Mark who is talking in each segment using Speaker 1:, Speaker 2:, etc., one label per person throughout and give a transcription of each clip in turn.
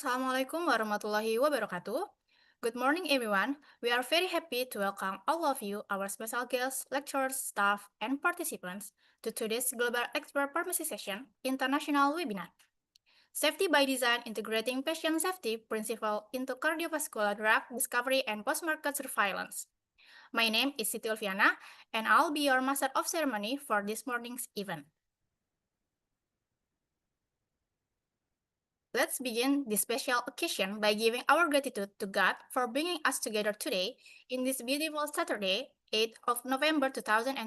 Speaker 1: Assalamualaikum warahmatullahi wabarakatuh. Good morning, everyone. We are very happy to welcome all of you, our special guests, lecturers, staff, and participants, to today's Global Expert Pharmacy Session International Webinar. Safety by Design Integrating Patient Safety Principle into Cardiovascular Drug Discovery and Post-Market Surveillance. My name is Siti Ulfiana, and I'll be your Master of Ceremony for this morning's event. Let's begin this special occasion by giving our gratitude to God for bringing us together today in this beautiful Saturday, 8th of November 2025.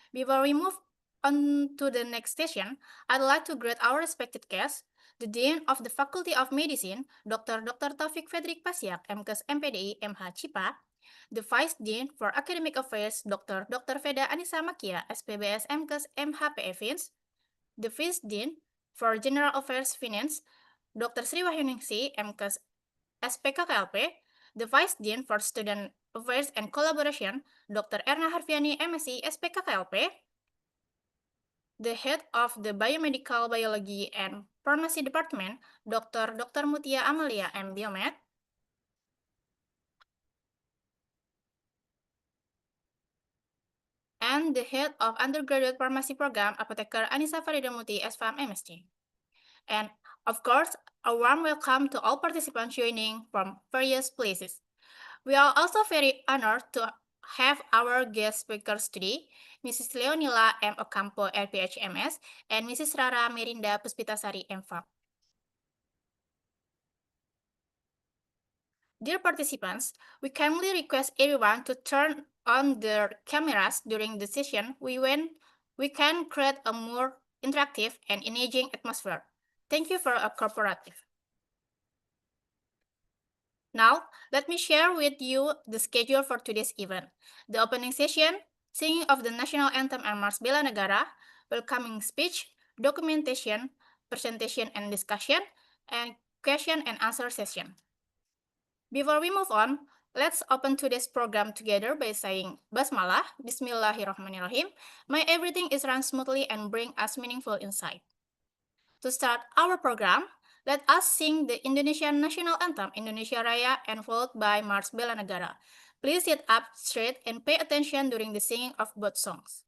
Speaker 1: Before we move on to the next session, I'd like to greet our respected guests, the Dean of the Faculty of Medicine, Dr. Taufik Fredrik Pasiak, MKes MPDI MH CIPA, the Vice Dean for Academic Affairs, Dr. Veda Anissa Makia, SPBS MKes MHPE Fins, the Vice Dean for General Affairs Finance, Dr. Sri Wahyuningsi, MKes SPKKLP, the Vice Dean for Student Affairs and Collaboration, Dr. Erna Harfiani, MSc SPKKLP, the Head of the Biomedical Biology and Pharmacy Department, Dr. Mutia Amalia, M. Biomed, and the Head of Undergraduate Pharmacy Program, Apotheker Anissa Faridamuti, SPharm MSc. And of course, a warm welcome to all participants joining from various places. We are also very honored to have our guest speakers today, Mrs. Leonila M. Ocampo, LPHMS, and Mrs. Rara Merinda Puspitasari, MPharm. Dear participants, we kindly request everyone to turn on their cameras during the session. We can create a more interactive and engaging atmosphere. Thank you for a cooperative. Now, let me share with you the schedule for today's event. The opening session, singing of the national anthem and Mars Bela Negara, welcoming speech, documentation, presentation and discussion, and question and answer session. Before we move on, let's open today's program together by saying Basmalah, Bismillahirrahmanirrahim. May everything is run smoothly and bring us meaningful insight. To start our program, let us sing the Indonesian national anthem, Indonesia Raya, and followed by Mars Bela Negara. Please sit up straight and pay attention during the singing of both songs.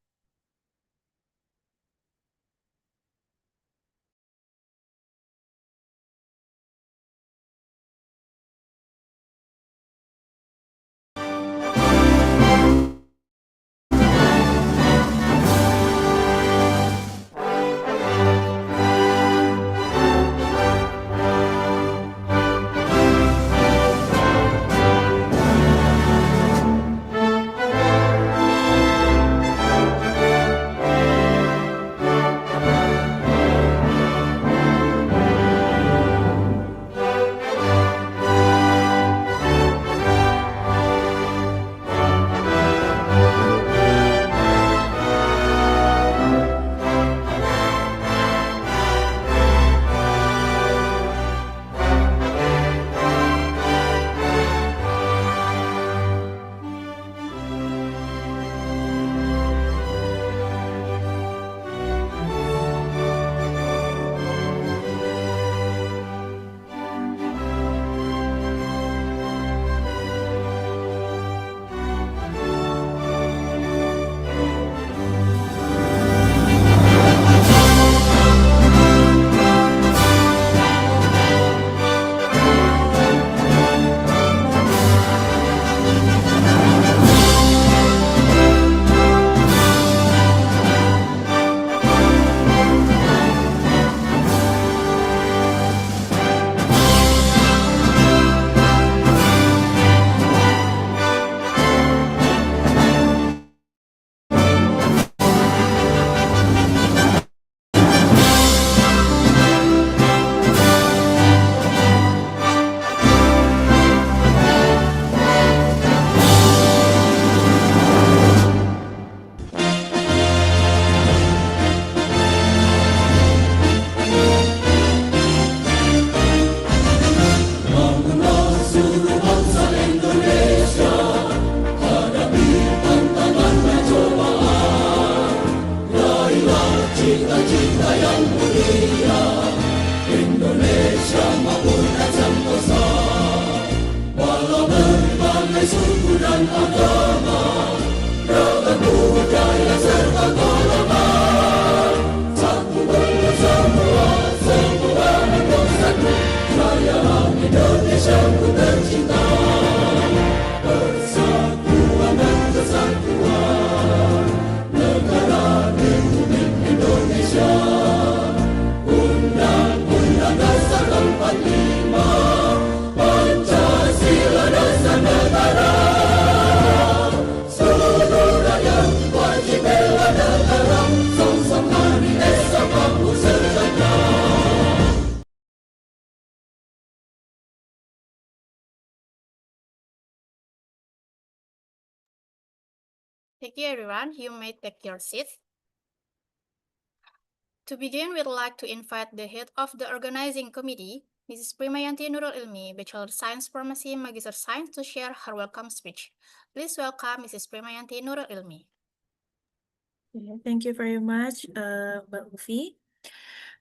Speaker 1: Thank you, everyone. You may take your seats. To begin, we'd like to invite the head of the organizing committee, Mrs. Primayanti Nurul Ilmi, Bachelor of Science Pharmacy, Magister Science, to share her welcome speech. Please welcome Mrs. Primayanti Nurul Ilmi.
Speaker 2: Thank you very much, Mbak Ufi.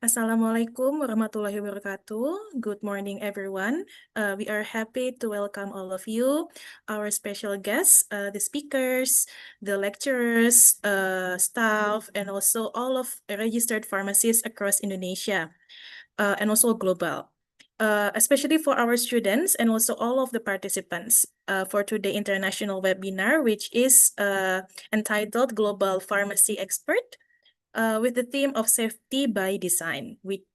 Speaker 2: Assalamualaikum warahmatullahi wabarakatuh. Good morning, everyone. We are happy to welcome all of you, our special guests, the speakers, the lecturers, staff, and also all of registered pharmacists across Indonesia, and also global. Especially for our students and also all of the participants for today's international webinar, which is entitled Global Pharmacy Expert, with the theme of safety by design, with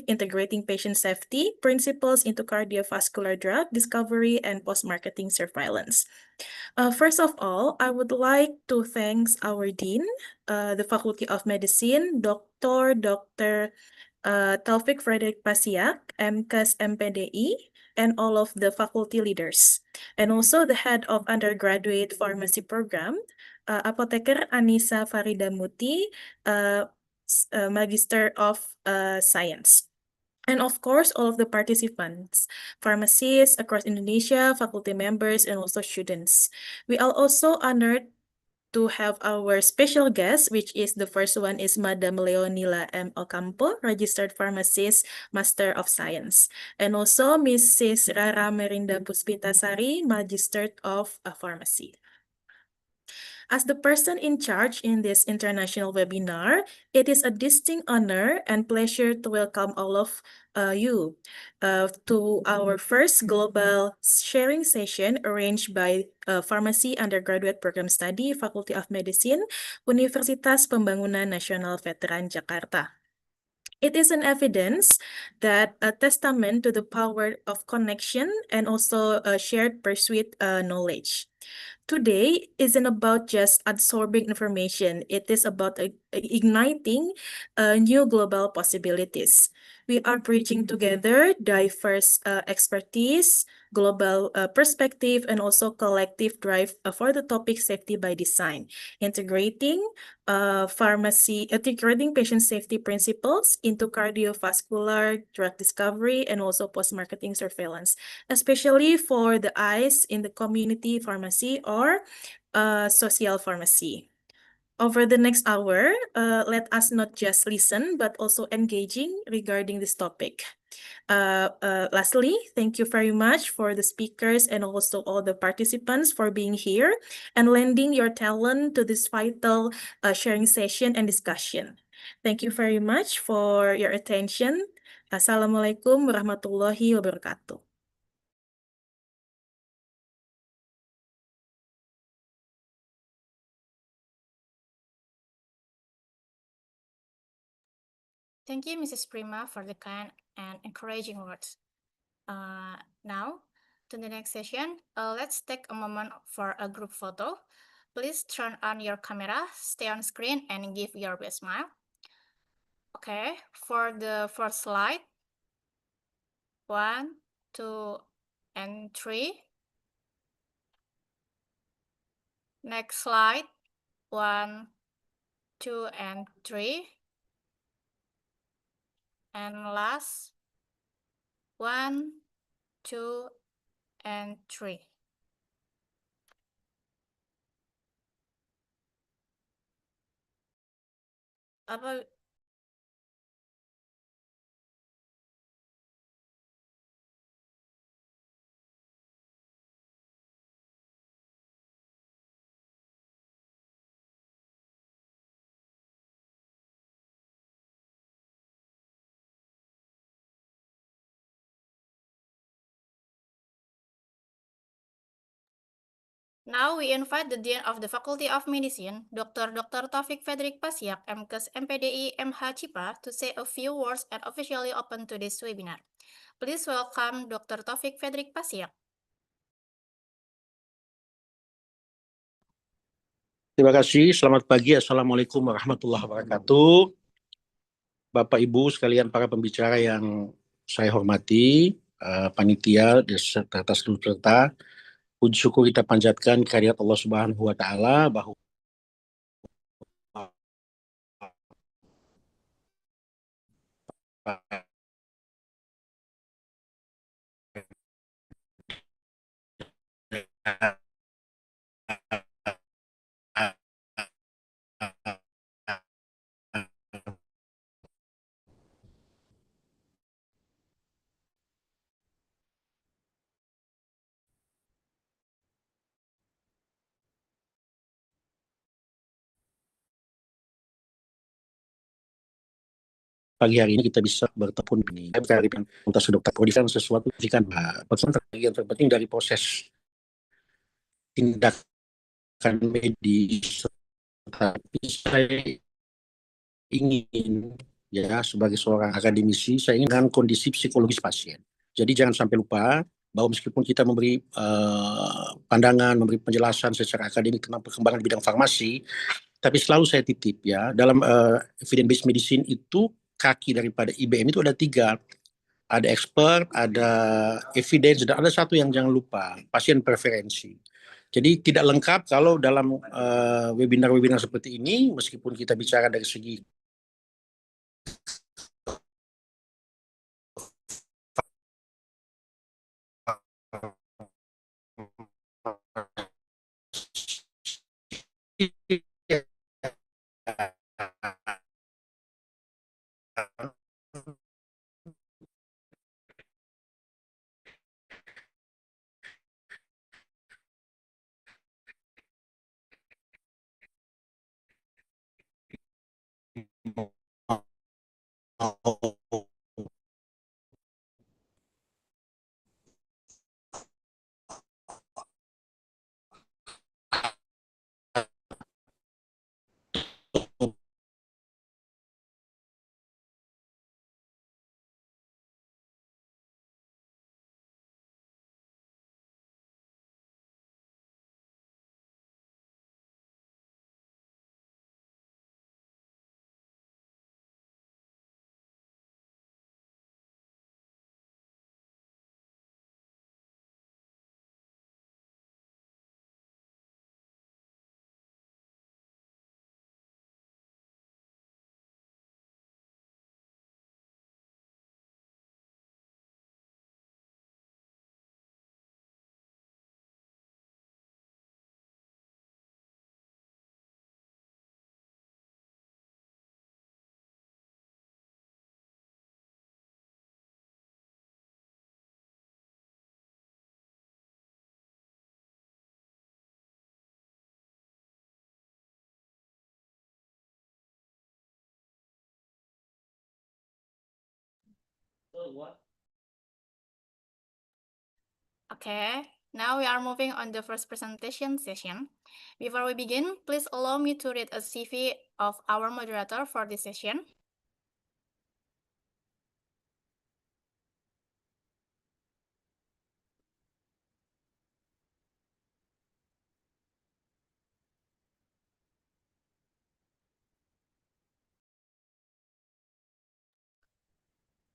Speaker 2: integrating patient safety principles into cardiovascular drug discovery and post-marketing surveillance. First of all, I would like to thank our Dean, the Faculty of Medicine, Dr. Taufik Frederick Pasiak, MKes MPDI, and all of the faculty leaders, and also the head of undergraduate pharmacy program, Apotheker Anissa Farida Muti, Magister of Science. And of course, all of the participants, pharmacists across Indonesia, faculty members, and also students. We are also honored to have our special guest, which is the first one is Madam Leonila M. Ocampo, registered pharmacist, Master of Science. And also Mrs. Rara Merinda Puspitasari, Magister of Pharmacy. As the person in charge in this international webinar, it is a distinct honor and pleasure to welcome all of you to our first global sharing session arranged by Pharmacy Undergraduate Program Study, Faculty of Medicine, Universitas Pembangunan Nasional Veteran Jakarta. It is an evidence that a testament to the power of connection and also shared pursuit knowledge. Today isn't about just absorbing information. It is about igniting new global possibilities. We are bridging together diverse expertise, global perspective, and also collective drive for the topic safety by design, integrating integrating patient safety principles into cardiovascular drug discovery and also post-marketing surveillance, especially for the eyes in the community pharmacy or social pharmacy. Over the next hour, let us not just listen, but also engaging regarding this topic. Lastly, thank you very much for the speakers and also all the participants for being here and lending your talent to this vital sharing session and discussion. Thank you very much for your attention. Assalamualaikum warahmatullahi wabarakatuh.
Speaker 1: Thank you, Mrs. Prima, for the kind and encouraging words. Now, to the next session, let's take a moment for a group photo. Please turn on your camera, stay on screen, and give your best smile. Okay, for the first slide, 1, 2, and 3. Next slide, 1, 2, and 3. And last, 1, 2, and 3. Apa Now we invite the Dean of the Faculty of Medicine, Dr. Taufik Frederick Pasiak, MKes MPDI MH Cipra, to say a few words and officially open today's webinar. Please welcome Dr. Taufik Frederick Pasiak.
Speaker 3: Terima kasih, selamat pagi, Assalamualaikum warahmatullahi wabarakatuh. Bapak Ibu sekalian para pembicara yang saya hormati, panitia serta seluruh peserta, puji syukur kita panjatkan kehadirat Allah Subhanahu wa Ta'ala bahwa pagi hari ini kita bisa bertemu ini. Saya berkali dengan Fakultas Kedokteran Prodi kan sesuatu kan pesan yang terpenting dari proses tindakan medis, tapi saya ingin ya sebagai seorang akademisi saya ingin dengan kondisi psikologis pasien. Jadi jangan sampai lupa bahwa meskipun kita memberi pandangan, memberi penjelasan secara akademik tentang perkembangan bidang farmasi, tapi selalu saya titip ya dalam evidence-based medicine itu kaki daripada IBM itu ada 3. Ada expert, ada evidence, dan ada satu yang jangan lupa, pasien preferensi. Jadi tidak lengkap kalau dalam webinar-webinar seperti ini, meskipun kita bicara dari segi
Speaker 1: Okay, now we are moving on the first presentation session. Before we begin, please allow me to read a CV of our moderator for this session.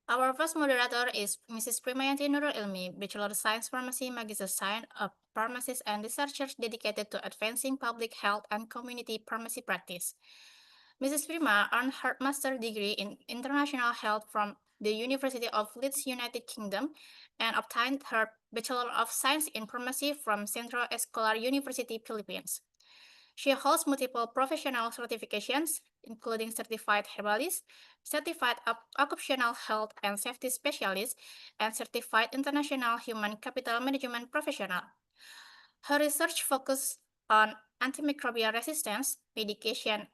Speaker 1: Our first moderator is Mrs. Primayanti Nurul Ilmi, Bachelor of Science Pharmacy, Magister Science, a pharmacist and researcher dedicated to advancing public health and community pharmacy practice. Mrs. Prima earned her master's degree in international health from the University of Leeds, United Kingdom, and obtained her Bachelor of Science in Pharmacy from Central Escolar University, Philippines. She holds multiple professional certifications, including Certified Herbalist, Certified Occupational Health and Safety Specialist, and Certified International Human Capital Management Professional. Her research focuses on antimicrobial resistance, medication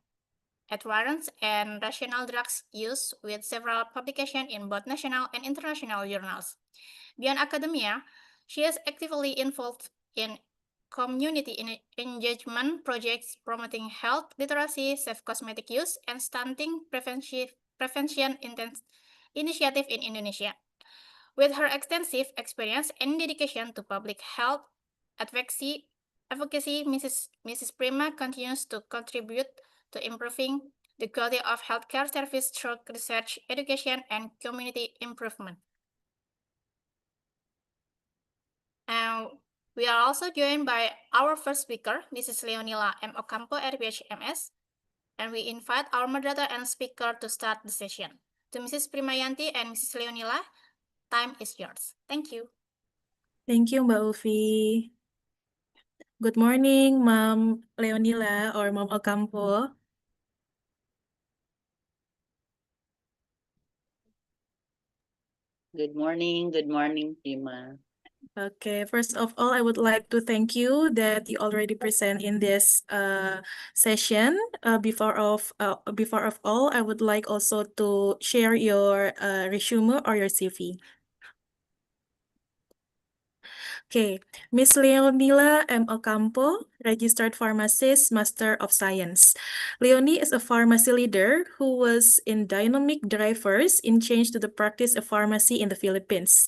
Speaker 1: adherence, and rational drugs use with several publications in both national and international journals. Beyond academia, she is actively involved in community engagement projects promoting health literacy, safe cosmetic use, and stunting prevention initiative in Indonesia. With her extensive experience and dedication to public health advocacy, Mrs. Prima continues to contribute to improving the quality of healthcare service through research, education, and community improvement. And we are also joined by our first speaker, Mrs. Leonila M. Ocampo, RPH MS, and we invite our moderator and speaker to start the session. To Mrs. Primayanti and Mrs. Leonila, time is yours. Thank you.
Speaker 2: Thank you, Mbak Ufi. Good morning, Ma'am Leonila or Ma'am Ocampo.
Speaker 4: Good morning, Prima.
Speaker 2: Okay, first of all, I would like to thank you that you already present in this session. Before of all, I would like also to share your resume or your CV. Okay, Miss Leonila M. Ocampo, registered pharmacist, Master of Science. Leonie is a pharmacy leader who was in dynamic drivers in change to the practice of pharmacy in the Philippines.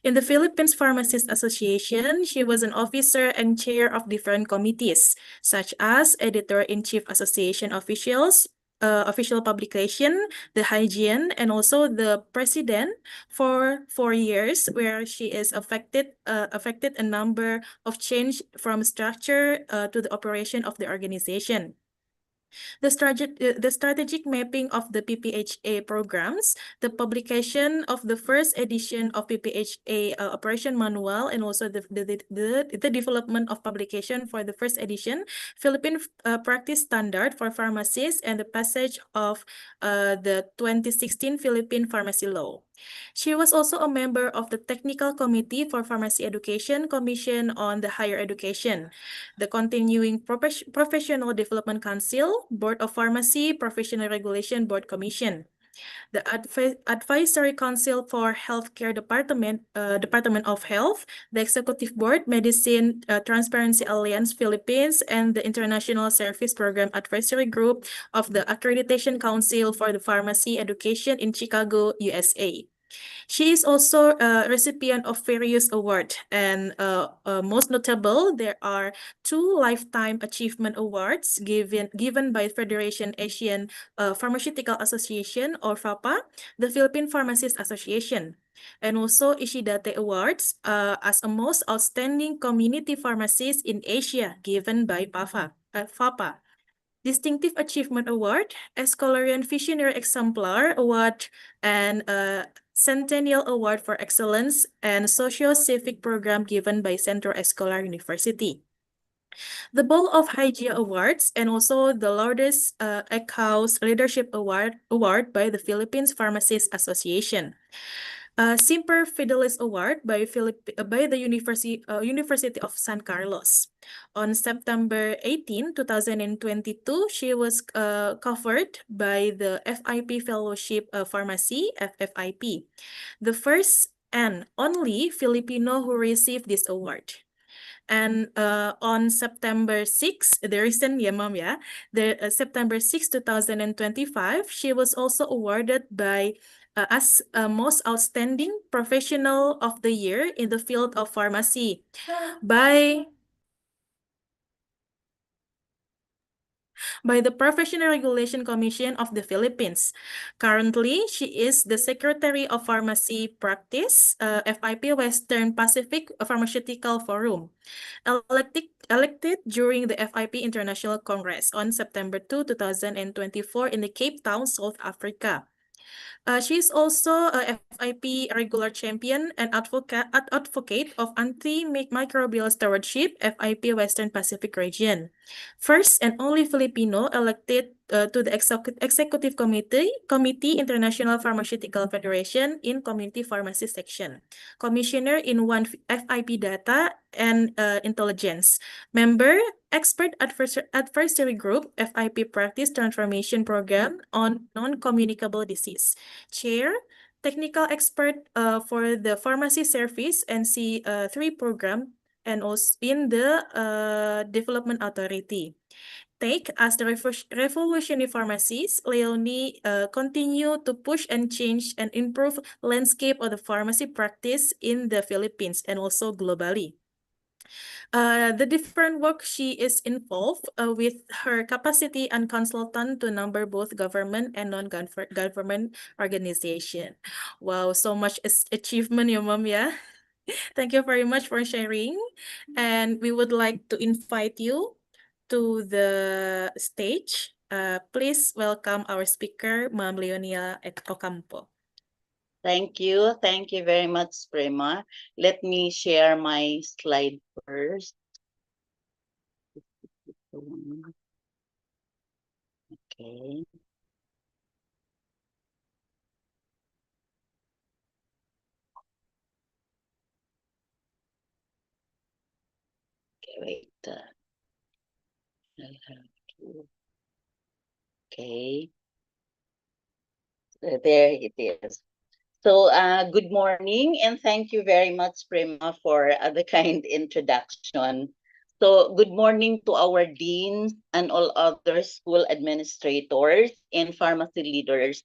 Speaker 2: In the Philippines Pharmacists Association, she was an officer and chair of different committees, such as Editor-in-Chief Association officials, official publication, the hygiene, and also the president for 4 years, where she is affected a number of change from structure to the operation of the organization. The strategic mapping of the PPHA programs, the publication of the first edition of PPHA operation manual, and also the development of publication for the first edition, Philippine practice standard for pharmacists, and the passage of the 2016 Philippine Pharmacy Law. She was also a member of the Technical Committee for Pharmacy Education Commission on the Higher Education, the Continuing Professional Development Council, Board of Pharmacy, Professional Regulation Board Commission, the Advisory Council for Healthcare Department of Health, the Executive Board, Medicine Transparency Alliance Philippines, and the International Service Program Advisory Group of the Accreditation Council for the Pharmacy Education in Chicago, USA. She is also a recipient of various awards, and most notable, there are 2 Lifetime Achievement Awards given by Federation Asian Pharmaceutical Association, or FAPA, the Philippine Pharmacists Association, and also Ishidate Awards as a most outstanding community pharmacist in Asia, given by FAPA. Distinctive Achievement Award, Escolarian Visionary Exemplar Award, and Centennial Award for Excellence and Socio-Civic Program given by Central Escolar University. The Bowl of Hygiene Awards, and also the Lourdes Eckhouse Leadership Award by the Philippines Pharmacists Association. Semper Fidelis Award by the University of San Carlos. On September 18, 2022, she was covered by the FIP Fellowship Pharmacy, FFIP, the first and only Filipino who received this award. And on September 6, the recent, September 6, 2025, she was also awarded by as Most Outstanding Professional of the Year in the field of pharmacy by the Professional Regulation Commission of the Philippines. Currently, she is the Secretary of Pharmacy Practice, FIP Western Pacific Pharmaceutical Forum, elected during the FIP International Congress on September 2, 2024 in the Cape Town, South Africa. She is also a FIP regular champion and advocate of antimicrobial stewardship, FIP Western Pacific region. First and only Filipino elected to the Executive Committee International Pharmaceutical Federation in Community Pharmacy Section. Commissioner in one FIP Data and Intelligence. Member, Expert Advisory Group, FIP Practice Transformation Program on Non-Communicable Disease. Chair, Technical Expert for the Pharmacy Service NC3 Program and also in the Development Authority. Take as the revolutionary pharmacies, Leonie continue to push and change and improve landscape of the pharmacy practice in the Philippines and also globally. The different work she is involved with her capacity and consultant to number both government and non-government organization. Wow, so much achievement, your mom, yeah. Thank you very much for sharing. And we would like to invite you to the stage. Please welcome our speaker, Ma'am Leonia Ocampo.
Speaker 4: Thank you. Thank you very much, Prima. Let me share my slide first. Okay. Okay, wait. I have to. Okay. There it is. So, good morning, and thank you very much, Prima, for the kind introduction. So, good morning to our deans and all other school administrators and pharmacy leaders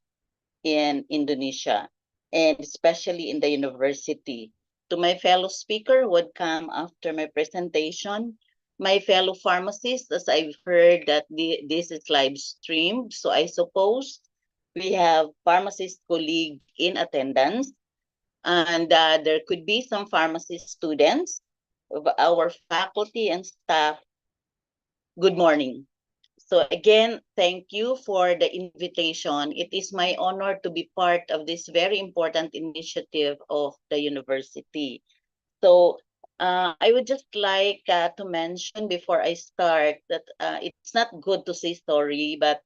Speaker 4: in Indonesia, and especially in the university. To my fellow speaker who would come after my presentation, my fellow pharmacists, as I've heard that this is live streamed, so I suppose we have pharmacist colleague in attendance, and there could be some pharmacy students of our faculty and staff. Good morning. So again, thank you for the invitation. It is my honor to be part of this very important initiative of the university. So I would just like to mention before I start that it's not good to say sorry, but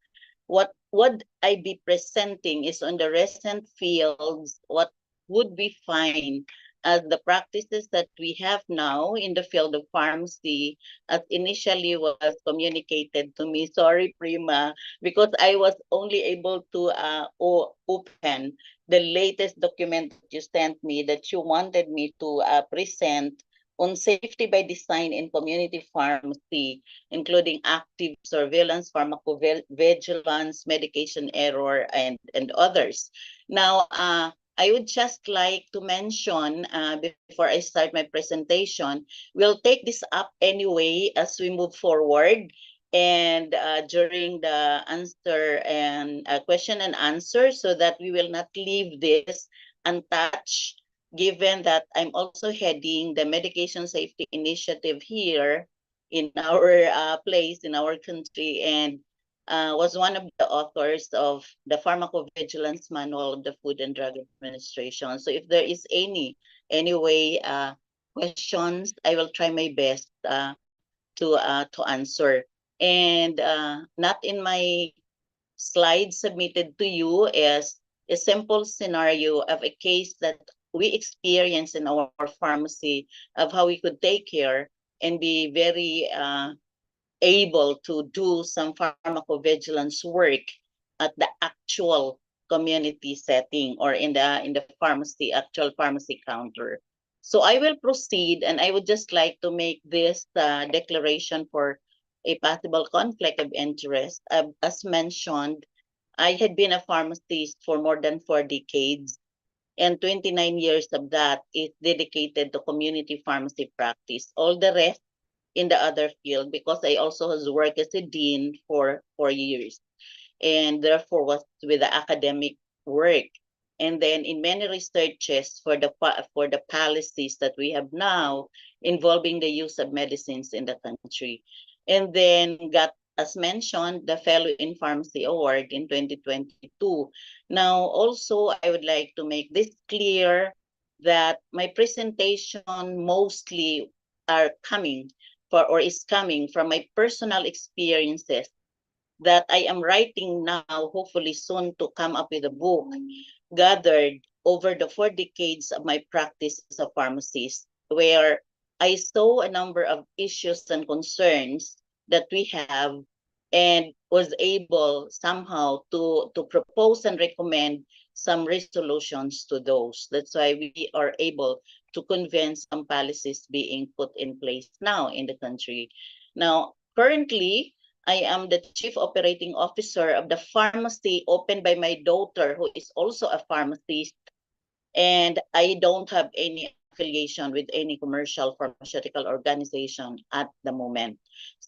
Speaker 4: what would I be presenting is on the recent fields, what would we find as the practices that we have now in the field of pharmacy as initially was communicated to me. Sorry, Prima, because I was only able to open the latest document that you sent me that you wanted me to present on safety by design in community pharmacy, including active surveillance, pharmacovigilance, medication error, and others. Now, I would just like to mention before I start my presentation, we'll take this up anyway as we move forward. And during the answer and question and answer, so that we will not leave this untouched, given that I'm also heading the medication safety initiative here in our place, in our country, and was one of the authors of the Pharmacovigilance Manual of the Food and Drug Administration. So if there is any way questions, I will try my best to answer. And not in my slide submitted to you is a simple scenario of a case that we experience in our pharmacy of how we could take care and be very able to do some pharmacovigilance work at the actual community setting or in the pharmacy, actual pharmacy counter. So I will proceed, and I would just like to make this declaration for a possible conflict of interest. As mentioned, I had been a pharmacist for more than 4 decades, and 29 years of that is dedicated to community pharmacy practice. All the rest in the other field, because I also has worked as a dean for 4 years, and therefore was with the academic work. And then in many researches for the policies that we have now involving the use of medicines in the country. And then got, as mentioned, the Fellow in Pharmacy Award in 2022. Now, also, I would like to make this clear that my presentation mostly are coming is coming from my personal experiences that I am writing now, hopefully soon to come up with a book, gathered over the 4 decades of my practice as a pharmacist, where I saw a number of issues and concerns that we have and was able somehow to propose and recommend some resolutions to those. That's why we are able to convince some policies being put in place now in the country. Now, currently, I am the Chief Operating Officer of the pharmacy opened by my daughter, who is also a pharmacist, and I don't have any affiliation with any commercial pharmaceutical organization at the moment.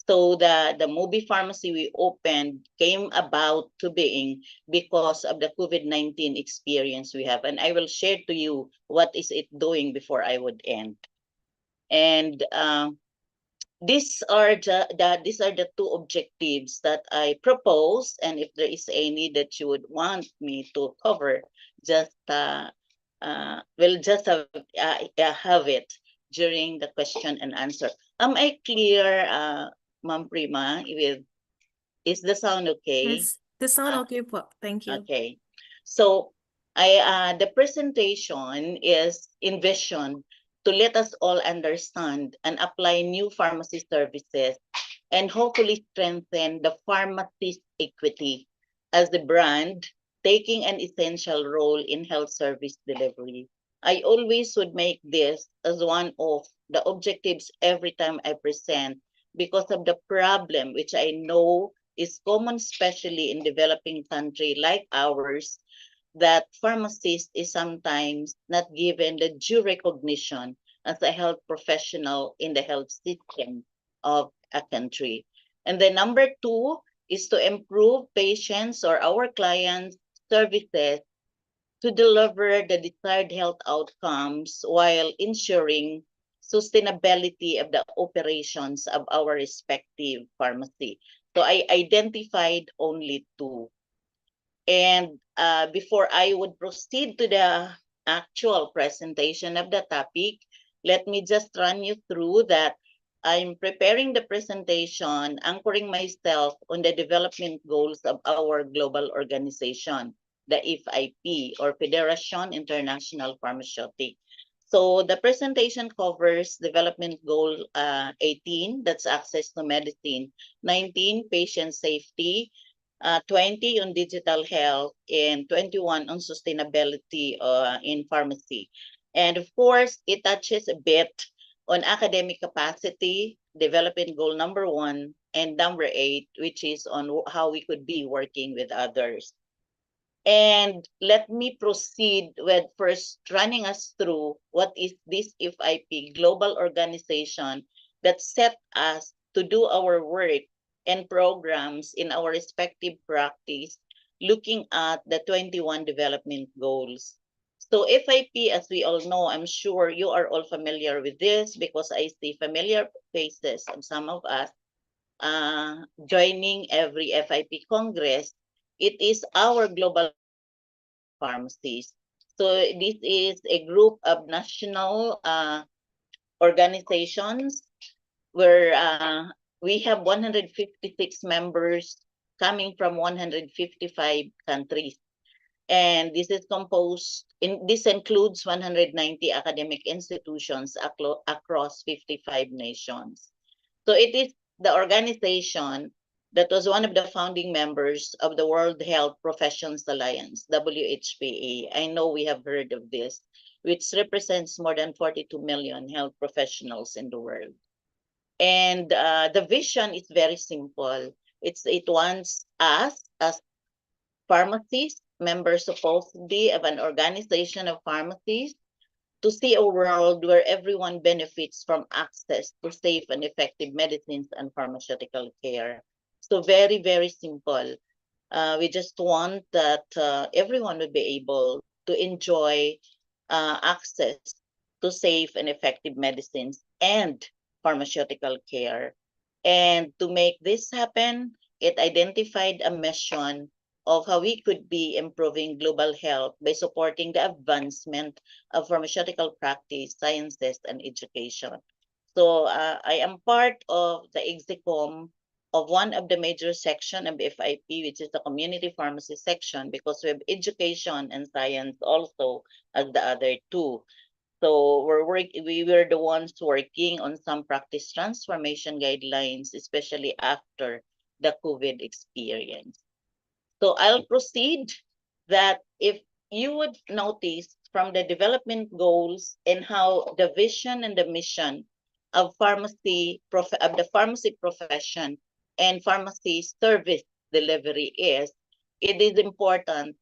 Speaker 4: So the Movie Pharmacy we opened came about to being because of the COVID-19 experience we have. And I will share to you what is it doing before I would end. And these are the two objectives that I propose. And if there is any that you would want me to cover, just we'll just have it during the question and answer. Am I clear, Ma'am Prima? Is the sound okay?
Speaker 2: Yes, the sound okay po. Thank you.
Speaker 4: Okay. So the presentation is envisioned to let us all understand and apply new pharmacy services and hopefully strengthen the pharmacist equity as the brand taking an essential role in health service delivery. I always would make this as one of the objectives every time I present because of the problem which I know is common, especially in developing country like ours, that pharmacist is sometimes not given the due recognition as a health professional in the health system of a country. And the number two is to improve patients or our clients' services to deliver the desired health outcomes while ensuring sustainability of the operations of our respective pharmacy. So I identified only two. And before I would proceed to the actual presentation of the topic, let me just run you through that I'm preparing the presentation, anchoring myself on the development goals of our global organization, the FIP, or Federation International Pharmaceutic. So the presentation covers development goal 18, that's access to medicine, 19, patient safety, 20 on digital health, and 21 on sustainability in pharmacy. And of course, it touches a bit on academic capacity, development goal number 1, and number 8, which is on how we could be working with others. And let me proceed with first running us through what is this FIP global organization that set us to do our work and programs in our respective practice, looking at the 21 development goals. So FIP, as we all know, I'm sure you are all familiar with this because I see familiar faces of some of us joining every FIP Congress. It is our global pharmacies. So this is a group of national organizations where we have 156 members coming from 155 countries. And this is this includes 190 academic institutions across 55 nations. So it is the organization that was one of the founding members of the World Health Professions Alliance, WHPA. I know we have heard of this, which represents more than 42 million health professionals in the world. And the vision is very simple. It wants us as pharmacists, members supposedly of an organization of pharmacists, to see a world where everyone benefits from access to safe and effective medicines and pharmaceutical care. So very, very simple. We just want that everyone would be able to enjoy access to safe and effective medicines and pharmaceutical care. And to make this happen, it identified a mission of how we could be improving global health by supporting the advancement of pharmaceutical practice, sciences, and education. So I am part of the EXICOM of one of the major section of FIP, which is the community pharmacy section, because we have education and science also as the other two. So we were the ones working on some practice transformation guidelines, especially after the COVID experience. So I'll proceed that if you would notice from the development goals and how the vision and the mission of the pharmacy profession and pharmacy service delivery is, it is important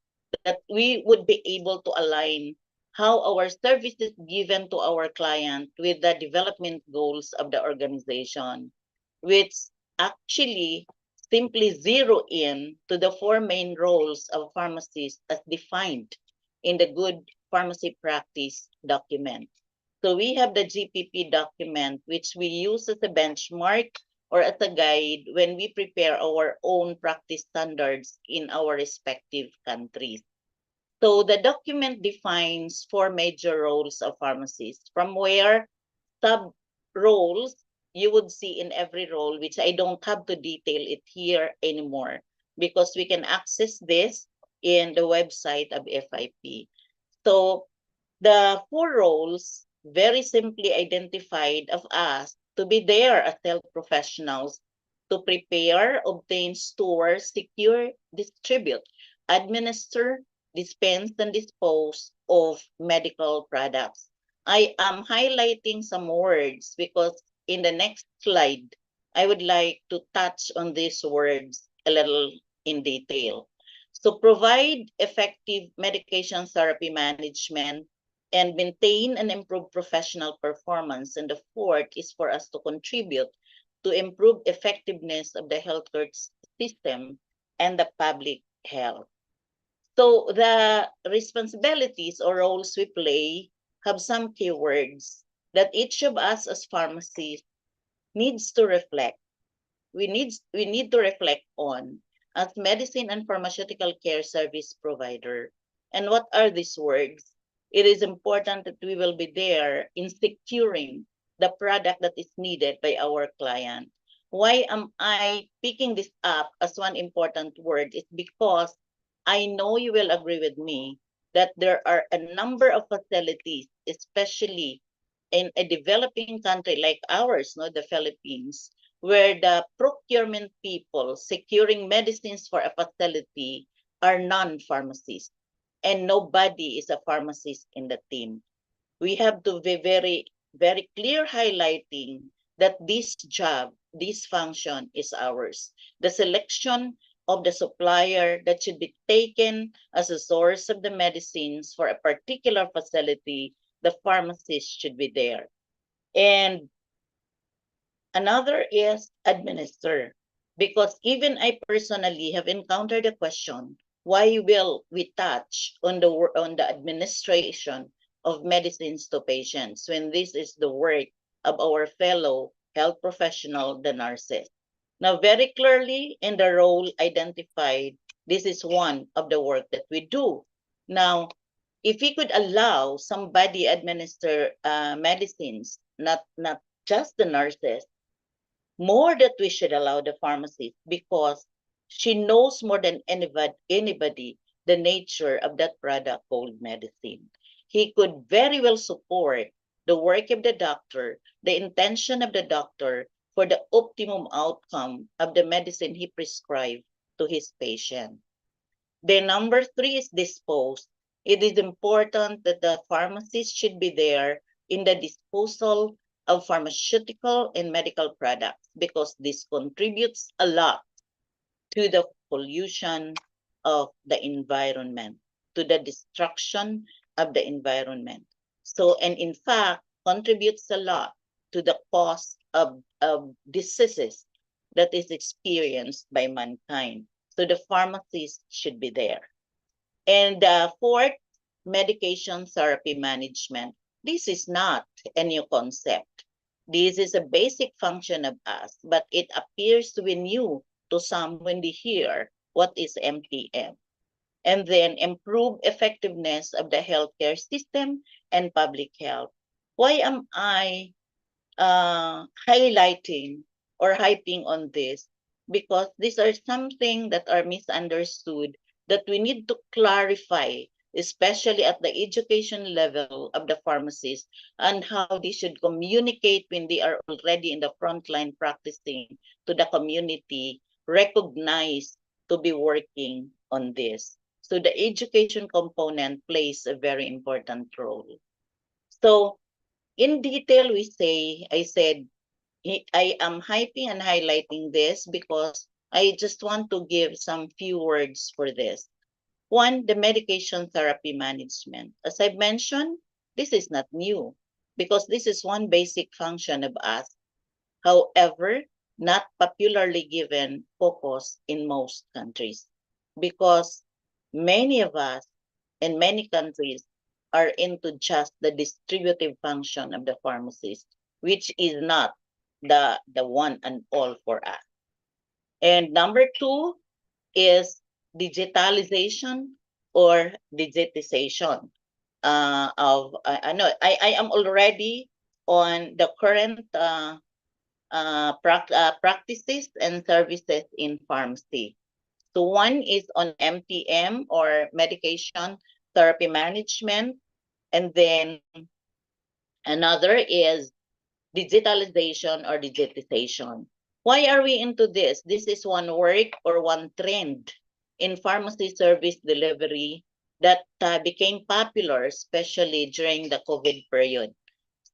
Speaker 4: that we would be able to align how our services given to our client with the development goals of the organization, which actually simply zero in to the four main roles of pharmacists as defined in the Good Pharmacy Practice document. So we have the GPP document, which we use as a benchmark or as a guide when we prepare our own practice standards in our respective countries. So the document defines four major roles of pharmacists, from where sub roles you would see in every role, which I don't have to detail it here anymore because we can access this in the website of FIP. So the four roles very simply identified of us to be there as health professionals to prepare, obtain, store, secure, distribute, administer, dispense, and dispose of medical products. I am highlighting some words because in the next slide, I would like to touch on these words a little in detail. So provide effective medication therapy management and maintain and improve professional performance. And the fourth is for us to contribute to improve effectiveness of the healthcare system and the public health. So the responsibilities or roles we play have some keywords that each of us as pharmacists needs to reflect. We need to reflect on as medicine and pharmaceutical care service provider. And what are these words? It is important that we will be there in securing the product that is needed by our client. Why am I picking this up as one important word? It's because I know you will agree with me that there are a number of facilities, especially in a developing country like ours, no, the Philippines, where the procurement people securing medicines for a facility are non-pharmacists, and nobody is a pharmacist in the team. We have to be very, very clear highlighting that this job, this function is ours. The selection of the supplier that should be taken as a source of the medicines for a particular facility, the pharmacist should be there. And another is administer, because even I personally have encountered a question, why will we touch on the administration of medicines to patients when this is the work of our fellow health professional, the nurses? Now, very clearly in the role identified, this is one of the work that we do. Now, if we could allow somebody administer medicines, not just the nurses, more that we should allow the pharmacist, because she knows more than anybody the nature of that product called medicine. He could very well support the work of the doctor, the intention of the doctor for the optimum outcome of the medicine he prescribed to his patient. The number three is dispose. It is important that the pharmacist should be there in the disposal of pharmaceutical and medical products because this contributes a lot to the pollution of the environment, to the destruction of the environment. So, and in fact, contributes a lot to the cause of diseases that is experienced by mankind. So the pharmacist should be there. And fourth, medication therapy management. This is not a new concept. This is a basic function of us, but it appears to be new to some when they hear what is MTM. And then improve effectiveness of the healthcare system and public health. Why am I highlighting or hyping on this? Because these are something that are misunderstood that we need to clarify, especially at the education level of the pharmacists, and how they should communicate when they are already in the front line practicing to the community, recognized to be working on this. So the education component plays a very important role. So in detail, I said, I am hyping and highlighting this because I just want to give some few words for this. One, the medication therapy management. As I've mentioned, this is not new because this is one basic function of us. However, not popularly given focus in most countries because many of us in many countries are into just the distributive function of the pharmacist, which is not the one and all for us. And number two is digitalization or digitization of I know I am already on the current practices and services in pharmacy. So one is on MTM or medication therapy management, and then another is digitalization or digitization. Why are we into this? This is one work or one trend in pharmacy service delivery that became popular, especially during the COVID period.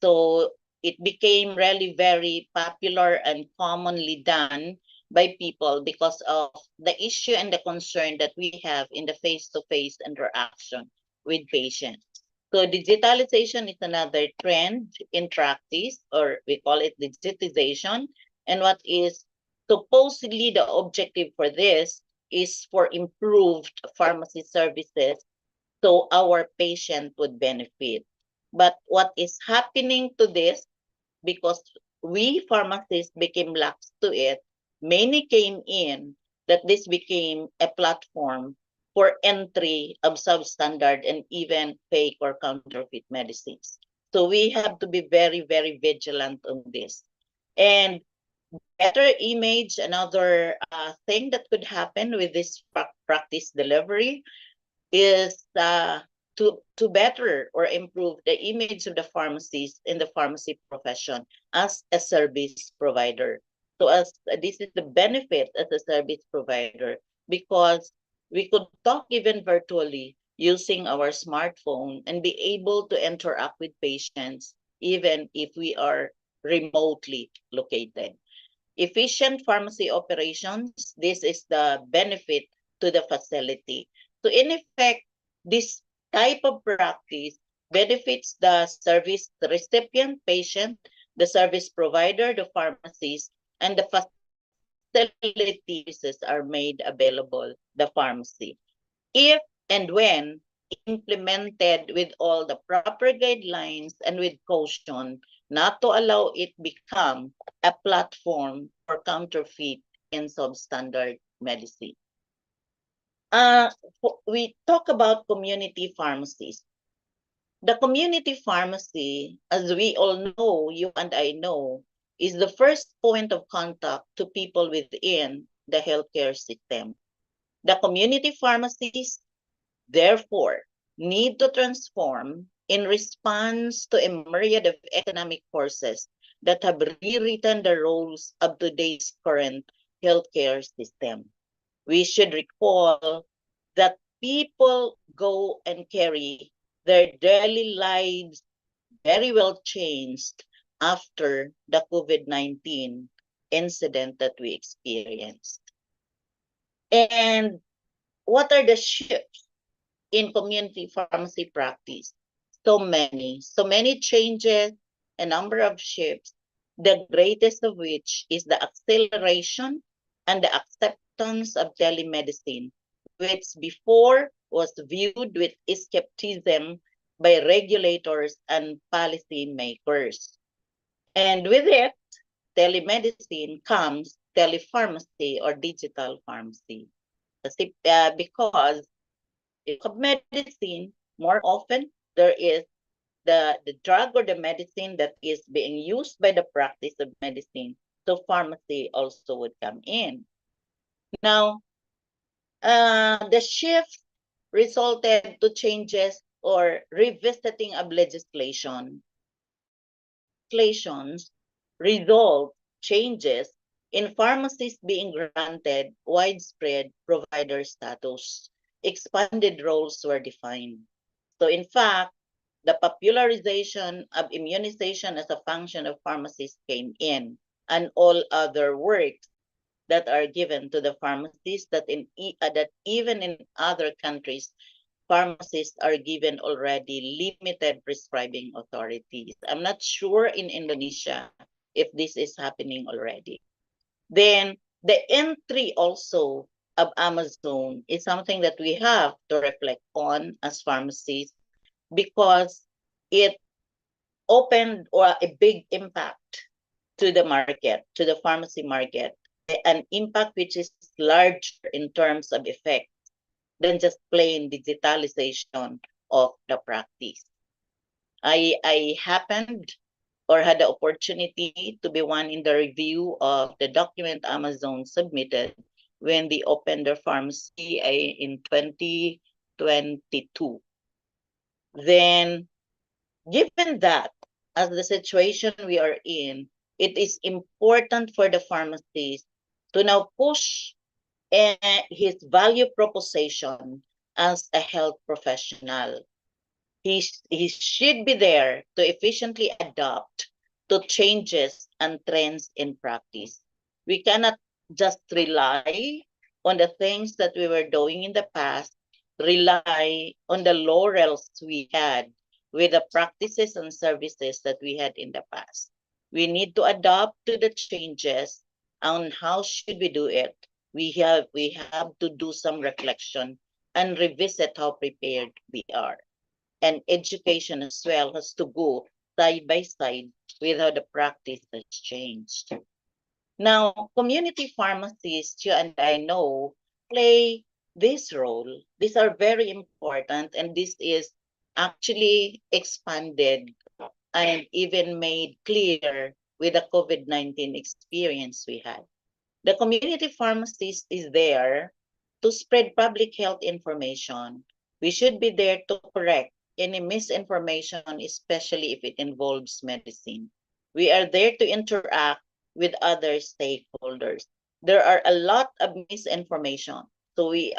Speaker 4: So it became really very popular and commonly done by people because of the issue and the concern that we have in the face-to-face interaction with patients. So digitalization is another trend in practice, or we call it digitization. And what is supposedly the objective for this is for improved pharmacy services so our patient would benefit. But what is happening to this, because we pharmacists became lax to it, many came in that this became a platform for entry of substandard and even fake or counterfeit medicines. So we have to be very, very vigilant on this. And better image, another thing that could happen with this practice delivery is to better or improve the image of the pharmacist in the pharmacy profession as a service provider. So as this is the benefit as a service provider, because we could talk even virtually using our smartphone and be able to interact with patients even if we are remotely located. Efficient pharmacy operations, this is the benefit to the facility. So in effect, this type of practice benefits the service recipient, patient, the service provider, the pharmacist, and the facilities are made available, the pharmacy. If and when implemented with all the proper guidelines and with caution, not to allow it become a platform for counterfeit and substandard medicine. We talk about community pharmacies. The community pharmacy, as we all know, you and I know, is the first point of contact to people within the healthcare system. The community pharmacies therefore need to transform in response to a myriad of economic forces that have rewritten the roles of today's current healthcare system. We should recall that people go and carry their daily lives very well changed after the COVID-19 incident that we experienced. And what are the shifts in community pharmacy practice? So many changes, a number of shifts, the greatest of which is the acceleration and the acceptance of telemedicine, which before was viewed with skepticism by regulators and policy makers. And with it, telemedicine comes telepharmacy or digital pharmacy. Because of medicine, more often there is the drug or the medicine that is being used by the practice of medicine. So pharmacy also would come in. Now, the shift resulted to changes or revisiting of legislation. Legislations result changes in pharmacies being granted widespread provider status. expanded roles were defined. So in fact, the popularization of immunization as a function of pharmacists came in, and all other works that are given to the pharmacists that that even in other countries, pharmacists are given already limited prescribing authorities. I'm not sure in Indonesia if this is happening already. Then the entry also of Amazon is something that we have to reflect on as pharmacists, because it opened or a big impact to the market, to the pharmacy market, an impact which is larger in terms of effect than just plain digitalization of the practice. I happened or had the opportunity to be one in the review of the document Amazon submitted when they opened their pharmacy in 2022. Then, given that, as the situation we are in, it is important for the pharmacist to now push his value proposition as a health professional. He should be there to efficiently adapt to changes and trends in practice. We cannot just rely on the things that we were doing in the past, rely on the laurels we had with the practices and services that we had in the past. We need to adapt to the changes. On how should we do it? We have to do some reflection and revisit how prepared we are. And education as well has to go side by side with how the practice has changed. Now, community pharmacists, you and I know, play this role. These are very important, and this is actually expanded and even made clear with the COVID-19 experience we had. The community pharmacist is there to spread public health information. We should be there to correct any misinformation, especially if it involves medicine. We are there to interact with other stakeholders. There are a lot of misinformation. So we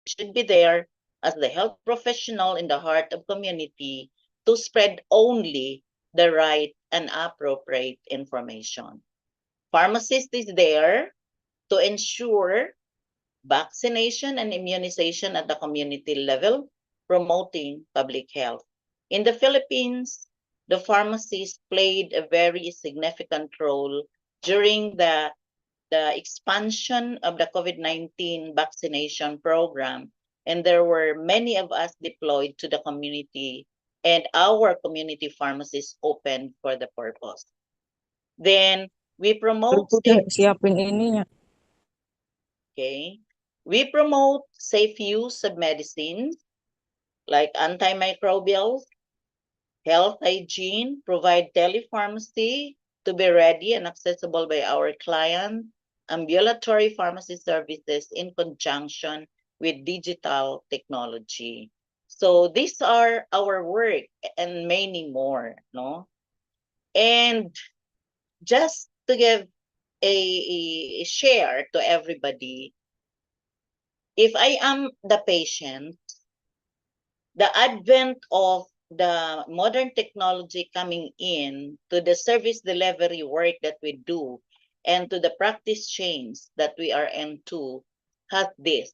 Speaker 4: should be there as the health professional in the heart of community to spread only the right and appropriate information. Pharmacist is there to ensure vaccination and immunization at the community level, promoting public health. In the Philippines, the pharmacists played a very significant role during the expansion of the COVID-19 vaccination program, and there were many of us deployed to the community, and our community pharmacists opened for the purpose. Then we promote
Speaker 5: Siapin ininya.
Speaker 4: Okay. We promote safe use of medicines like antimicrobials, health hygiene, provide telepharmacy to be ready and accessible by our client, ambulatory pharmacy services in conjunction with digital technology. So these are our work and many more, no? And just to give a share to everybody, if I am the patient, the advent of the modern technology coming in to the service delivery work that we do and to the practice chains that we are into has this.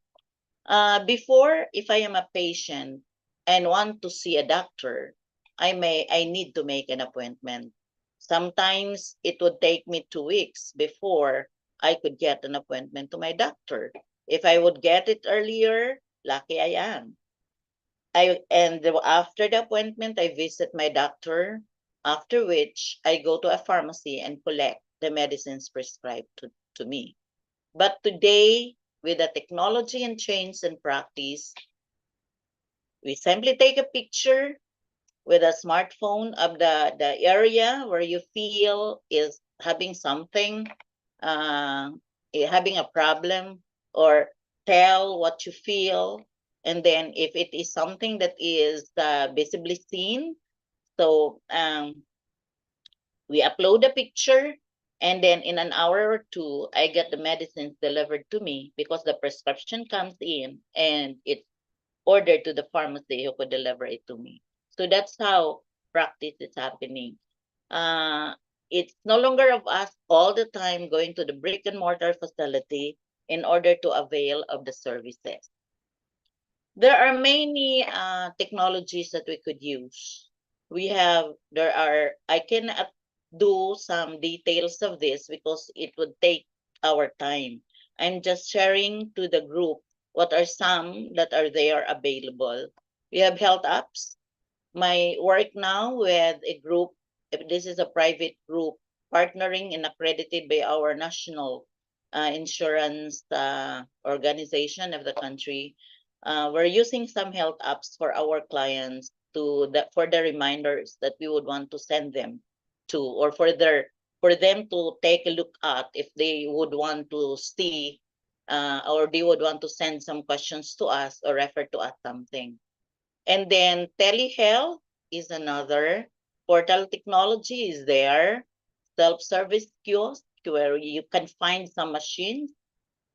Speaker 4: Before, if I am a patient and want to see a doctor, I need to make an appointment. Sometimes it would take me 2 weeks before I could get an appointment to my doctor. If I would get it earlier, lucky I am. After the appointment, I visit my doctor, after which I go to a pharmacy and collect the medicines prescribed to me. But today, with the technology and change in practice, we simply take a picture with a smartphone of the area where you feel is having something, having a problem, or tell what you feel. And then if it is something that is visibly seen, so we upload a picture, and then in an hour or two, I get the medicines delivered to me because the prescription comes in and it order to the pharmacy who could deliver it to me. So that's how practice is happening. It's no longer of us all the time going to the brick and mortar facility in order to avail of the services. There are many technologies that we could use. I cannot do some details of this because it would take our time. I'm just sharing to the group what are some that are there available. We have health apps. My work now with a group, if this is a private group, partnering and accredited by our national insurance organization of the country. We're using some health apps for our clients for the reminders that we would want to send them to, or for them to take a look at if they would want to see or they would want to send some questions to us or refer to us something. And then telehealth is another. Portal technology is there. Self-service kiosk where you can find some machines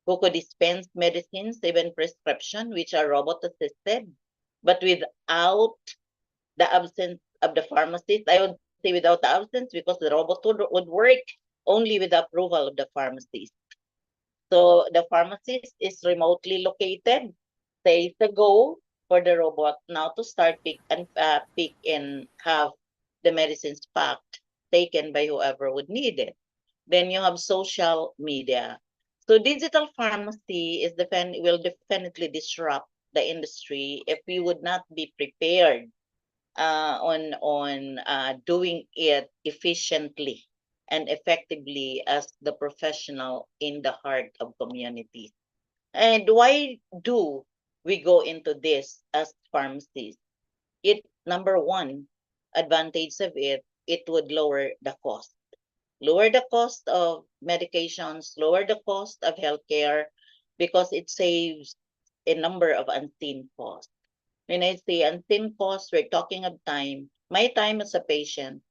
Speaker 4: who could dispense medicines, even prescription, which are robot assisted, but without the absence of the pharmacist. I would say without the absence because the robot would work only with the approval of the pharmacist. So the pharmacist is remotely located, says the go for the robot now to start pick and have the medicines packed, taken by whoever would need it. Then you have social media. So digital pharmacy will definitely disrupt the industry if we would not be prepared on doing it efficiently and effectively as the professional in the heart of communities. And why do we go into this as pharmacists? Number one advantage of it would lower the cost. Lower the cost of medications, lower the cost of healthcare, because it saves a number of unseen costs. When I say unseen costs, we're talking of time. My time as a patient,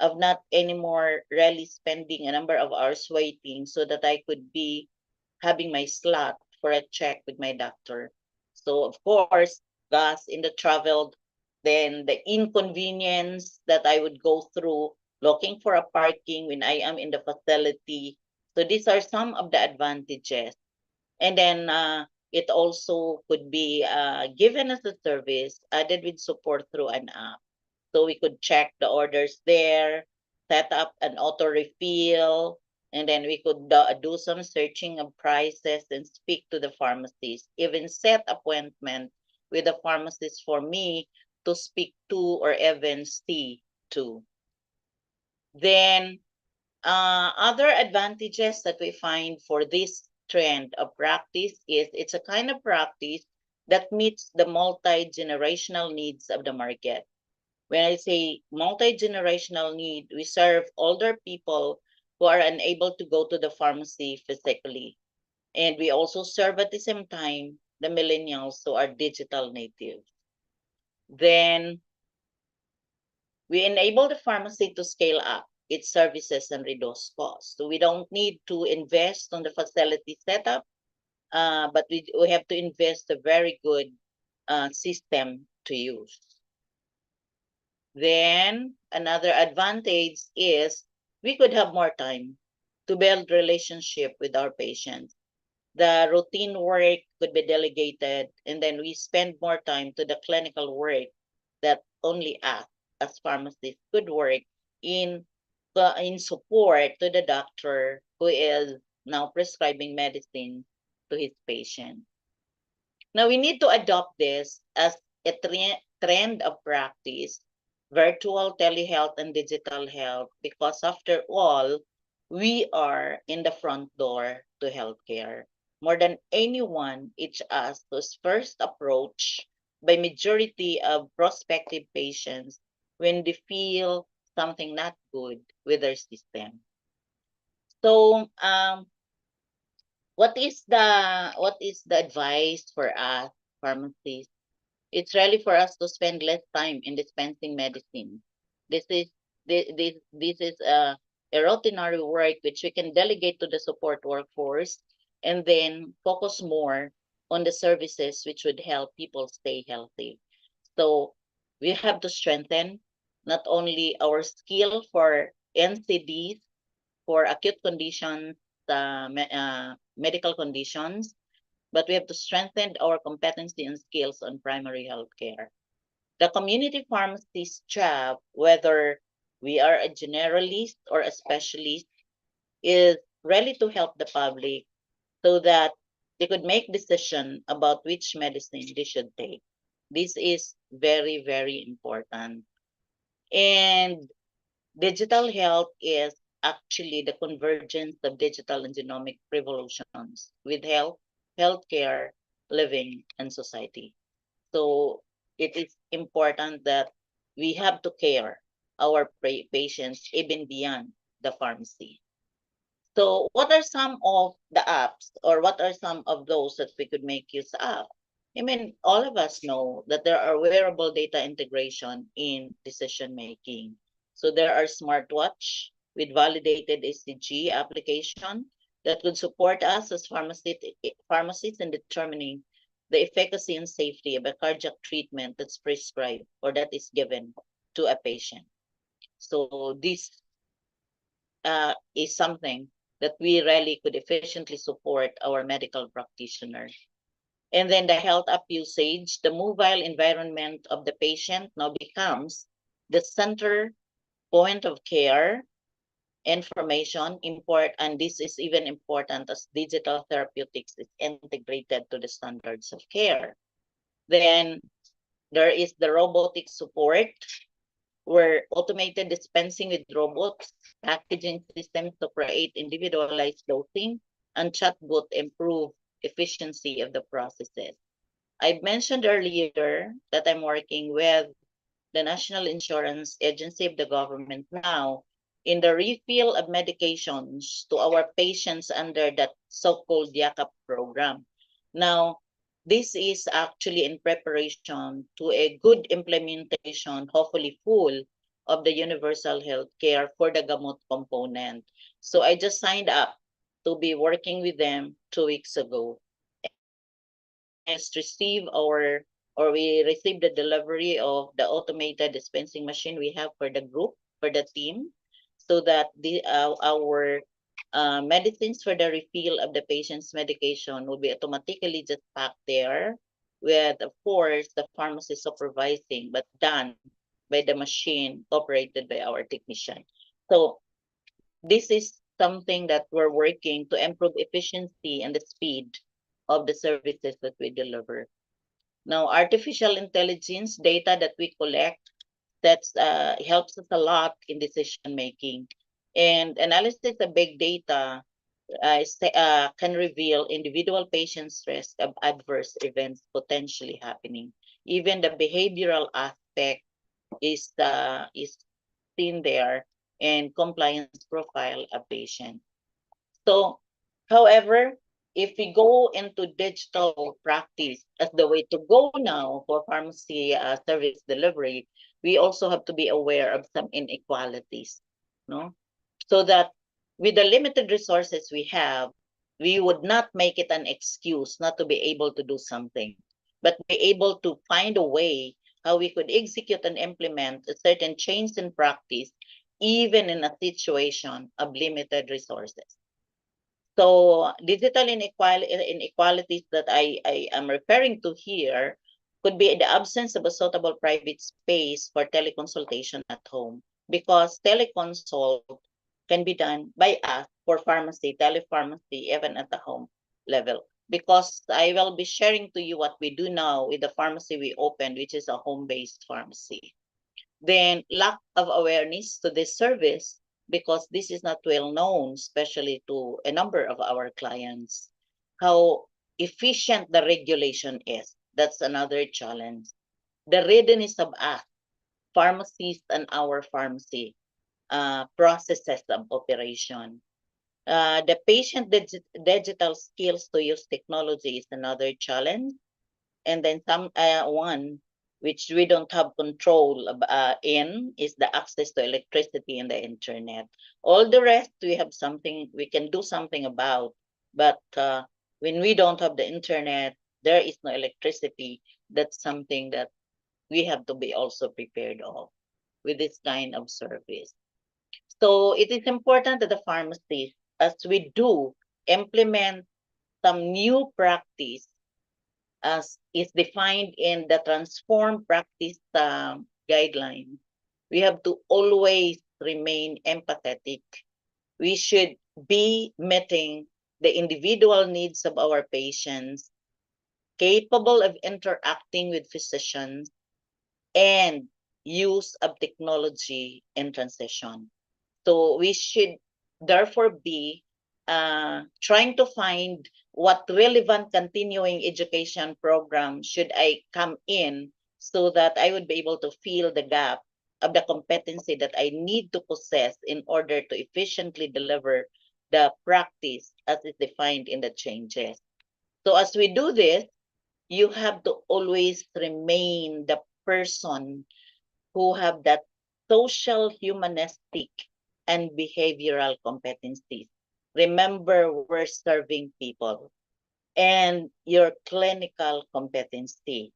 Speaker 4: of not anymore really spending a number of hours waiting so that I could be having my slot for a check with my doctor. So of course, gas in the travel, then the inconvenience that I would go through looking for a parking when I am in the facility. So these are some of the advantages. And then it also could be given as a service, added with support through an app. So we could check the orders there, set up an auto refill, and then we could do some searching of prices and speak to the pharmacist, even set appointment with the pharmacist for me to speak to or even see to. Then other advantages that we find for this trend of practice is it's a kind of practice that meets the multi-generational needs of the market. When I say multi-generational need, we serve older people who are unable to go to the pharmacy physically. And we also serve at the same time the millennials who are digital natives. Then we enable the pharmacy to scale up its services and reduce costs. So we don't need to invest on the facility setup, but we have to invest a very good system to use. Then another advantage is we could have more time to build relationship with our patients. The routine work could be delegated, and then we spend more time to the clinical work that only us as pharmacists could work in support to the doctor who is now prescribing medicine to his patient. Now we need to adopt this as a trend of practice, virtual telehealth and digital health, because after all, we are in the front door to healthcare. More than anyone, it's us who's first approached by majority of prospective patients when they feel something not good with their system. So what is the advice for us pharmacists? It's really for us to spend less time in dispensing medicine. This is a routinary work which we can delegate to the support workforce and then focus more on the services which would help people stay healthy. So we have to strengthen not only our skill for NCDs, for acute conditions, medical conditions, but we have to strengthen our competency and skills on primary health care. The community pharmacist's job, whether we are a generalist or a specialist, is really to help the public so that they could make decision about which medicine they should take. This is very, very important. And digital health is actually the convergence of digital and genomic revolutions with health, healthcare, living, and society. So it is important that we have to care our patients even beyond the pharmacy. So what are some of the apps or what are some of those that we could make use of? I mean, all of us know that there are wearable data integration in decision making. So there are smartwatch with validated ECG application that could support us as pharmacists in determining the efficacy and safety of a cardiac treatment that's prescribed or that is given to a patient. So this is something that we really could efficiently support our medical practitioners. And then the health app usage, the mobile environment of the patient now becomes the center point of care information import, and this is even important as digital therapeutics is integrated to the standards of care. Then there is the robotic support where automated dispensing with robots, packaging systems to create individualized dosing, and chatbot improve efficiency of the processes. I mentioned earlier that I'm working with the National Insurance Agency of the government now in the refill of medications to our patients under that so-called YACAP program. Now, this is actually in preparation to a good implementation, hopefully full, of the universal health care for the gamot component. So I just signed up to be working with them 2 weeks ago. And we received the delivery of the automated dispensing machine we have for the group, for the team, so that our medicines for the refill of the patient's medication will be automatically just packed there with, of course, the pharmacy supervising, but done by the machine operated by our technician. So this is something that we're working to improve efficiency and the speed of the services that we deliver. Now, artificial intelligence data that we collect, that's helps us a lot in decision making. And analysis of big data can reveal individual patients' risk of adverse events potentially happening. Even the behavioral aspect is seen there, and compliance profile of patient. So, however, if we go into digital practice as the way to go now for pharmacy service delivery, we also have to be aware of some inequalities, no? So that with the limited resources we have, we would not make it an excuse not to be able to do something, but be able to find a way how we could execute and implement a certain change in practice, even in a situation of limited resources. So digital inequalities that I am referring to here could be the absence of a suitable private space for teleconsultation at home, because teleconsult can be done by us for pharmacy, telepharmacy, even at the home level. Because I will be sharing to you what we do now with the pharmacy we opened, which is a home-based pharmacy. Then lack of awareness to this service, because this is not well known, especially to a number of our clients, how efficient the regulation is. That's another challenge. The readiness of us, pharmacists and our pharmacy processes of operation. The patient digital skills to use technology is another challenge. And then one which we don't have control in is the access to electricity and the internet. All the rest we can do something about, but when we don't have the internet, there is no electricity, that's something that we have to be also prepared of with this kind of service. So it is important that the pharmacies, as we do implement some new practice as is defined in the transform practice guideline, we have to always remain empathetic. We should be meeting the individual needs of our patients, capable of interacting with physicians, and use of technology in transition. So we should therefore be trying to find what relevant continuing education program should I come in so that I would be able to fill the gap of the competency that I need to possess in order to efficiently deliver the practice as is defined in the changes. So as we do this, you have to always remain the person who have that social, humanistic, and behavioral competencies. Remember, we're serving people. And your clinical competency.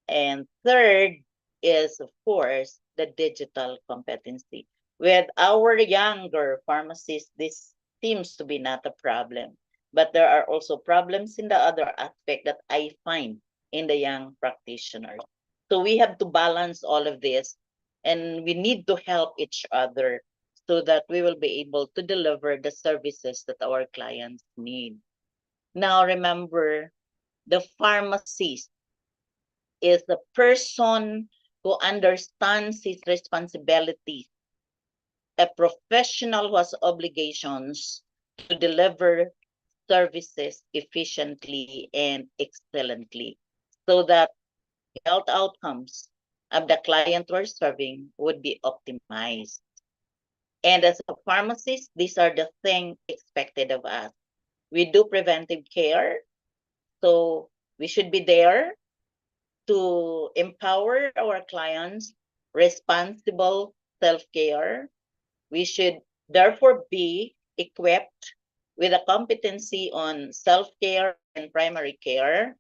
Speaker 4: And third is, of course, the digital competency. With our younger pharmacists, this seems to be not a problem. But there are also problems in the other aspect that I find in the young practitioners. So we have to balance all of this, and we need to help each other so that we will be able to deliver the services that our clients need. Now, remember, the pharmacist is the person who understands his responsibilities, a professional who has obligations to deliver services efficiently and excellently so that health outcomes of the client we're serving would be optimized. And as a pharmacist, these are the things expected of us. We do preventive care, so we should be there to empower our clients responsible self-care. We should therefore be equipped with a competency on self-care and primary care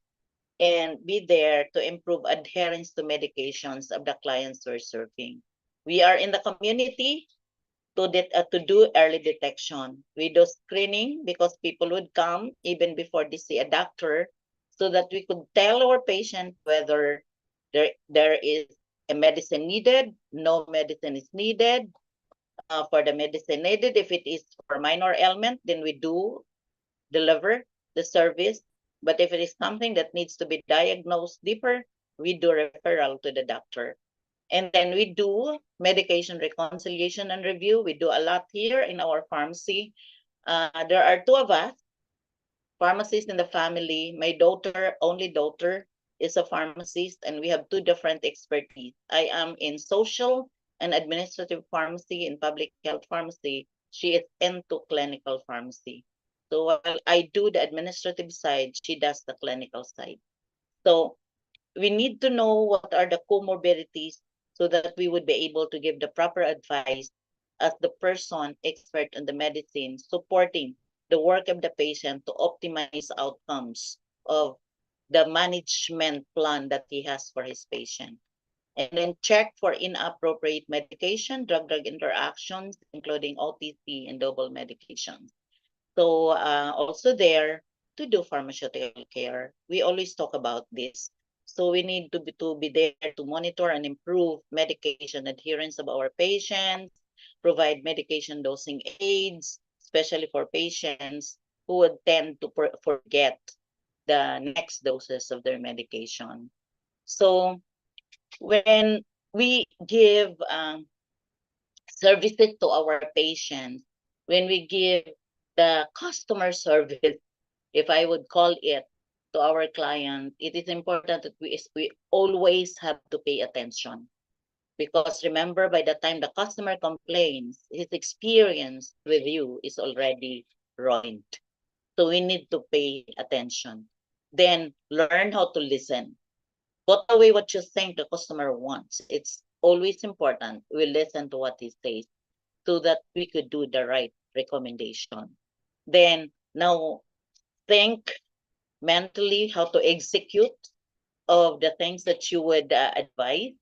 Speaker 4: and be there to improve adherence to medications of the clients we're serving. We are in the community to do early detection. We do screening because people would come even before they see a doctor so that we could tell our patient whether there is a medicine needed, no medicine is needed. For the medicine needed, if it is for minor ailment, then we do deliver the service. But if it is something that needs to be diagnosed deeper, we do referral to the doctor. And then we do medication reconciliation and review. We do a lot here in our pharmacy. There are two of us, pharmacists in the family. My daughter, only daughter, is a pharmacist, and we have two different expertise. I am in social and administrative pharmacy and public health pharmacy. She is into clinical pharmacy. So while I do the administrative side, she does the clinical side. So we need to know what are the comorbidities so that we would be able to give the proper advice as the person expert in the medicine, supporting the work of the patient to optimize outcomes of the management plan that he has for his patient. And then check for inappropriate medication, drug-drug interactions, including OTC and double medications. So also there to do pharmaceutical care. We always talk about this. So we need to be there to monitor and improve medication adherence of our patients, provide medication dosing aids, especially for patients who would tend to forget the next doses of their medication. So when we give services to our patients, when we give the customer service, if I would call it, to our client, it is important that we always have to pay attention. Because remember, by the time the customer complains, his experience with you is already ruined. So we need to pay attention. Then learn how to listen. Put away what you think the customer wants. It's always important we listen to what he says so that we could do the right recommendation. Then now think mentally how to execute of the things that you would advise.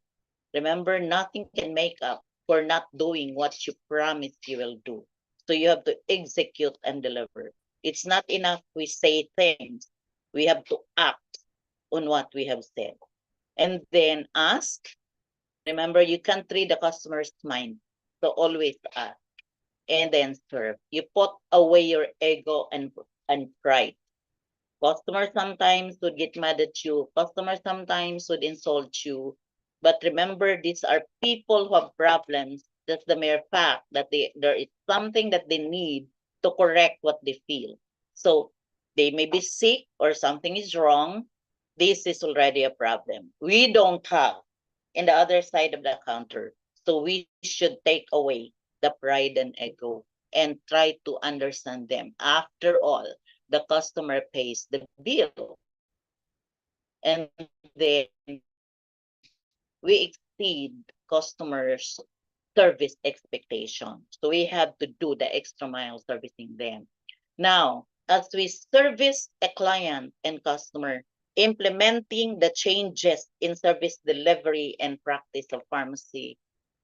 Speaker 4: Remember, nothing can make up for not doing what you promised you will do. So you have to execute and deliver. It's not enough we say things. We have to act on what we have said. And then ask. Remember, you can't read the customer's mind. So always ask. And then serve. You put away your ego and pride. Customers sometimes would get mad at you. Customers sometimes would insult you. But remember, these are people who have problems. That's the mere fact that there is something that they need to correct what they feel. So they may be sick or something is wrong. This is already a problem. We don't have in the other side of the counter. So we should take away the pride and ego and try to understand them. After all, the customer pays the bill. And then we exceed customers' service expectations. So we have to do the extra mile servicing them. Now, as we service a client and customer, implementing the changes in service delivery and practice of pharmacy,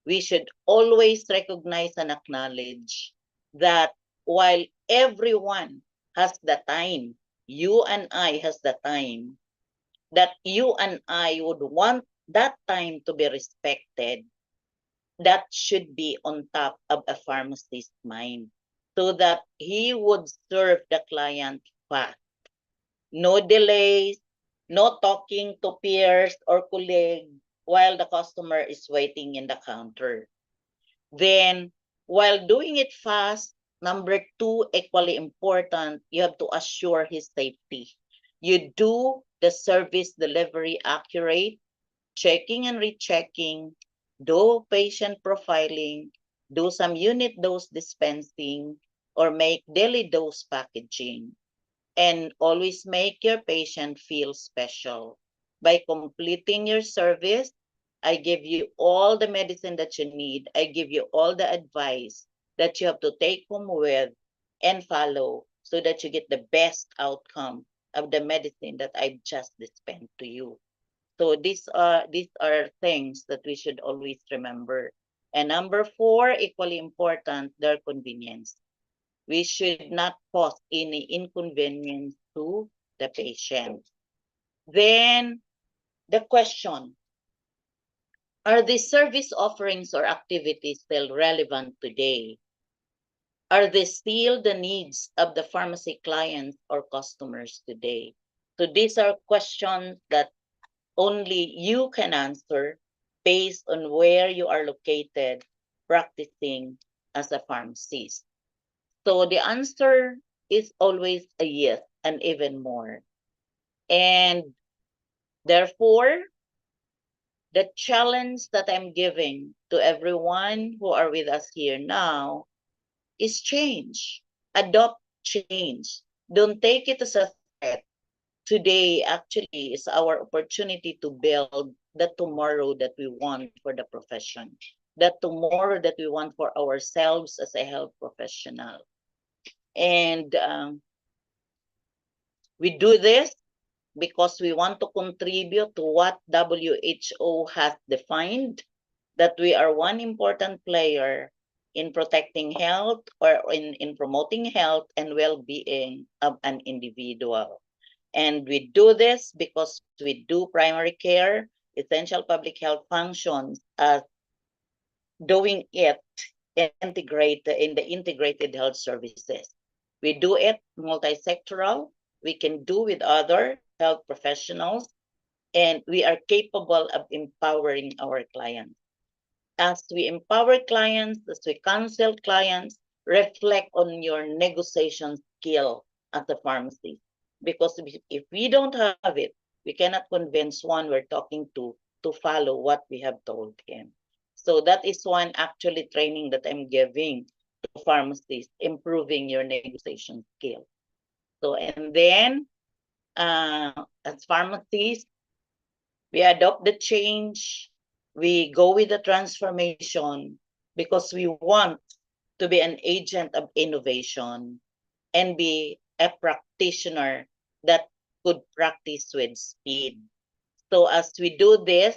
Speaker 4: we should always recognize and acknowledge that while everyone has the time, you and I has the time, that you and I would want that time to be respected, that should be on top of a pharmacist's mind so that he would serve the client fast. No delays, no talking to peers or colleagues while the customer is waiting in the counter. Then, while doing it fast, number two, equally important, you have to assure his safety. You do the service delivery accurate, checking and rechecking, do patient profiling, do some unit dose dispensing, or make daily dose packaging. And always make your patient feel special. By completing your service, I give you all the medicine that you need. I give you all the advice that you have to take home with and follow so that you get the best outcome of the medicine that I've just dispensed to you. So these are things that we should always remember. And number four, equally important, their convenience. We should not cause any inconvenience to the patient. Then the question, are these service offerings or activities still relevant today? Are they still the needs of the pharmacy clients or customers today? So these are questions that only you can answer based on where you are located practicing as a pharmacist. So the answer is always a yes and even more. And therefore, the challenge that I'm giving to everyone who are with us here now is change. Adopt change. Don't take it as a threat. Today actually is our opportunity to build the tomorrow that we want for the profession, the tomorrow that we want for ourselves as a health professional. And we do this because we want to contribute to what WHO has defined, that we are one important player in protecting health or in promoting health and well-being of an individual. And we do this because we do primary care, essential public health functions as doing it in the integrated health services. We do it multi-sectoral. We can do with other health professionals, and we are capable of empowering our clients. As we empower clients, as we counsel clients, reflect on your negotiation skill as a pharmacist. Because if we don't have it, we cannot convince one we're talking to follow what we have told him. So that is one actually training that I'm giving to pharmacists, improving your negotiation skill. So, and then as pharmacists, we adopt the change, we go with the transformation because we want to be an agent of innovation and be a practitioner that could practice with speed. So as we do this,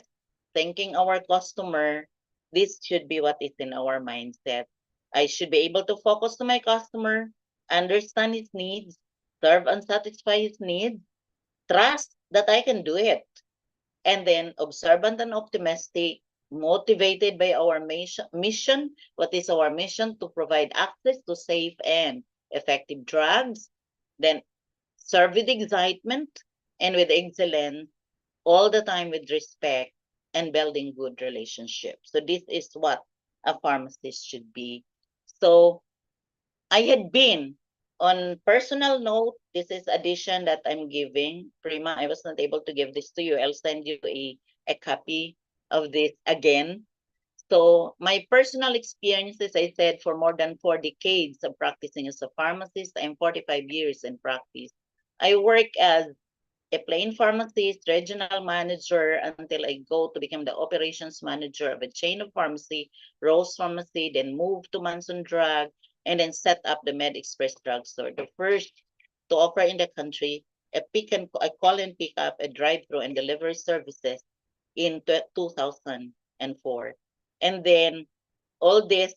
Speaker 4: thanking our customer, this should be what is in our mindset. I should be able to focus to my customer, understand his needs, serve and satisfy his needs, trust that I can do it, and then observant and optimistic, motivated by our mission. What is our mission? To provide access to safe and effective drugs, then serve with excitement and with excellence, all the time with respect and building good relationships. So this is what a pharmacist should be. So I had been on personal note, this is addition that I'm giving. Prima, I was not able to give this to you. I'll send you a copy of this again. So my personal experiences, I said, for more than 4 decades of practicing as a pharmacist, I'm 45 years in practice. I work as a plain pharmacist, regional manager, until I go to become the operations manager of a chain of pharmacy, Rose Pharmacy, then move to Manson Drug, and then set up the Med Express drugstore, the first to offer in the country a call and pick up, a drive-through and delivery services in 2004. And then all these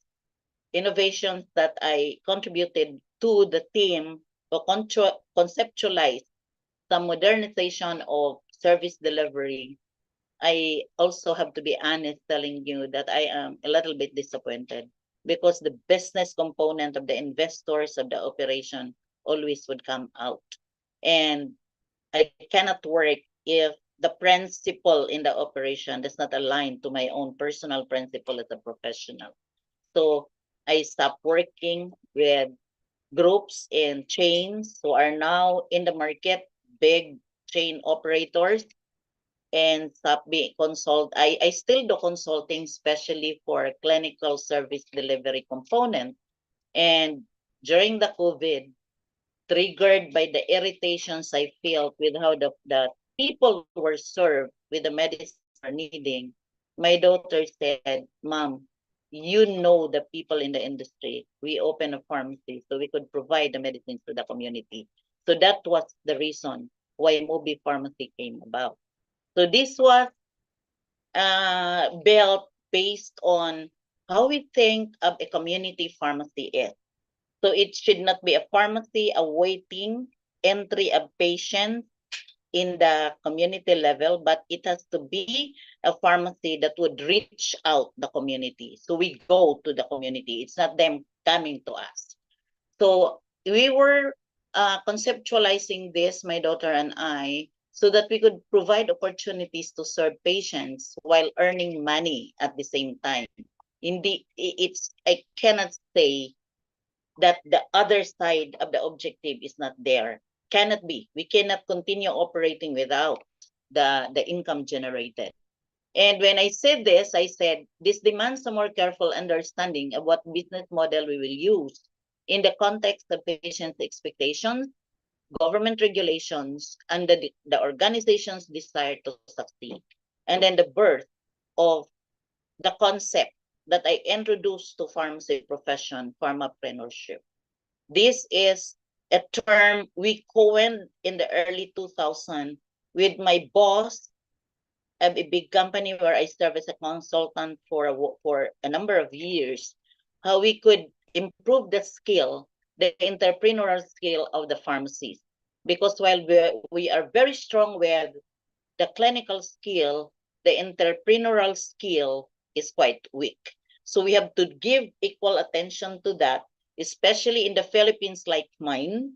Speaker 4: innovations that I contributed to the team to conceptualize some modernization of service delivery, I also have to be honest telling you that I am a little bit disappointed because the business component of the investors of the operation always would come out. And I cannot work if the principle in the operation does not align to my own personal principle as a professional. So I stopped working with groups and chains who are now in the market, big chain operators, and stop being I still do consulting, especially for clinical service delivery component. And during the COVID, triggered by the irritations I felt with how the people were served with the medicine are needing, my daughter said, Mom, you know the people in the industry. We opened a pharmacy so we could provide the medicines to the community. So that was the reason why Mobi Pharmacy came about. So this was built based on how we think of a community pharmacy is. So it should not be a pharmacy awaiting entry of patients in the community level, but it has to be a pharmacy that would reach out the community. So we go to the community. It's not them coming to us. So we were conceptualizing this, my daughter and I, so that we could provide opportunities to serve patients while earning money at the same time. Indeed, I cannot say that the other side of the objective is not there. Cannot be. We cannot continue operating without the income generated. And when I said this, I said, this demands a more careful understanding of what business model we will use in the context of patients' expectations, government regulations, and the organization's desire to succeed. And then the birth of the concept that I introduced to pharmacy profession, pharmapreneurship. This is a term we coined in the early 2000s with my boss, a big company where I served as a consultant for a number of years, how we could improve the skill, the entrepreneurial skill of the pharmacies. Because while we are very strong with the clinical skill, the entrepreneurial skill is quite weak. So we have to give equal attention to that, especially in the Philippines like mine,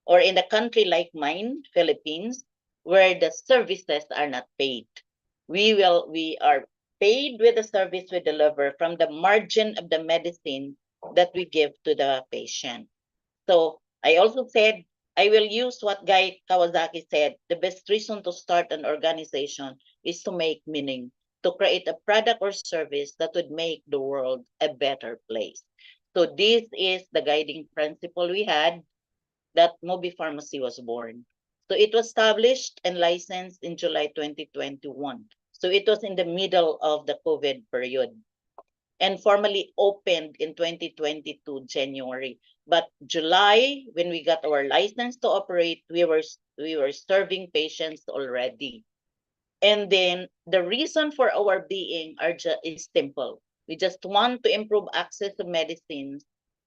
Speaker 4: or in a country like mine, Philippines, where the services are not paid. We are paid with the service we deliver from the margin of the medicine that we give to the patient. So I also said, I will use what Guy Kawasaki said, the best reason to start an organization is to make meaning, to create a product or service that would make the world a better place. So this is the guiding principle we had that Mobi Pharmacy was born. So it was established and licensed in July 2021. So it was in the middle of the COVID period and formally opened in 2022 January. But July, when we got our license to operate, we were serving patients already. And then the reason for our being is simple. We just want to improve access to medicines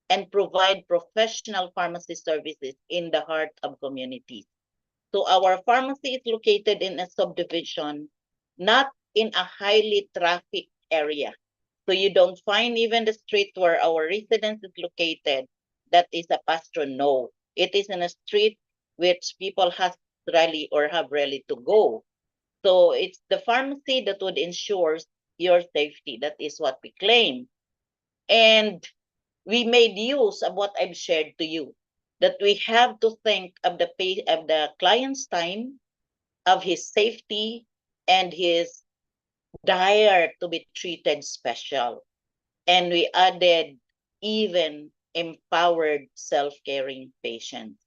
Speaker 4: and provide professional pharmacy services in the heart of communities. So our pharmacy is located in a subdivision, not in a highly trafficked area. So you don't find even the street where our residence is located that is a pasture. No, it is in a street which people have rally or have rally to go. So it's the pharmacy that would ensure your safety. That is what we claim. And we made use of what I've shared to you, that we have to think of the client's time, of his safety, and his desire to be treated special. And we added even empowered self-caring patients.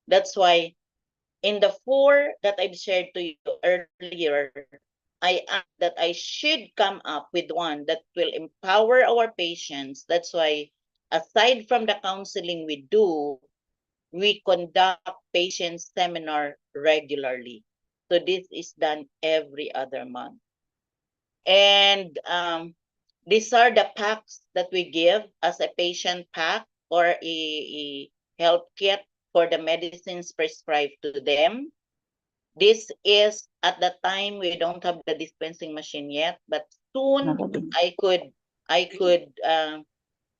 Speaker 4: That's why in the 4 that I've shared to you earlier, I asked that I should come up with one that will empower our patients. That's why, aside from the counseling we do, we conduct patient seminar regularly. So this is done every other month. And these are the packs that we give as a patient pack or a health kit for the medicines prescribed to them. This is at the time we don't have the dispensing machine yet, but soon I could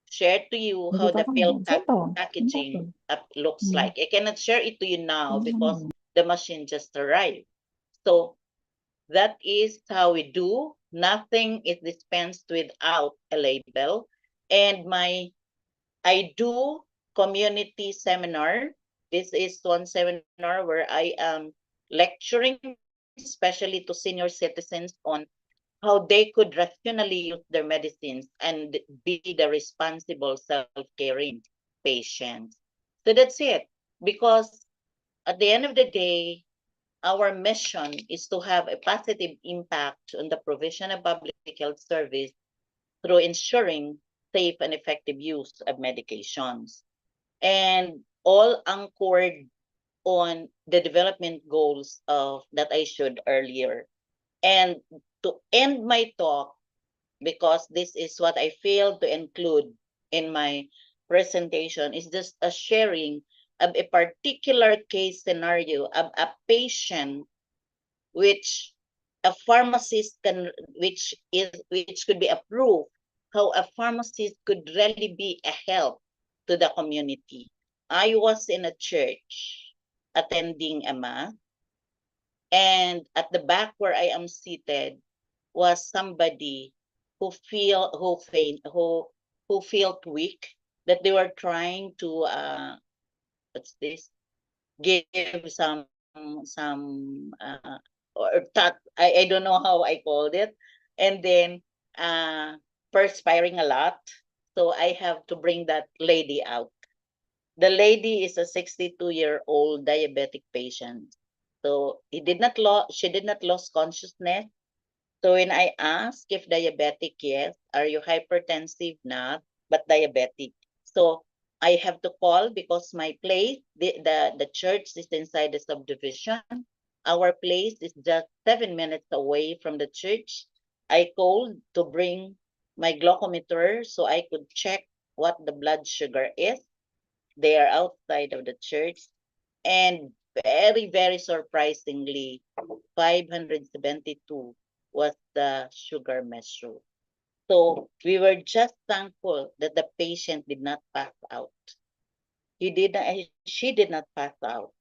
Speaker 4: share to you how the pill packaging looks like. I cannot share it to you now because the machine just arrived. So that is how we do. Nothing is dispensed without a label. And I do community seminar. This is one seminar where I am lecturing, especially to senior citizens, on how they could rationally use their medicines and be the responsible self-caring patients. So that's it. Because at the end of the day, our mission is to have a positive impact on the provision of public health service through ensuring safe and effective use of medications. And all anchored on the development goals that I showed earlier. And to end my talk, because this is what I failed to include in my presentation, is just a sharing of a particular case scenario of a patient which a pharmacist which could be approved, how a pharmacist could really be a help to the community. I was in a church attending a mass, and at the back where I am seated was somebody who felt weak, that they were trying to give some or that I don't know how I called it, and then perspiring a lot. So I have to bring that lady out. The lady is a 62-year-old diabetic patient. So she did not lose consciousness. So when I asked if diabetic, yes, are you hypertensive? Not, but diabetic. So I have to call because my place, the church is inside the subdivision. Our place is just 7 minutes away from the church. I called to bring my glucometer so I could check what the blood sugar is. They are outside of the church. And very, very surprisingly, 572 was the sugar measure. So we were just thankful that the patient did not pass out. She did not pass out.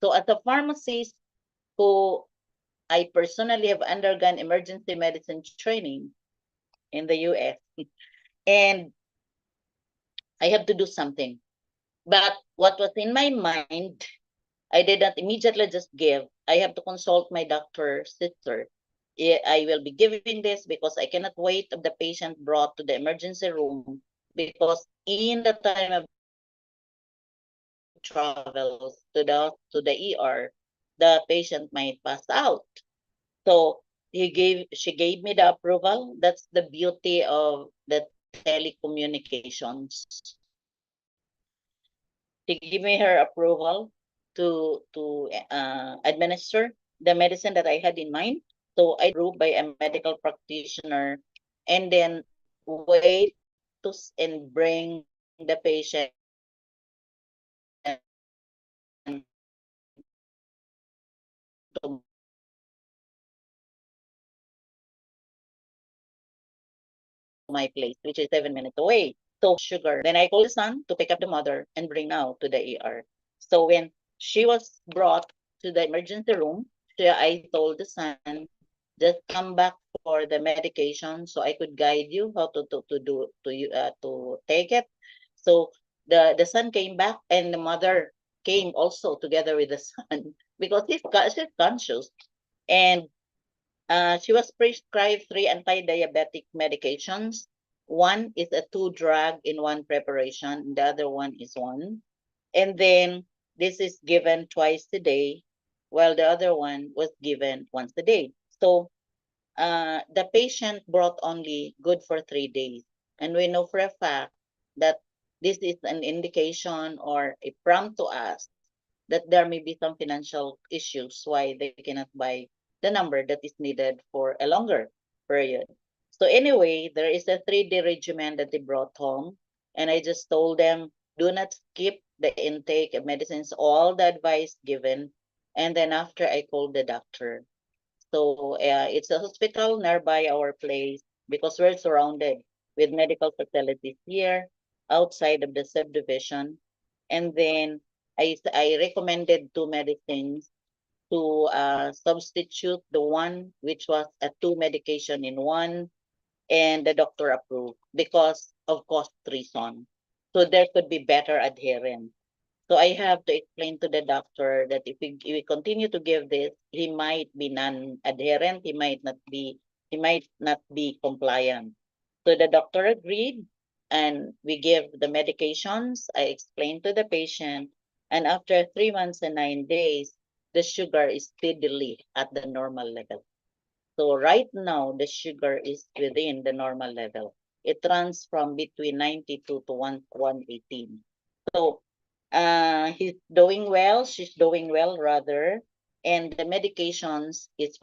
Speaker 4: So as a pharmacist who I personally have undergone emergency medicine training in the US, and I have to do something. But what was in my mind, I did not immediately just give. I have to consult my doctor sister. I will be giving this because I cannot wait of the patient brought to the emergency room, because in the time of travels to the ER, the patient might pass out. So she gave me the approval. That's the beauty of the telecommunications. She gave me her approval to administer the medicine that I had in mind. So I approved by a medical practitioner, and then wait and bring the patient to my place, which is 7 minutes away. So sugar. Then I called the son to pick up the mother and bring now to the ER. So when she was brought to the emergency room, I told the son, just come back for the medication so I could guide you how to take it. So the son came back and the mother came also together with the son because she's conscious, and she was prescribed 3 anti-diabetic medications. One is a 2 drug in one preparation, the other one is one. And then this is given twice a day, while the other one was given once a day. So the patient brought only good for 3 days. And we know for a fact that this is an indication or a prompt to us that there may be some financial issues why they cannot buy the number that is needed for a longer period. So anyway, there is a 3-day regimen that they brought home, and I just told them, do not skip the intake of medicines, all the advice given, and then after I called the doctor. So it's a hospital nearby our place because we're surrounded with medical facilities here outside of the subdivision. And then I recommended 2 medicines to substitute the one which was a 2 medication in one, and the doctor approved because of cost reason. So there could be better adherence. So I have to explain to the doctor that if we continue to give this, he might be non-adherent, he might not be compliant. So the doctor agreed, and we give the medications. I explained to the patient, and after 3 months and 9 days, the sugar is steadily at the normal level. So right now, the sugar is within the normal level. It runs from between 92 to 118. So he's doing well, she's doing well rather, and the medications is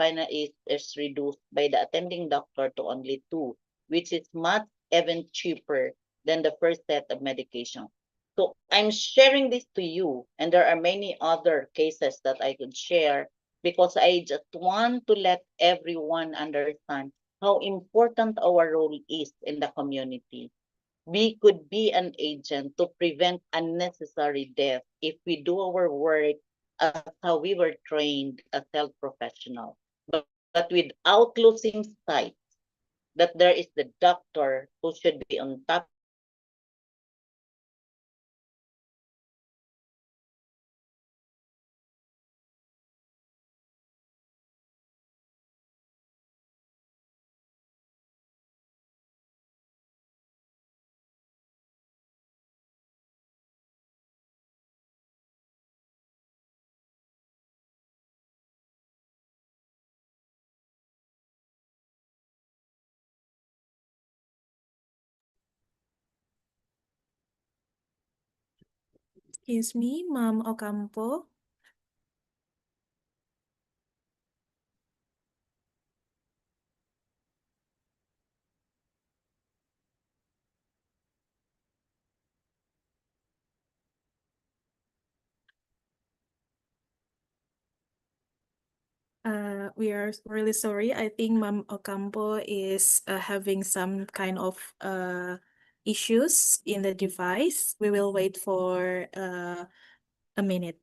Speaker 4: reduced by the attending doctor to only 2, which is much even cheaper than the first set of medication. So I'm sharing this to you, and there are many other cases that I could share because I just want to let everyone understand how important our role is in the community. We could be an agent to prevent unnecessary death if we do our work as how we were trained as health professionals, but without losing sight that there is the doctor who should be on top
Speaker 2: Excuse me, Ma'am Ocampo. We are really sorry. I think Ma'am Ocampo is having some kind of issues in the device. We will wait for a minute.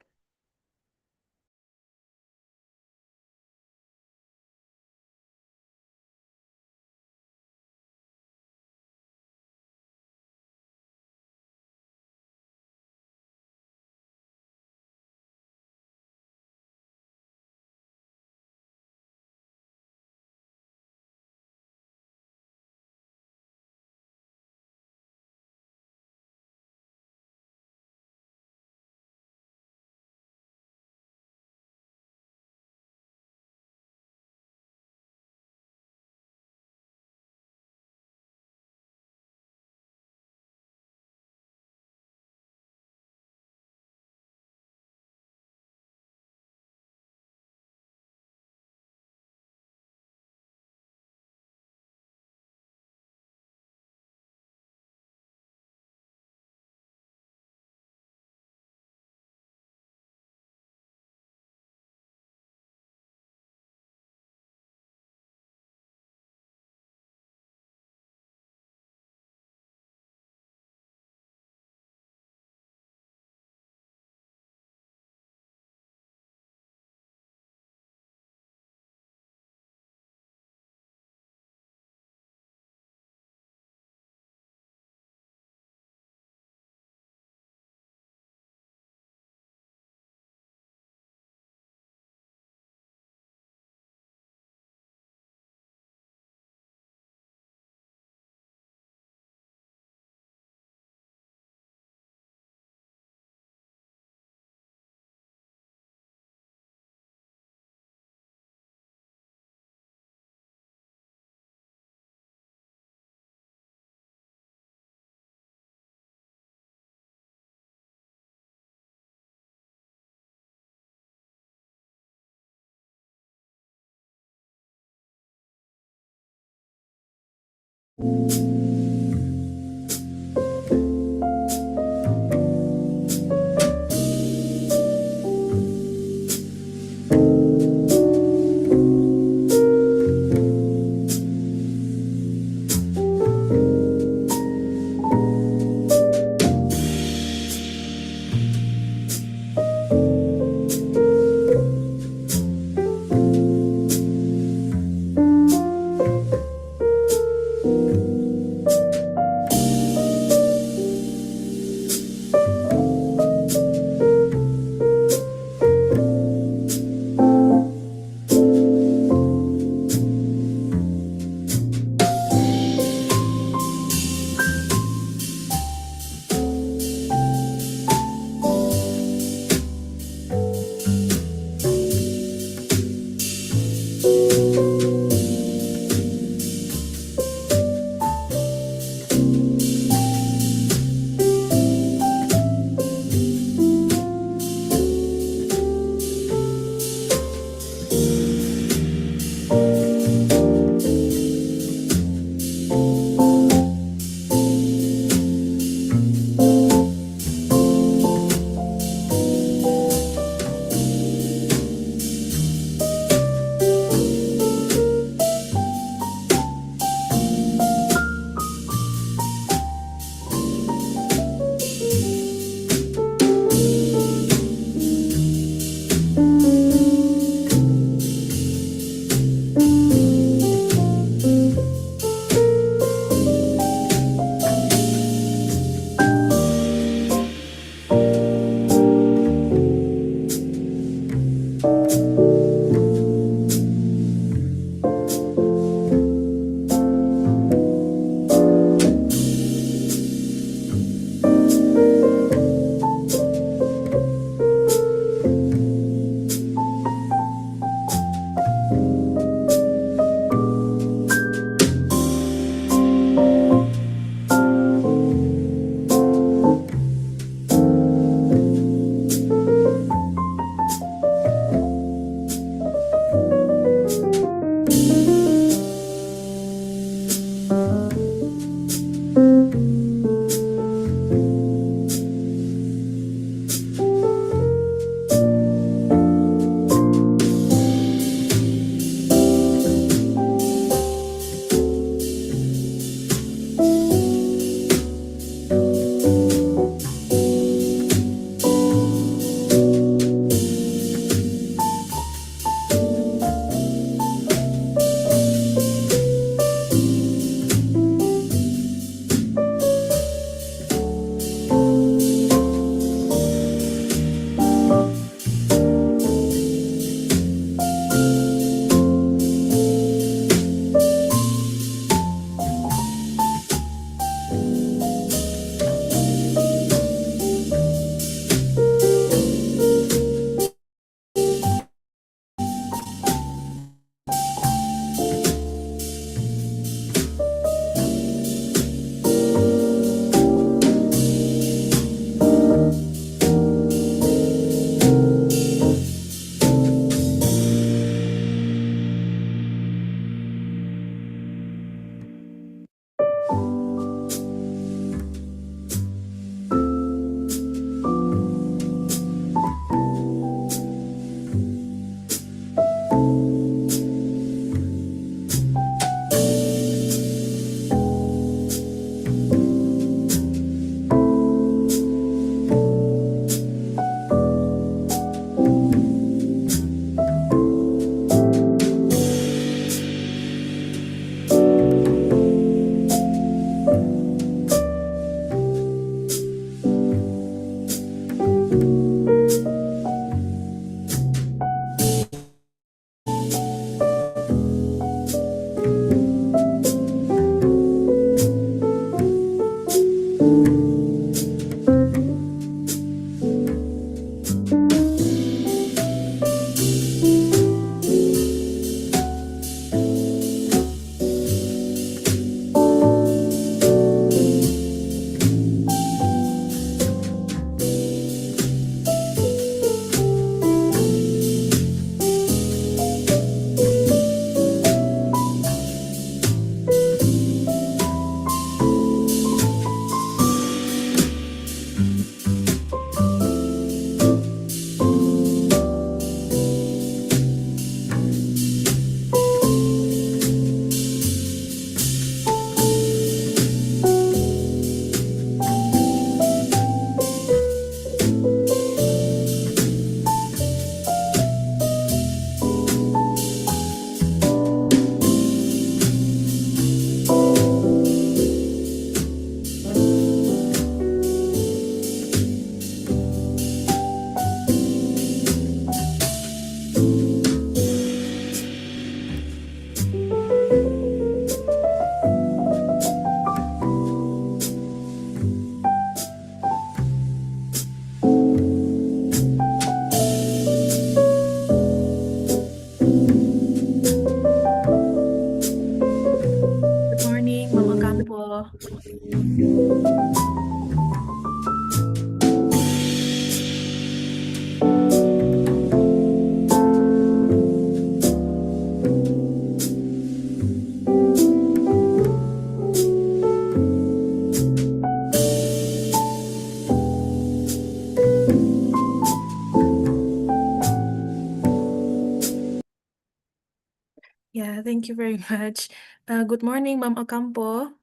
Speaker 2: Thank you very much. Good morning, Ma'am Ocampo.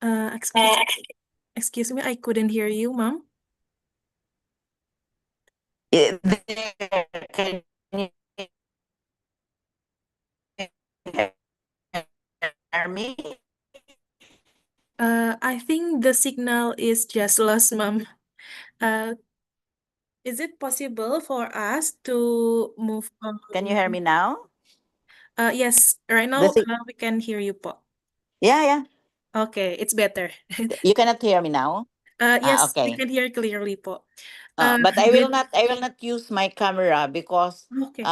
Speaker 2: Uh, excuse, excuse me, I couldn't hear you, Ma'am.
Speaker 5: There, can you hear me?
Speaker 2: I think the signal is just lost, Ma'am. Is it possible for us to move on?
Speaker 5: Can you hear me now?
Speaker 2: Yes, right
Speaker 5: The
Speaker 2: now
Speaker 5: sig-
Speaker 2: we can hear you, po.
Speaker 5: yeah.
Speaker 2: Okay, it's better.
Speaker 5: You cannot hear me now.
Speaker 2: Yes, we
Speaker 5: Okay.
Speaker 2: can hear clearly, po.
Speaker 5: But I will
Speaker 2: Good.
Speaker 5: not. I will not use my camera because
Speaker 2: Okay,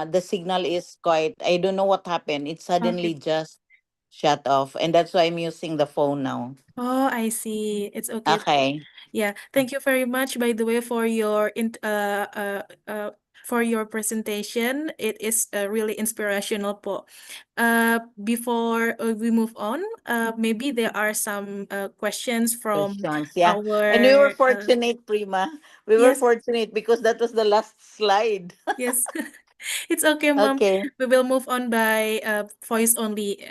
Speaker 5: the signal is quite. I don't know what happened. It suddenly
Speaker 2: okay.
Speaker 5: just shut off, and that's why I'm using the phone now.
Speaker 2: Oh, I see. It's okay.
Speaker 5: Okay.
Speaker 2: Yeah, thank you very much, by the way, for your for your presentation. It is really inspirational, po. Before we move on, maybe there are some questions from
Speaker 5: Questions. Yeah. And we were
Speaker 2: our
Speaker 5: fortunate, Prima. We were
Speaker 2: yes,
Speaker 5: fortunate because that was the last slide.
Speaker 2: yes. It's okay, Mom.
Speaker 5: Okay.
Speaker 2: We will move on by voice only.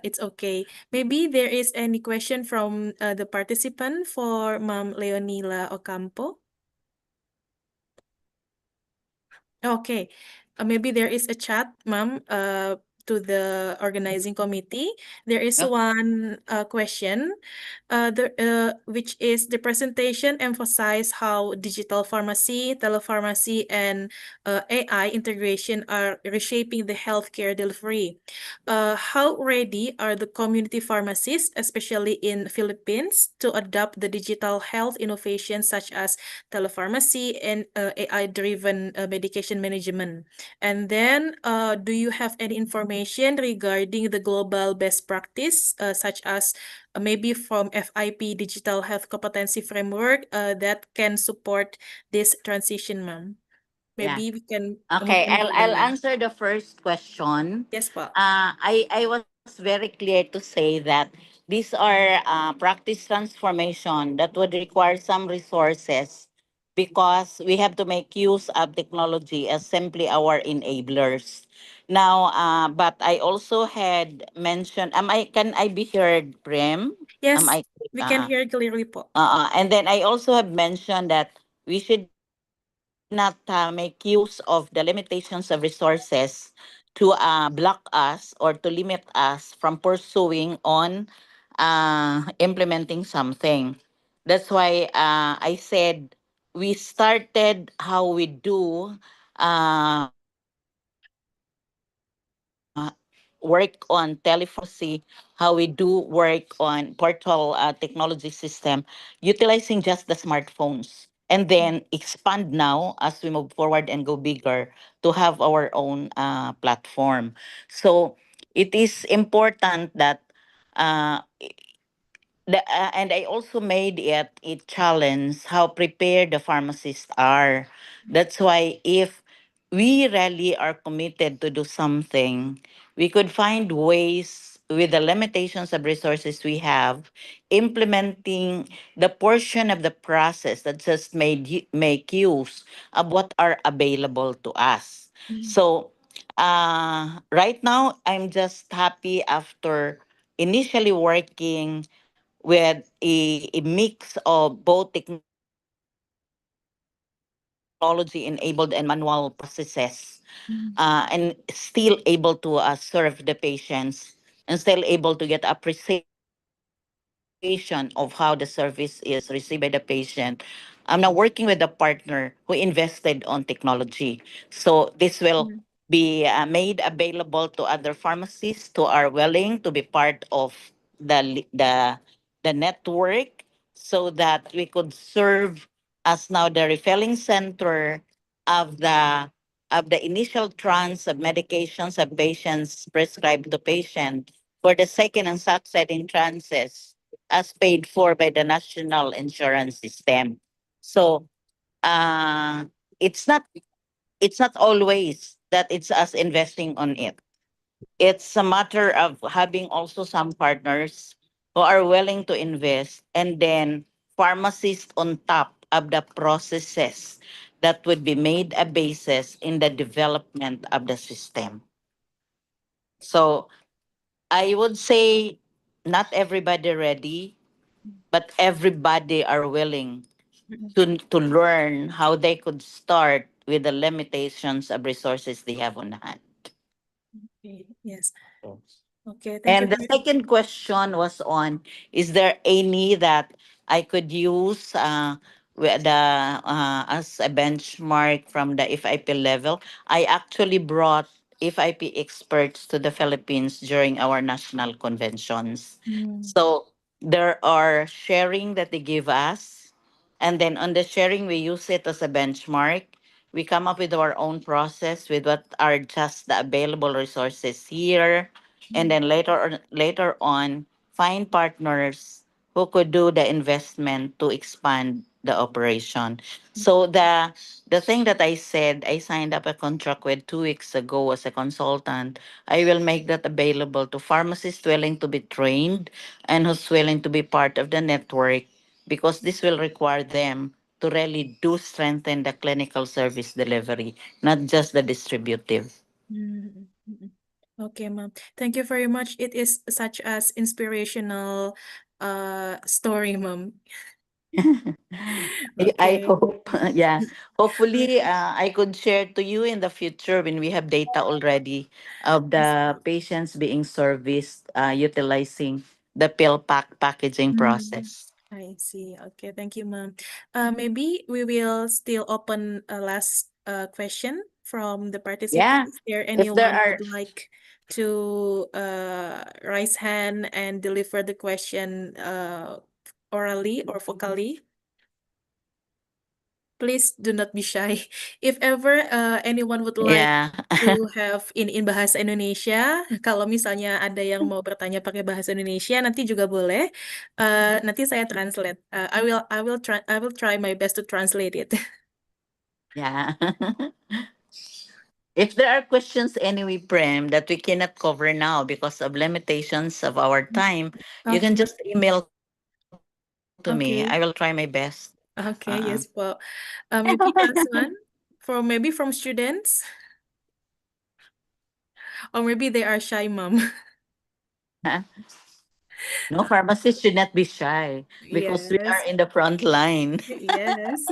Speaker 2: It's okay. Maybe there is any question from the participant for Ma'am Leonila Ocampo. Okay. Maybe there is a chat, Ma'am, to the organizing committee. There is
Speaker 5: Yeah.
Speaker 2: one question, which is the presentation emphasize how digital pharmacy, telepharmacy, and AI integration are reshaping the healthcare delivery. How ready are the community pharmacists, especially in Philippines, to adopt the digital health innovations such as telepharmacy and AI-driven medication management? And then, do you have any information regarding the global best practice, such as maybe from FIP Digital Health Competency Framework, that can support this transition, ma'am?
Speaker 5: Yeah.
Speaker 2: Maybe we can move
Speaker 5: Okay,
Speaker 2: on
Speaker 5: I'll
Speaker 2: further.
Speaker 5: answer the first question.
Speaker 2: Yes, pa.
Speaker 5: I was very clear to say that these are practice transformation that would require some resources because we have to make use of technology as simply our enablers. Now, but I also had mentioned, can I be heard, Prem? Am
Speaker 2: Yes,
Speaker 5: I?
Speaker 2: we can hear clearly, po.
Speaker 5: And then I also have mentioned that we should not make use of the limitations of resources to block us or to limit us from pursuing on implementing something. That's why I said we started how we do work on telepharmacy, how we do work on portal technology system, utilizing just the smartphones, and then expand now as we move forward and go bigger to have our own platform. So it is important that uh, and I also made it a challenge how prepared the pharmacists are. That's why if we really are committed to do something, we could find ways with the limitations of resources we have, implementing the portion of the process that just make use of what are available to us.
Speaker 2: Mm.
Speaker 5: So right now, I'm just happy after initially working with a mix of both technology enabled and manual processes and still able to serve the patients and still able to get appreciation of how the service is received by the patient. I'm now working with a partner who invested on technology. So this will be made available to other pharmacists who are willing to be part of the network so that we could serve as now the refilling center of the initial trans of medications of patients prescribed to patient for the second and succeeding trances as paid for by the national insurance system. So uh it's not it's not always that it's us investing on it. It's a matter of having also some partners who are willing to invest, and then pharmacists on top of the processes that would be made a basis in the development of the system. So I would say not everybody ready, but everybody are willing to learn how they could start with the limitations of resources they have on hand.
Speaker 2: Okay, yes. Okay, thank you
Speaker 5: And the
Speaker 2: very
Speaker 5: second question was on, is there any that I could use as a benchmark from the FIP level? I actually brought FIP experts to the Philippines during our national conventions.
Speaker 2: Mm,
Speaker 5: So there are sharing that they give us, and then on the sharing we use it as a benchmark. We come up with our own process with what are just the available resources here, and then later on find partners who could do the investment to expand the operation. So the thing that I said, I signed up a contract with 2 weeks ago as a consultant. I will make that available to pharmacists willing to be trained and who's willing to be part of the network, because this will require them to really do strengthen the clinical service delivery, not just the distributive.
Speaker 2: mm, mm. Okay, ma'am. Thank you very much. It is such as inspirational story, ma'am.
Speaker 5: I
Speaker 2: Okay.
Speaker 5: hope, yeah. Hopefully, I could share to you in the future when we have data already of
Speaker 2: Yes.
Speaker 5: the patients being serviced utilizing the pill packaging
Speaker 2: Mm,
Speaker 5: process.
Speaker 2: I see. Okay, thank you, ma'am. Maybe we will still open a last question from the
Speaker 5: Yeah.
Speaker 2: participants. Is there
Speaker 5: If there
Speaker 2: anyone
Speaker 5: are,
Speaker 2: would like to raise hand and deliver the question orally or vocally? Please do not be shy. If ever anyone would like
Speaker 5: yeah.
Speaker 2: to have in bahasa Indonesia, kalau misalnya ada yang mau bertanya pakai bahasa Indonesia, nanti juga boleh. Nanti saya translate. I will try my best to translate it.
Speaker 5: Yeah. If there are questions anyway, Prem, that we cannot cover now because of limitations of our time, you can
Speaker 2: Okay.
Speaker 5: just email to me. I will try my best.
Speaker 2: Okay, yes, po. Maybe last one maybe from students, or maybe they are shy, mom.
Speaker 5: No, pharmacists should not be shy because we are
Speaker 2: Yes,
Speaker 5: in the front line.
Speaker 2: yes.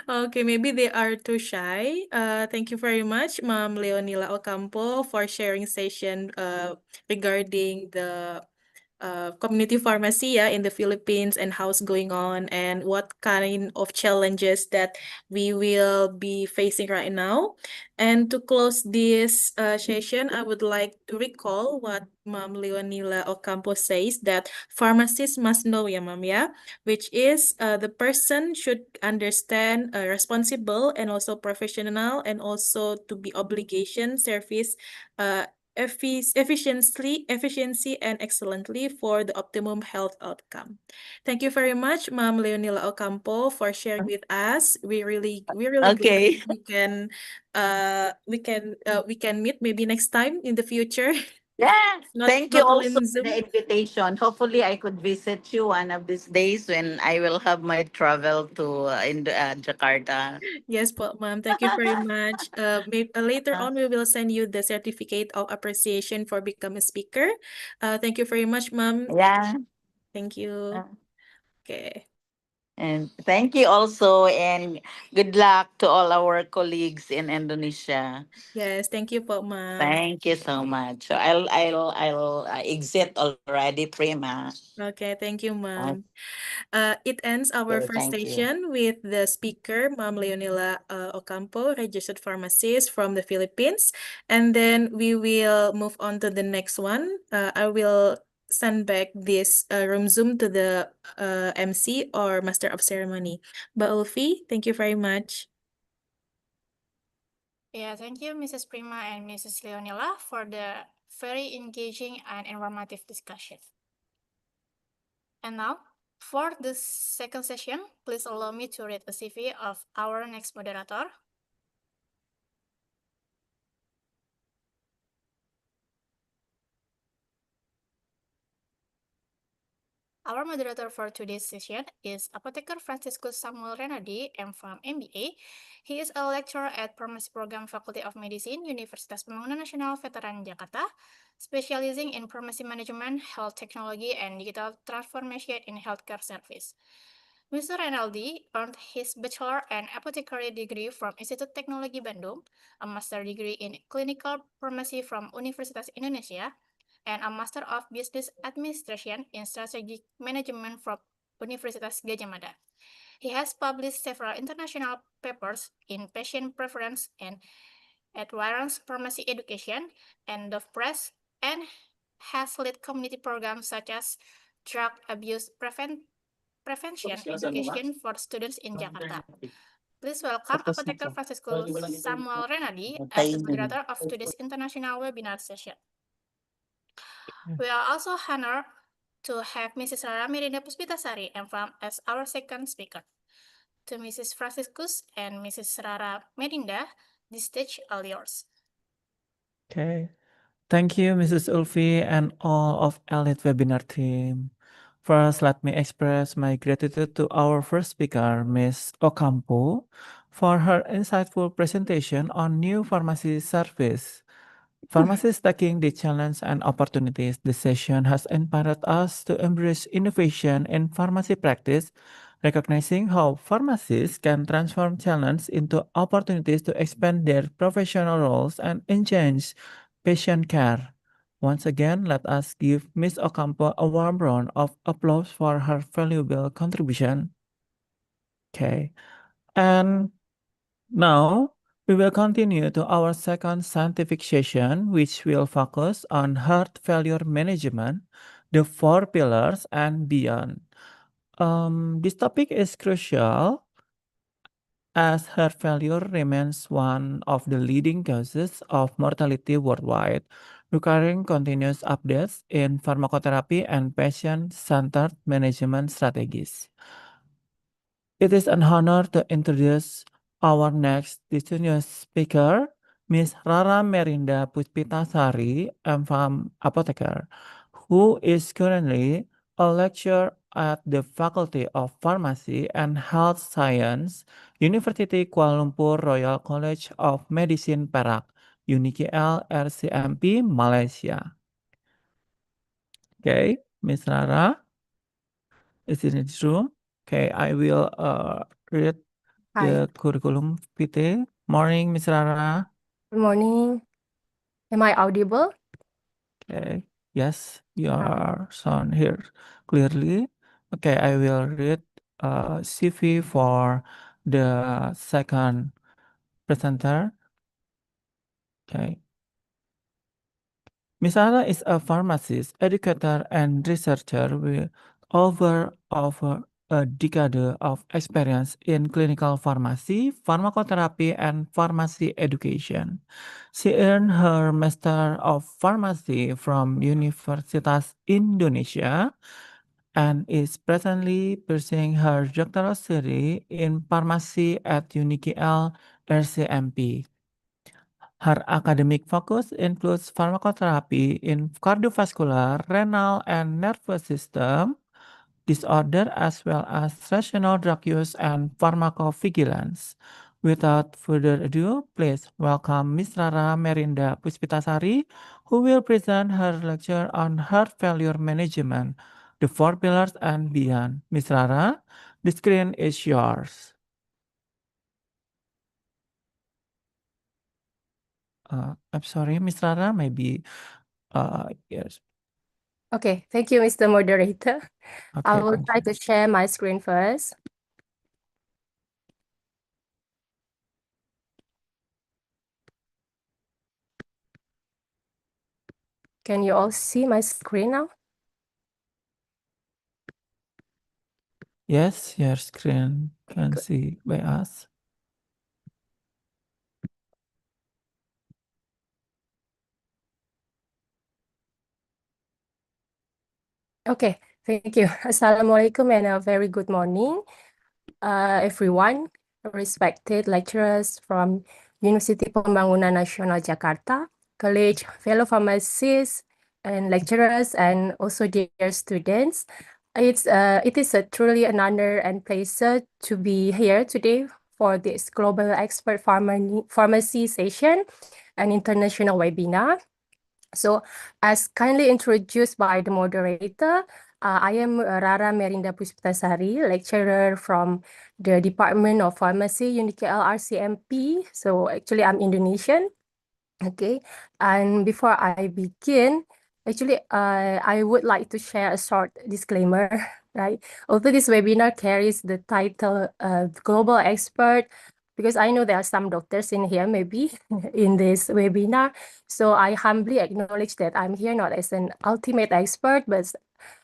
Speaker 2: Okay, maybe they are too shy. Thank you very much, Ma'am Leonila Ocampo, for sharing session regarding the community pharmacy in the Philippines and how's going on and what kind of challenges that we will be facing right now. And to close this session, I would like to recall what Ma'am Leonila Ocampo says that pharmacists must know, yeah, Ma'am, yeah, which is the person should understand responsible and also professional and also to be obligation service uh, efficiency and excellently for the optimum health outcome. Thank you very much, Ma'am Leonila Ocampo, for sharing with us. We really glad
Speaker 5: Okay.
Speaker 2: we can meet maybe next time in the future.
Speaker 5: Yeah. Thank you
Speaker 2: Not only
Speaker 5: also
Speaker 2: in
Speaker 5: for
Speaker 2: Zoom.
Speaker 5: the invitation. Hopefully, I could visit you one of these days when I will have my travel to Jakarta.
Speaker 2: Yes, ma'am. Thank you very much. Later
Speaker 5: Uh,
Speaker 2: on, we will send you the certificate of appreciation for become a speaker. Thank you very much, ma'am.
Speaker 5: yeah.
Speaker 2: Thank you.
Speaker 5: Uh,
Speaker 2: Okay.
Speaker 5: And thank you also, and good luck to all our colleagues in Indonesia.
Speaker 2: Yes, thank you, ma'am.
Speaker 5: Thank you so much. So I'll exit already, Prima.
Speaker 2: Okay, thank you,
Speaker 5: Uh,
Speaker 2: ma'am. It ends our
Speaker 5: Okay,
Speaker 2: first
Speaker 5: thank you.
Speaker 2: session with the speaker, Ma'am Leonila Ocampo, registered pharmacist from the Philippines. And then we will move on to the next one. I will send back this room Zoom to the MC or Master of Ceremony. Mbak Ulfi, thank you very much.
Speaker 1: Yeah, thank you, Mrs. Prima and Mrs. Leonila, for the very engaging and informative discussion. And now, for the second session, please allow me to read a CV of our next moderator. Our moderator for today's session is Apotheker Franciscus Samuel Renardi, M.Pharm MBA. He is a lecturer at Pharmacy Program Faculty of Medicine, Universitas Pembangunan Nasional Veteran Jakarta, specializing in pharmacy management, health technology, and digital transformation in healthcare service. Mr. Renaldi earned his bachelor and apothecary degree from Institut Teknologi Bandung, a master degree in clinical pharmacy from Universitas Indonesia, and a Master of Business Administration in Strategic Management from Universitas Gadjah Mada. He has published several international papers in patient preference and adherence pharmacy education and the press, and has led community programs such as drug abuse prevention education for students in Jakarta. Please welcome Apotheker Franciscus Samuel Renardi as the moderator of today's international webinar session. We are also honored to have Mrs. Rara Merinda Puspitasari M.Pharm as our second speaker. To Mrs. Franciscus and Mrs. Rara Merinda, the stage is yours.
Speaker 6: Okay. Thank you, Mrs. Ulfi and all of Elite Webinar team. First, let me express my gratitude to our first speaker, Ms. Ocampo, for her insightful presentation on new pharmacy service. Pharmacists taking the challenge and opportunities, the session has inspired us to embrace innovation in pharmacy practice, recognizing how pharmacists can transform challenges into opportunities to expand their professional roles and enhance patient care. Once again, let us give Ms. Ocampo a warm round of applause for her valuable contribution. Okay, and now we will continue to our second scientific session, which will focus on heart failure management, the 4 pillars, and beyond. This topic is crucial as heart failure remains one of the leading causes of mortality worldwide, requiring continuous updates in pharmacotherapy and patient-centered management strategies. It is an honor to introduce our next distinguished speaker, Ms. Rara Merinda Puspitasari, M.Pharm Apotheker, who is currently a lecturer at the Faculty of Pharmacy and Health Science, University Kuala Lumpur Royal College of Medicine Perak, UNIKL RCMP, Malaysia. Okay, Ms. Rara, is it true? Okay, I will read the curriculum vitae. Morning, Ms. Rara.
Speaker 7: Good morning. Am I audible?
Speaker 6: Okay. Yes, you are sound here clearly. Okay, I will read CV for the second presenter. Okay. Ms. Rara is a pharmacist, educator, and researcher with over a decade of experience in clinical pharmacy, pharmacotherapy, and pharmacy education. She earned her Master of Pharmacy from Universitas Indonesia and is presently pursuing her doctoral study in pharmacy at UNIKL RCMP. Her academic focus includes pharmacotherapy in cardiovascular, renal, and nervous system disorder, as well as rational drug use and pharmacovigilance. Without further ado, please welcome Ms. Rara Merinda Puspitasari, who will present her lecture on heart failure management, the 4 pillars and beyond. Ms. Rara, the screen is yours. I'm sorry, Ms. Rara, maybe, yes.
Speaker 7: Okay, thank you, Mr. Moderator. I
Speaker 6: Okay,
Speaker 7: will
Speaker 6: thank
Speaker 7: try
Speaker 6: you.
Speaker 7: to share my screen first. Can you all see my screen now?
Speaker 6: Yes, your screen can
Speaker 7: Good.
Speaker 6: see by us.
Speaker 7: Okay, thank you. Assalamualaikum and a very good morning, everyone, respected lecturers from University Pembangunan Nasional Jakarta, college, fellow pharmacists and lecturers, and also dear students. It is a truly an honor and pleasure to be here today for this Global Expert Pharmacy session, an international webinar. So, as kindly introduced by the moderator, I am Rara Merinda Puspitasari, lecturer from the Department of Pharmacy, UNIKL RCMP. So, actually, I'm Indonesian. Okay, and before I begin, actually, I would like to share a short disclaimer, right? Although this webinar carries the title Global Expert, because I know there are some doctors in here, maybe, in this webinar. So I humbly acknowledge that I'm here not as an ultimate expert, but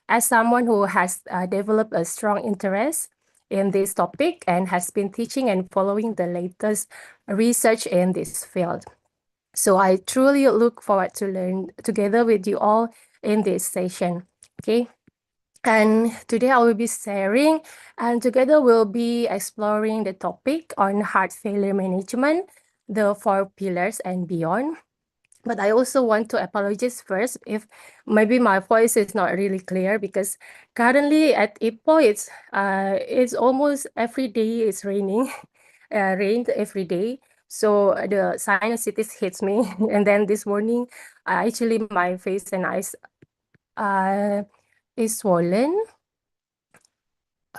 Speaker 7: as someone who has developed a strong interest in this topic and has been teaching and following the latest research in this field. So I truly look forward to learn together with you all in this session. Okay. And today I will be sharing, and together we'll be exploring the topic on heart failure management, the 4 pillars and beyond. But I also want to apologize first if maybe my voice is not really clear, because currently at Ipoh it's almost every day it's raining, rained every day. So the sinusitis hits me, and then this morning, actually my face and eyes is swollen.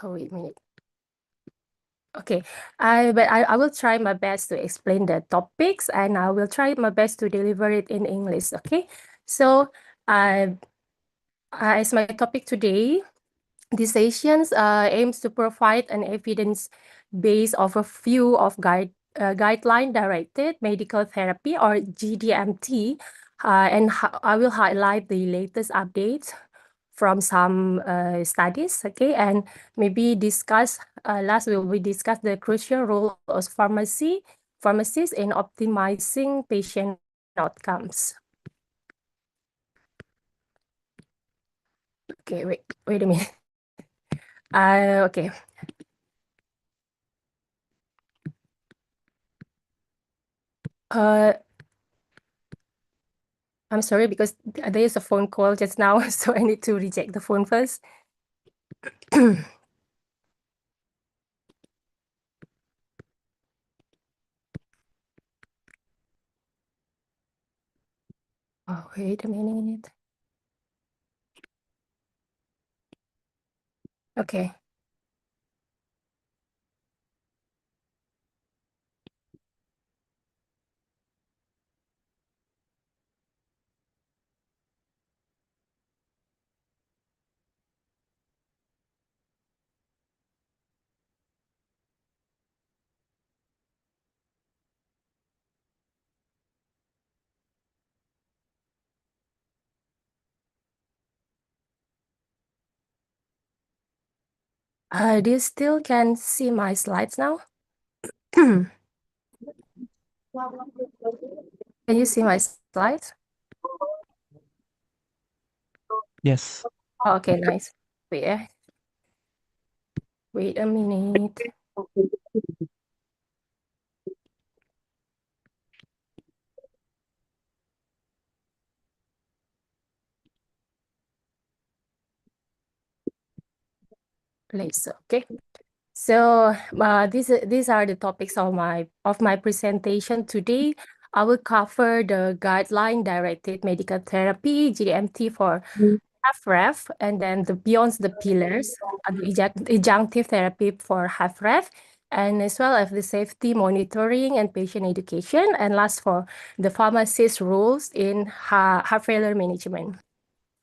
Speaker 7: Oh, wait a minute. Okay, but I will try my best to explain the topics, and I will try my best to deliver it in English. Okay, so as my topic today, this session aims to provide an evidence base of a few of guideline-directed medical therapy, or GDMT, and I will highlight the latest updates from some studies, okay, and maybe discuss, last we will discuss the crucial role of pharmacists in optimizing patient outcomes. Okay, wait a minute. Okay. I'm sorry, because there is a phone call just now, so I need to reject the phone first. Oh, wait a minute. Okay. Do you still can see my slides now? Can you see my slides?
Speaker 6: Yes.
Speaker 7: Oh, okay, nice. Wait, wait a minute. Place, okay. So these are the topics of my presentation today. I will cover the guideline-directed medical therapy, GDMT, for HFrEF, and then the beyond the pillars, the adjunctive therapy for HFrEF, and as well as the safety monitoring and patient education, and last for the pharmacist roles in heart failure management.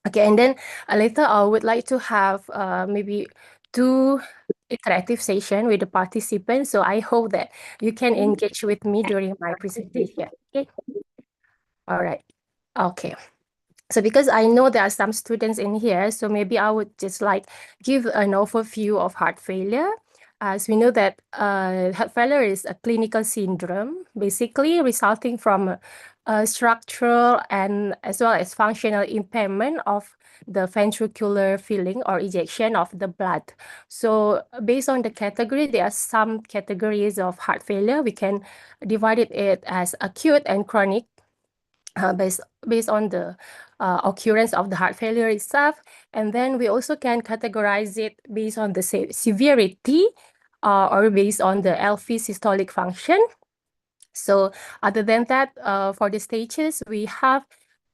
Speaker 7: Okay, and then later I would like to have maybe 2 interactive session with the participants. So I hope that you can engage with me during my presentation. Okay. All right. Okay. So because I know there are some students in here, so maybe I would just like give an overview of heart failure. As we know that heart failure is a clinical syndrome, basically resulting from a structural and as well as functional impairment of the ventricular filling or ejection of the blood. So based on the category, there are some categories of heart failure. We can divide it as acute and chronic based on the occurrence of the heart failure itself. And then we also can categorize it based on the severity or based on the LV systolic function. So other than that, for the stages, we have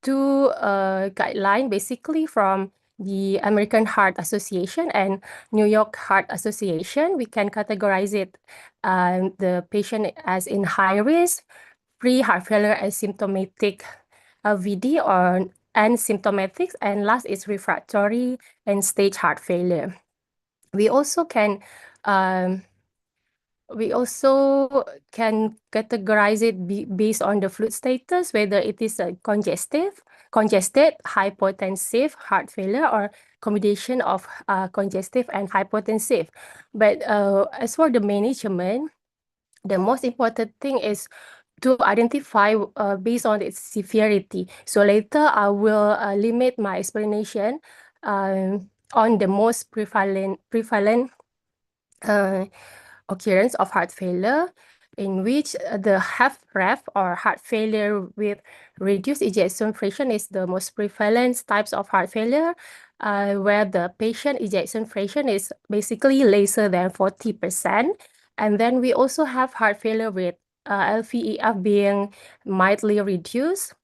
Speaker 7: two guidelines basically from the American Heart Association and New York Heart Association. We can categorize it the patient as in high risk, pre-heart failure asymptomatic LVD or asymptomatic, and last is refractory and stage heart failure. We also can categorize it based on the fluid status, whether it is a congested, hypotensive heart failure, or combination of congestive and hypotensive. But as for the management, the most important thing is to identify based on its severity. So later I will limit my explanation on the most prevalent occurrence of heart failure, in which the HFrEF or heart failure with reduced ejection fraction is the most prevalent types of heart failure, where the patient ejection fraction is basically lesser than 40%. And then we also have heart failure with LVEF being mildly reduced,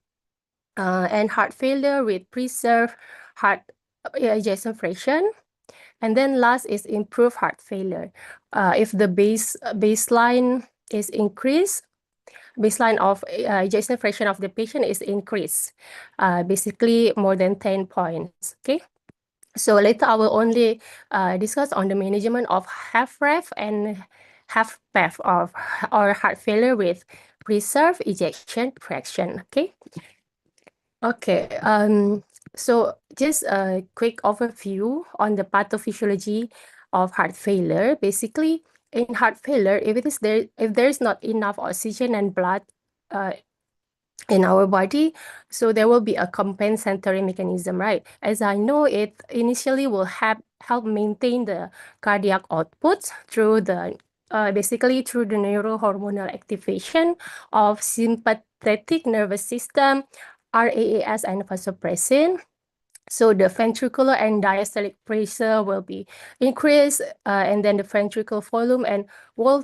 Speaker 7: and heart failure with preserved heart ejection fraction. And then last is improved heart failure. If the baseline is increased, baseline of ejection fraction of the patient is increased, basically more than 10 points, okay? So later I will only discuss on the management of HFrEF and HFpEF or heart failure with preserved ejection fraction, okay? Okay, so just a quick overview on the pathophysiology of heart failure. Basically, in heart failure, if there is not enough oxygen and blood in our body, so there will be a compensatory mechanism, right? As I know, it initially will help maintain the cardiac output through the basically through the neurohormonal activation of sympathetic nervous system, RAAS, and vasopressin. So the ventricular and diastolic pressure will be increased, and then the ventricular volume and wall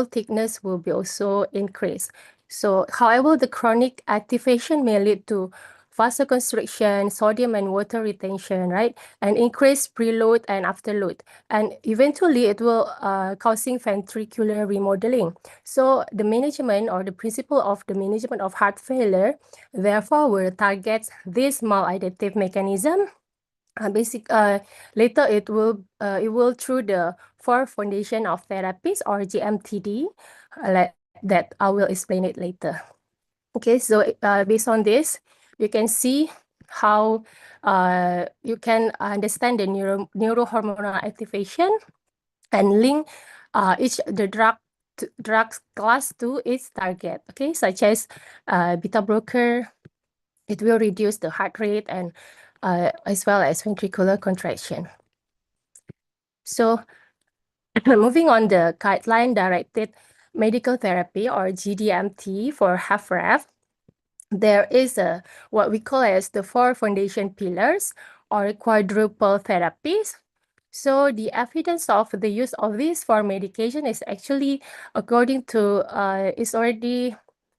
Speaker 7: thickness will be also increased. So, however, the chronic activation may lead to vasoconstriction, sodium and water retention, right? And increased preload and afterload. And eventually it will causing ventricular remodeling. So the management or the principle of the management of heart failure, therefore, will target this maladaptive mechanism. Later it will through the 4 foundation of therapies or GMTD, that I will explain it later. Okay, so based on this, you can see how you can understand the neurohormonal activation and link the drugs class to its target. Okay, such as beta blocker, it will reduce the heart rate and as well as ventricular contraction. So moving on the guideline directed medical therapy or GDMT for HFrEF, there is what we call as the 4 foundation pillars or quadruple therapies. So the evidence of the use of these 4 medication is actually according to is already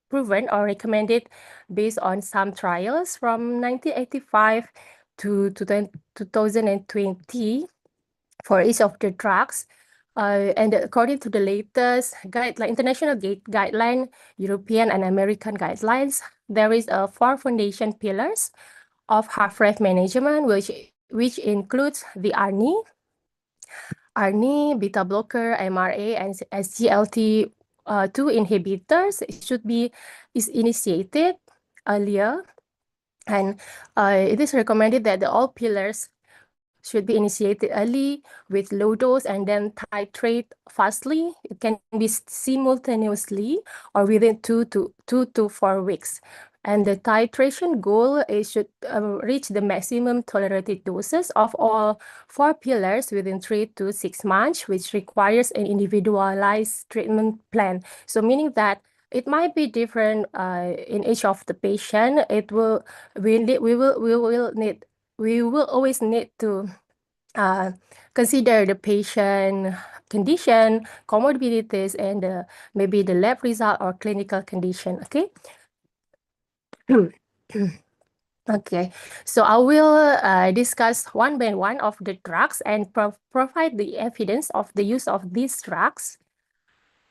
Speaker 7: proven or recommended based on some trials from 1985 to 2020 for each of the drugs. And according to the latest international guideline, European and American guidelines, there is 4 foundation pillars of HFrEF management, which includes the ARNI, beta blocker, MRA, and SGLT2 inhibitors. Is initiated earlier, and it is recommended that all pillars should be initiated early with low dose and then titrate fastly. It can be simultaneously or within 2 to 4 weeks. And the titration goal is should reach the maximum tolerated doses of all 4 pillars within 3 to 6 months, which requires an individualized treatment plan. So meaning that it might be different in each of the patient. We will always need to consider the patient condition, comorbidities, and maybe the lab result or clinical condition. Okay. Okay, so I will discuss one by one of the drugs and provide the evidence of the use of these drugs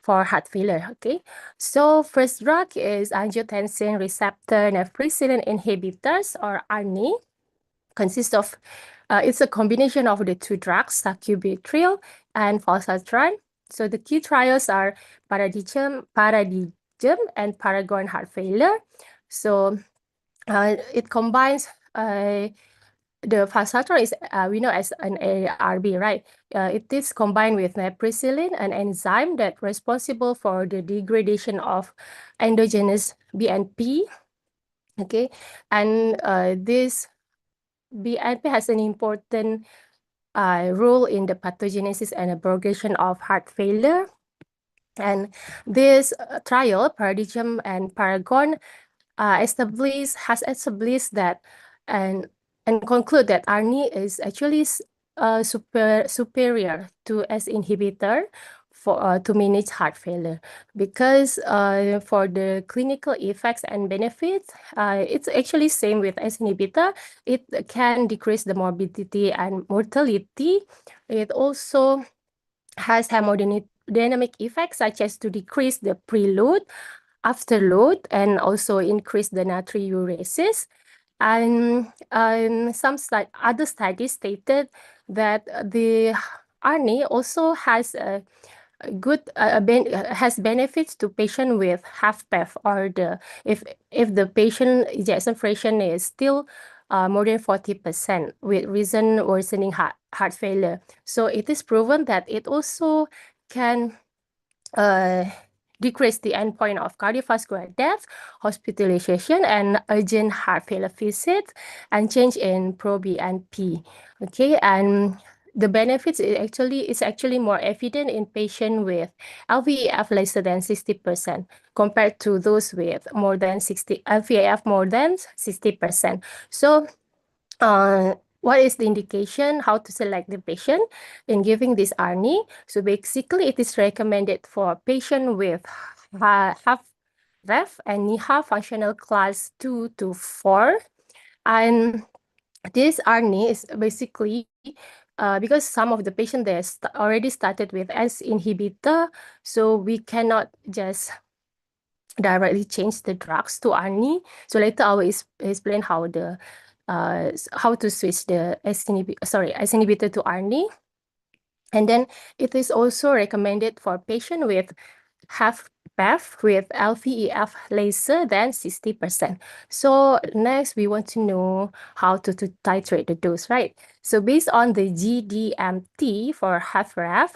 Speaker 7: for heart failure. Okay, so first drug is angiotensin receptor neprilysin inhibitors, or ARNI. Consists of it's a combination of the two drugs, sacubitril and falsatran. So the key trials are Paradigm and Paragon heart failure. So it combines the falsatran is we know as an ARB, right? It is combined with neprilysin, an enzyme that responsible for the degradation of endogenous BNP. Okay, and this BNP has an important role in the pathogenesis and progression of heart failure. And this trial, Paradigm and Paragon, has established that and conclude that ARNI is actually superior to S inhibitor for to manage heart failure, because for the clinical effects and benefits, it's actually same with S inhibitor. It can decrease the morbidity and mortality. It also has hemodynamic effects such as to decrease the preload, afterload, and also increase the natriuresis. And some other studies stated that the ARNI also has a good has benefits to patient with HFpEF, or if the patient ejection fraction is still more than 40% with recent worsening heart failure. So it is proven that it also can decrease the endpoint of cardiovascular death, hospitalization, and urgent heart failure visits, and change in proBNP. Okay, and the benefits is actually more evident in patients with LVEF lesser than 60% compared to those with more than 60 LVEF more than 60%. So what is the indication, how to select the patient in giving this ARNI? So basically, it is recommended for patient with HFrEF and NYHA functional class 2 to 4. And this ARNI is basically because some of the patients they already started with S inhibitor, so we cannot just directly change the drugs to ARNI. So later I will explain how to switch the S inhibitor to ARNI. And then it is also recommended for patient with HFpEF with LVEF lesser than 60%. So next we want to know how to titrate the dose, right? So based on the GDMT for HFrEF,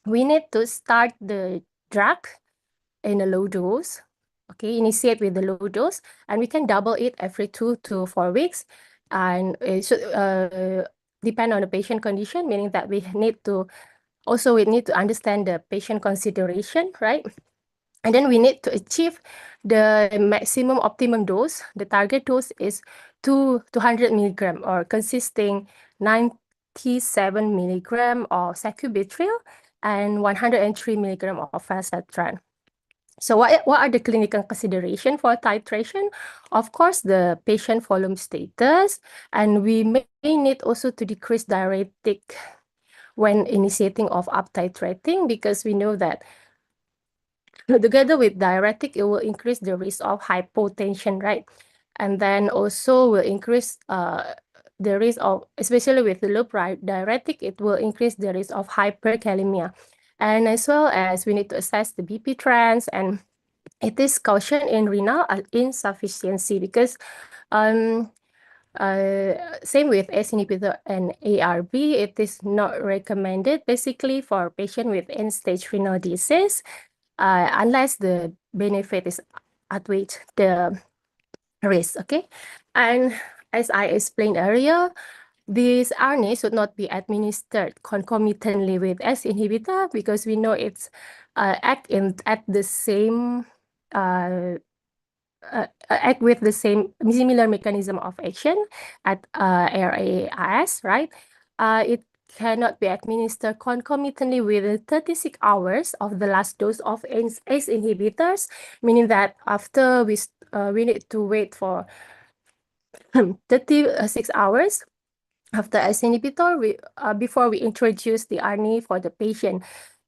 Speaker 7: we need to start the drug in a low dose. Okay, initiate with the low dose, and we can double it every 2 to 4 weeks. And it should depend on the patient condition, meaning that we need to understand the patient consideration, right? And then we need to achieve the maximum optimum dose. The target dose is 200 milligram, or consisting 97 milligram of sacubitril and 103 milligram of falsatran. So what are the clinical consideration for titration? Of course, the patient volume status, and we may need also to decrease diuretic when initiating of up titrating, because we know that together with diuretic, it will increase the risk of hypotension, right? And then also will increase the risk of, especially with the loop diuretic, it will increase the risk of hyperkalemia. And as well as we need to assess the BP trends, and it is caution in renal insufficiency, because same with S inhibitor and ARB, it is not recommended basically for patient with end-stage renal disease unless the benefit is outweighed the risk. Okay, and as I explained earlier, this ARNI should not be administered concomitantly with S inhibitor, because we know it's act at the same act with the similar mechanism of action at ARAS, right? It cannot be administered concomitantly within 36 hours of the last dose of ACE inhibitors, meaning that after we need to wait for 36 hours after ACE inhibitor before we introduce the ARNI for the patient.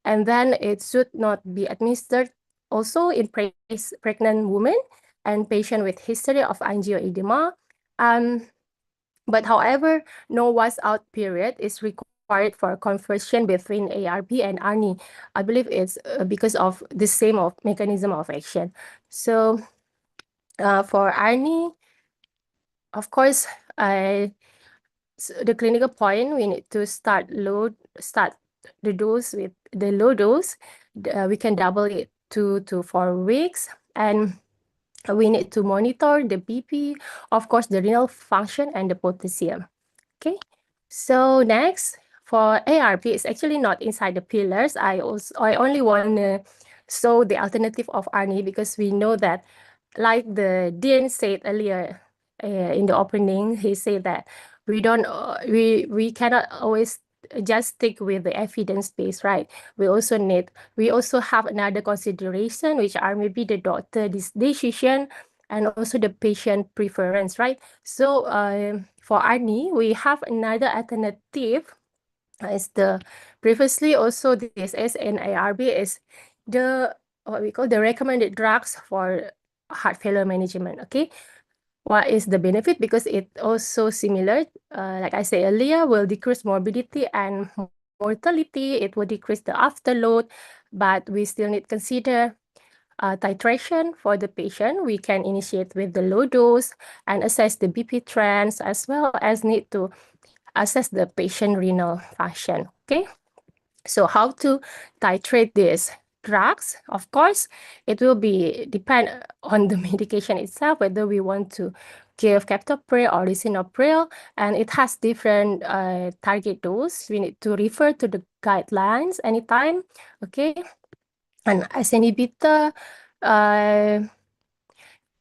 Speaker 7: And then it should not be administered also in pregnant women and patient with history of angioedema. But however, no washout period is required for conversion between ARB and ARNI. I believe it's because of the same mechanism of action. So for ARNI, of course, the clinical point, we need to start the dose with the low dose. We can double it 2 to 4 weeks, and we need to monitor the BP, of course, the renal function and the potassium. Okay, so next for ARB, it's actually not inside the pillars. I only want to show the alternative of ARNI because we know that, like the Dean said earlier in the opening, he said that we cannot always just stick with the evidence base, right? We also have another consideration, which are maybe the doctor decision and also the patient preference, right? So for ARNI, we have another alternative. Is the previously also DSS and ARB is the what we call the recommended drugs for heart failure management. Okay, what is the benefit? Because it also similar, like I said earlier, will decrease morbidity and mortality. It will decrease the afterload, but we still need to consider titration for the patient. We can initiate with the low dose and assess the BP trends, as well as need to assess the patient renal function. Okay, so how to titrate these drugs? Of course, it will depend on the medication itself, whether we want to give captopril or lisinopril, and it has different target dose. We need to refer to the guidelines anytime. Okay, and ACE inhibitor,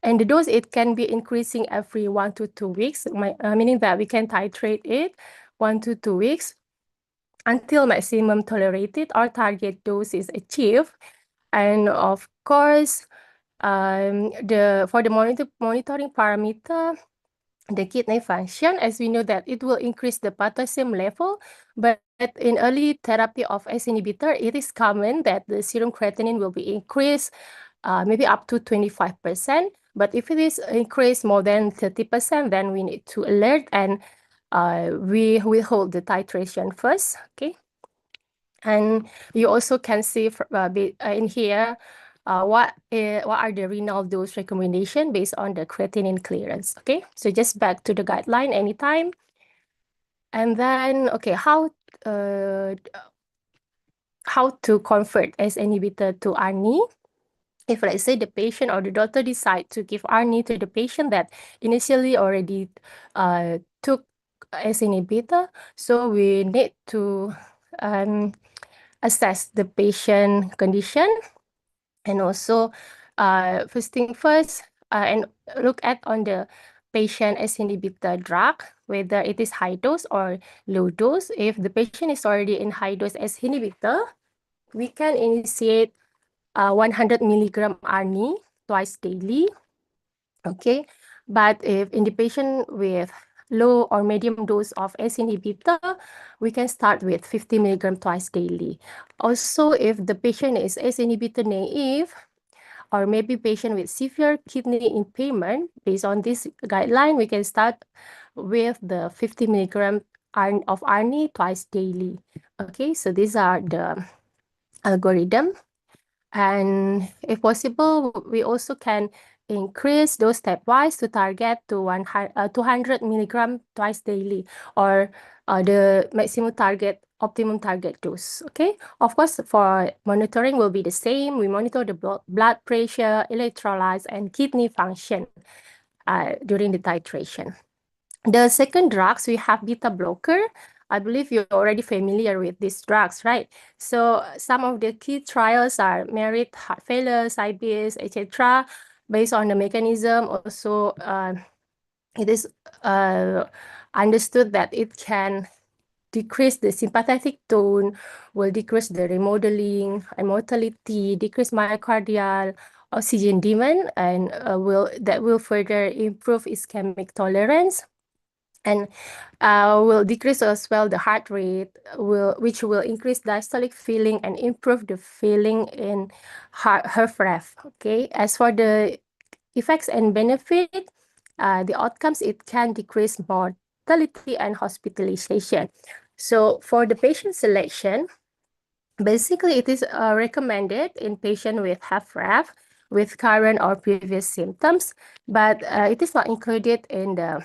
Speaker 7: and the dose, it can be increasing every 1 to 2 weeks, meaning that we can titrate it 1 to 2 weeks until maximum tolerated or target dose is achieved. And of course, for the monitoring parameter, the kidney function, as we know that it will increase the potassium level, but in early therapy of ACE inhibitor, it is common that the serum creatinine will be increased maybe up to 25%. But if it is increased more than 30%, then we need to alert and we will hold the titration first. Okay, and you also can see in here what are the renal dose recommendation based on the creatinine clearance. Okay, so just back to the guideline anytime. And then, okay, how to convert ACE inhibitor to ARNI? If, let's say, the patient or the doctor decide to give ARNI to the patient that initially already took ACE inhibitor, so we need to assess the patient condition, and also first thing first, and look at on the patient ACE inhibitor drug, whether it is high dose or low dose. If the patient is already in high dose ACE inhibitor, we can initiate 100 milligram ARNI twice daily. Okay, but if in the patient with low or medium dose of ACE inhibitor, we can start with 50 milligram twice daily. Also, if the patient is ACE inhibitor naive, or maybe patient with severe kidney impairment, based on this guideline, we can start with the 50 milligram of ARNI twice daily. Okay, so these are the algorithm. And if possible, we also can increase those stepwise to target to 200 milligram twice daily, or the maximum optimum target dose. Okay, of course, for monitoring will be the same. We monitor the blood pressure, electrolytes, and kidney function during the titration. The second drugs, we have beta blocker. I believe you're already familiar with these drugs, right? So some of the key trials are MERIT, heart failure, CIBIS, etc. Based on the mechanism, also it is understood that it can decrease the sympathetic tone, will decrease the remodeling and mortality, decrease myocardial oxygen demand, and will further improve ischemic tolerance, and will decrease as well the heart rate, which will increase diastolic filling and improve the filling in HFrEF. Okay, as for the effects and benefit, the outcomes, it can decrease mortality and hospitalization. So for the patient selection, basically it is recommended in patient with HFrEF with current or previous symptoms, but it is not included in the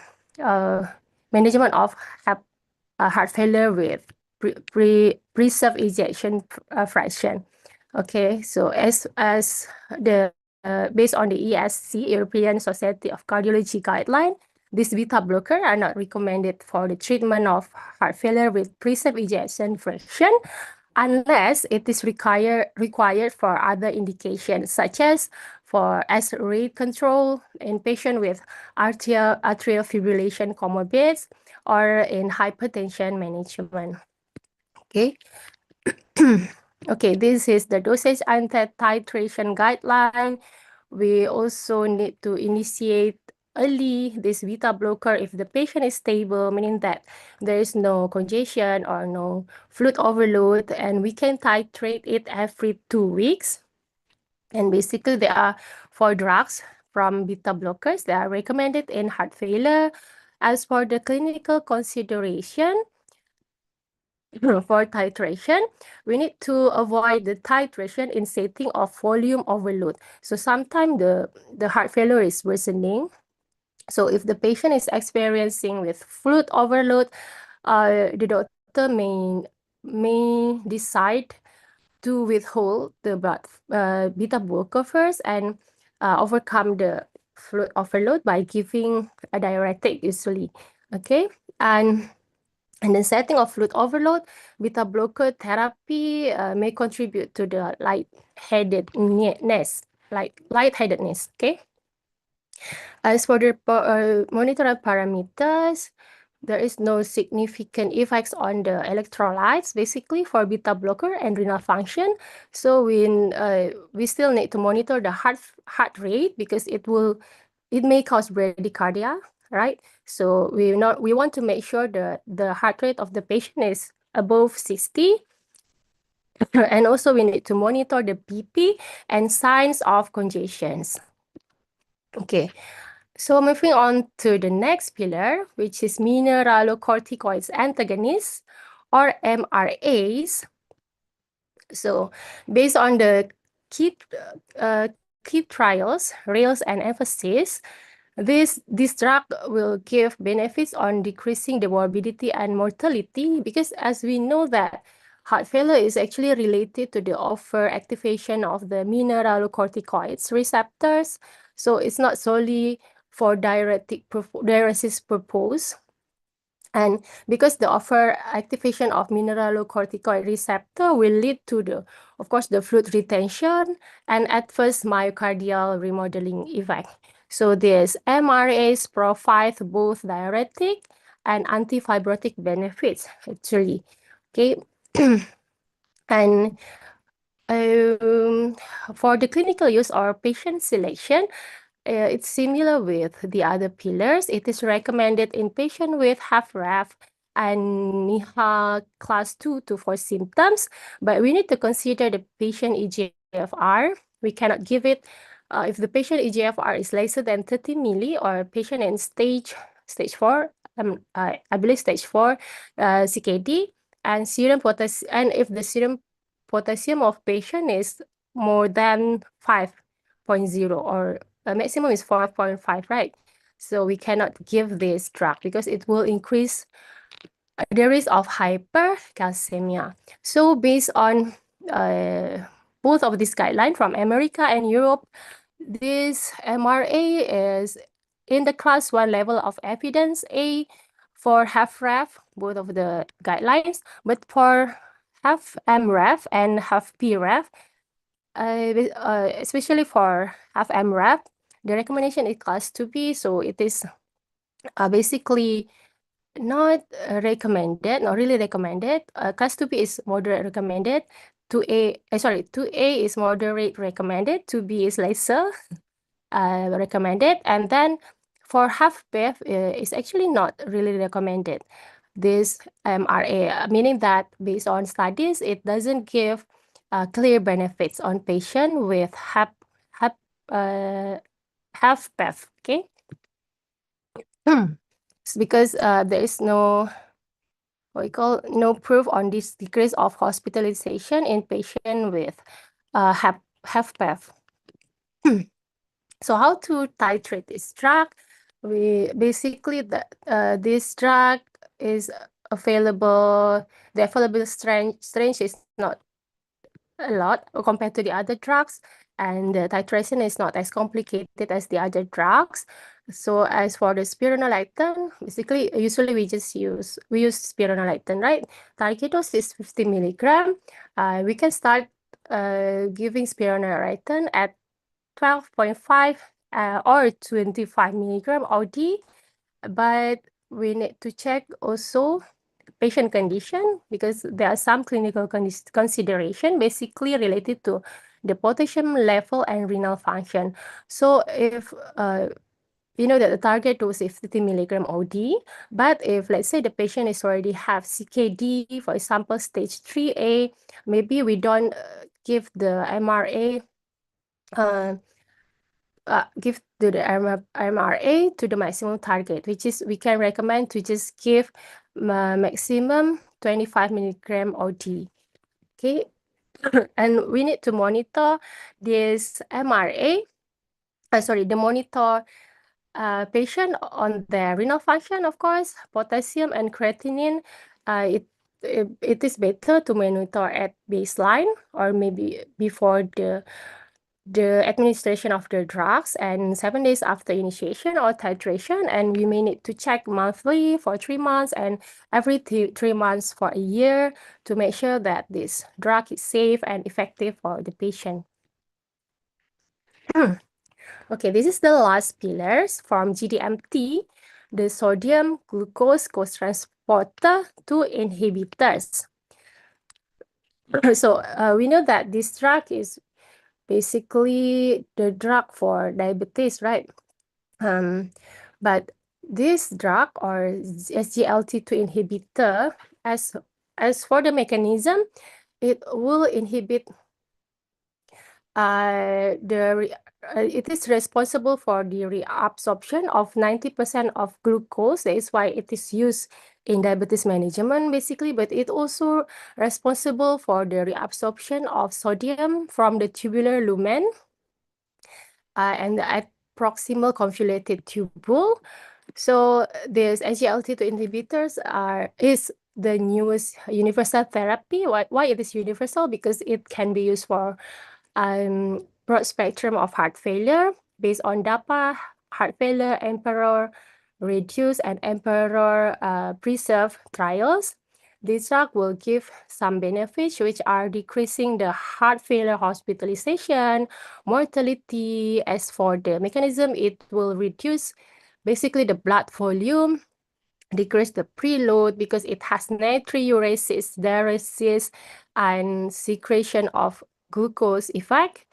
Speaker 7: management of heart failure with preserved ejection fraction. Okay, so as the based on the ESC, European Society of Cardiology guideline, these beta blocker are not recommended for the treatment of heart failure with preserved ejection fraction unless it is required for other indications, such as for rate control in patient with atrial fibrillation comorbids or in hypertension management. Okay. Okay, this is the dosage and titration guideline. We also need to initiate early this beta blocker if the patient is stable, meaning that there is no congestion or no fluid overload, and we can titrate it every 2 weeks. And basically, there are 4 drugs from beta blockers that are recommended in heart failure. As for the clinical consideration, for titration, we need to avoid the titration in setting of volume overload. So sometimes the heart failure is worsening. So if the patient is experiencing with fluid overload, the doctor may decide to withhold the beta blocker first and overcome the fluid overload by giving a diuretic usually. Okay, and in the setting of fluid overload, beta blocker therapy may contribute to the lightheadedness. Okay. As for the monitored parameters, there is no significant effects on the electrolytes, basically for beta blocker and renal function. So we still need to monitor the heart rate because it may cause bradycardia, right? So we want to make sure the heart rate of the patient is above 60. And also we need to monitor the BP and signs of congestions. Okay. So moving on to the next pillar, which is mineralocorticoids antagonists or MRAs. So based on the key trials, RAILS and EMPhASIS, this drug will give benefits on decreasing the morbidity and mortality, because as we know that heart failure is actually related to the overactivation of the mineralocorticoids receptors. So it's not solely for diuresis purpose. And because the overactivation of mineralocorticoid receptor will lead to of course, the fluid retention and adverse myocardial remodeling effect. So these MRAs provide both diuretic and antifibrotic benefits, actually. Okay. And for the clinical use or patient selection, it's similar with the other pillars. It is recommended in patients with HFrEF and NYHA class 2 to 4 symptoms, but we need to consider the patient eGFR. We cannot give it if the patient eGFR is lesser than 30 milli or patient in stage 4, I believe stage 4 CKD, and serum potassium, and if the serum potassium of patient is more than 5.0 or maximum is 4.5, right? So we cannot give this drug because it will increase the risk of hypercalcemia. So based on both of these guidelines from America and Europe, this MRA is in the class 1 level of evidence A for HFrEF, both of the guidelines, but for HFmrEF and HFPrEF, especially for HFmrEF, the recommendation is class 2B, so it is basically not recommended, not really recommended. Class 2B is moderate recommended. 2A is moderate recommended. 2B is lesser recommended. And then for HFpEF, it's actually not really recommended. This MRA, meaning that based on studies, it doesn't give clear benefits on patient with HFpEF, okay? It's because there is no proof on this decrease of hospitalization in patient with HFpEF. So how to titrate this drug? We basically this drug is available. The available strength is not a lot compared to the other drugs, and the titration is not as complicated as the other drugs. So as for the spironolactone, basically usually we use spironolactone, right? Target dose is 50 milligram. We can start giving spironolactone at 12.5 or 25 milligram OD, but we need to check also patient condition because there are some clinical consideration basically related to the potassium level and renal function. So if you know that the target dose is 50 milligram OD, but if let's say the patient is already have CKD, for example, stage 3A, maybe we don't give the MRA give to the MRA to the maximum target, which is we can recommend to just give maximum 25 milligram OD. Okay, and we need to monitor this MRA. The monitor patient on their renal function, of course, potassium and creatinine. It is better to monitor at baseline or maybe before the administration of the drugs and 7 days after initiation or titration, and we may need to check monthly for 3 months and every 3 months for a year to make sure that this drug is safe and effective for the patient. Okay, this is the last pillars from GDMT, the sodium glucose co-transporter 2 inhibitors. So we know that this drug is basically the drug for diabetes, right? But this drug or SGLT2 inhibitor, as for the mechanism, it will inhibit it is responsible for the reabsorption of 90% of glucose. That is why it is used in diabetes management, basically, but it also responsible for the reabsorption of sodium from the tubular lumen and the proximal convoluted tubule. So these SGLT2 inhibitors is the newest universal therapy. Why it is universal? Because it can be used for broad spectrum of heart failure based on DAPA, heart failure, EMPEROR, REDUCE, and EMPEROR PRESERVE trials. This drug will give some benefits, which are decreasing the heart failure hospitalization, mortality. As for the mechanism, it will reduce basically the blood volume, decrease the preload because it has natriuresis, diuresis, and secretion of glucose effect.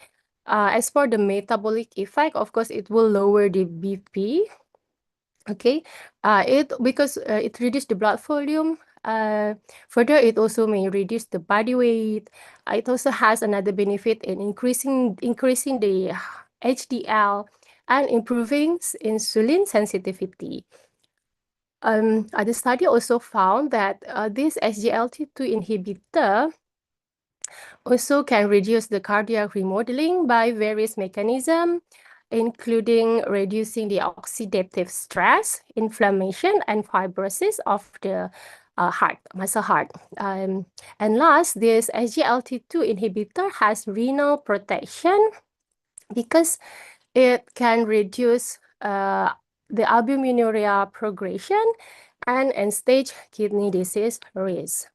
Speaker 7: As for the metabolic effect, of course, it will lower the BP. Okay, because it reduces the blood volume. Further, it also may reduce the body weight. It also has another benefit in increasing the HDL and improving insulin sensitivity. The study also found that this SGLT2 inhibitor also can reduce the cardiac remodeling by various mechanisms, including reducing the oxidative stress, inflammation, and fibrosis of the muscle heart. And last, this SGLT2 inhibitor has renal protection because it can reduce the albuminuria progression and end-stage kidney disease risk.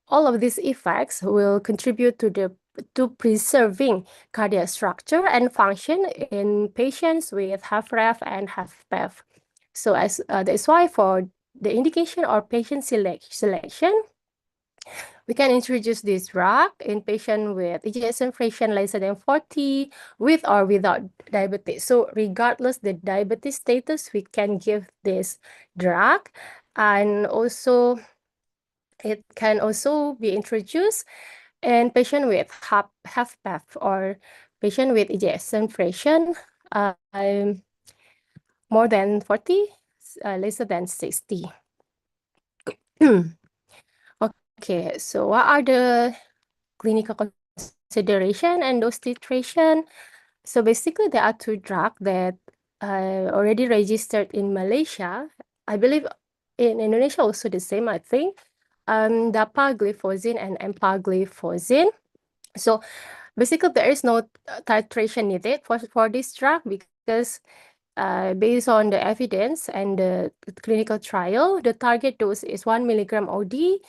Speaker 7: All of these effects will contribute to preserving cardiac structure and function in patients with HFrEF and HFpEF. So that's why for the indication or patient selection, we can introduce this drug in patients with ejection fraction less than 40 with or without diabetes. So regardless the diabetes status, we can give this drug. And also it can also be introduced in patient with HFpEF or patient with ejection fraction more than 40, less than 60. Okay, so what are the clinical consideration and dose titration? So basically, there are two drugs that already registered in Malaysia. I believe in Indonesia also the same, I think. Dapagliflozin and empagliflozin. So basically, there is no titration needed for this drug because based on the evidence and the clinical trial, the target dose is 1 milligram OD.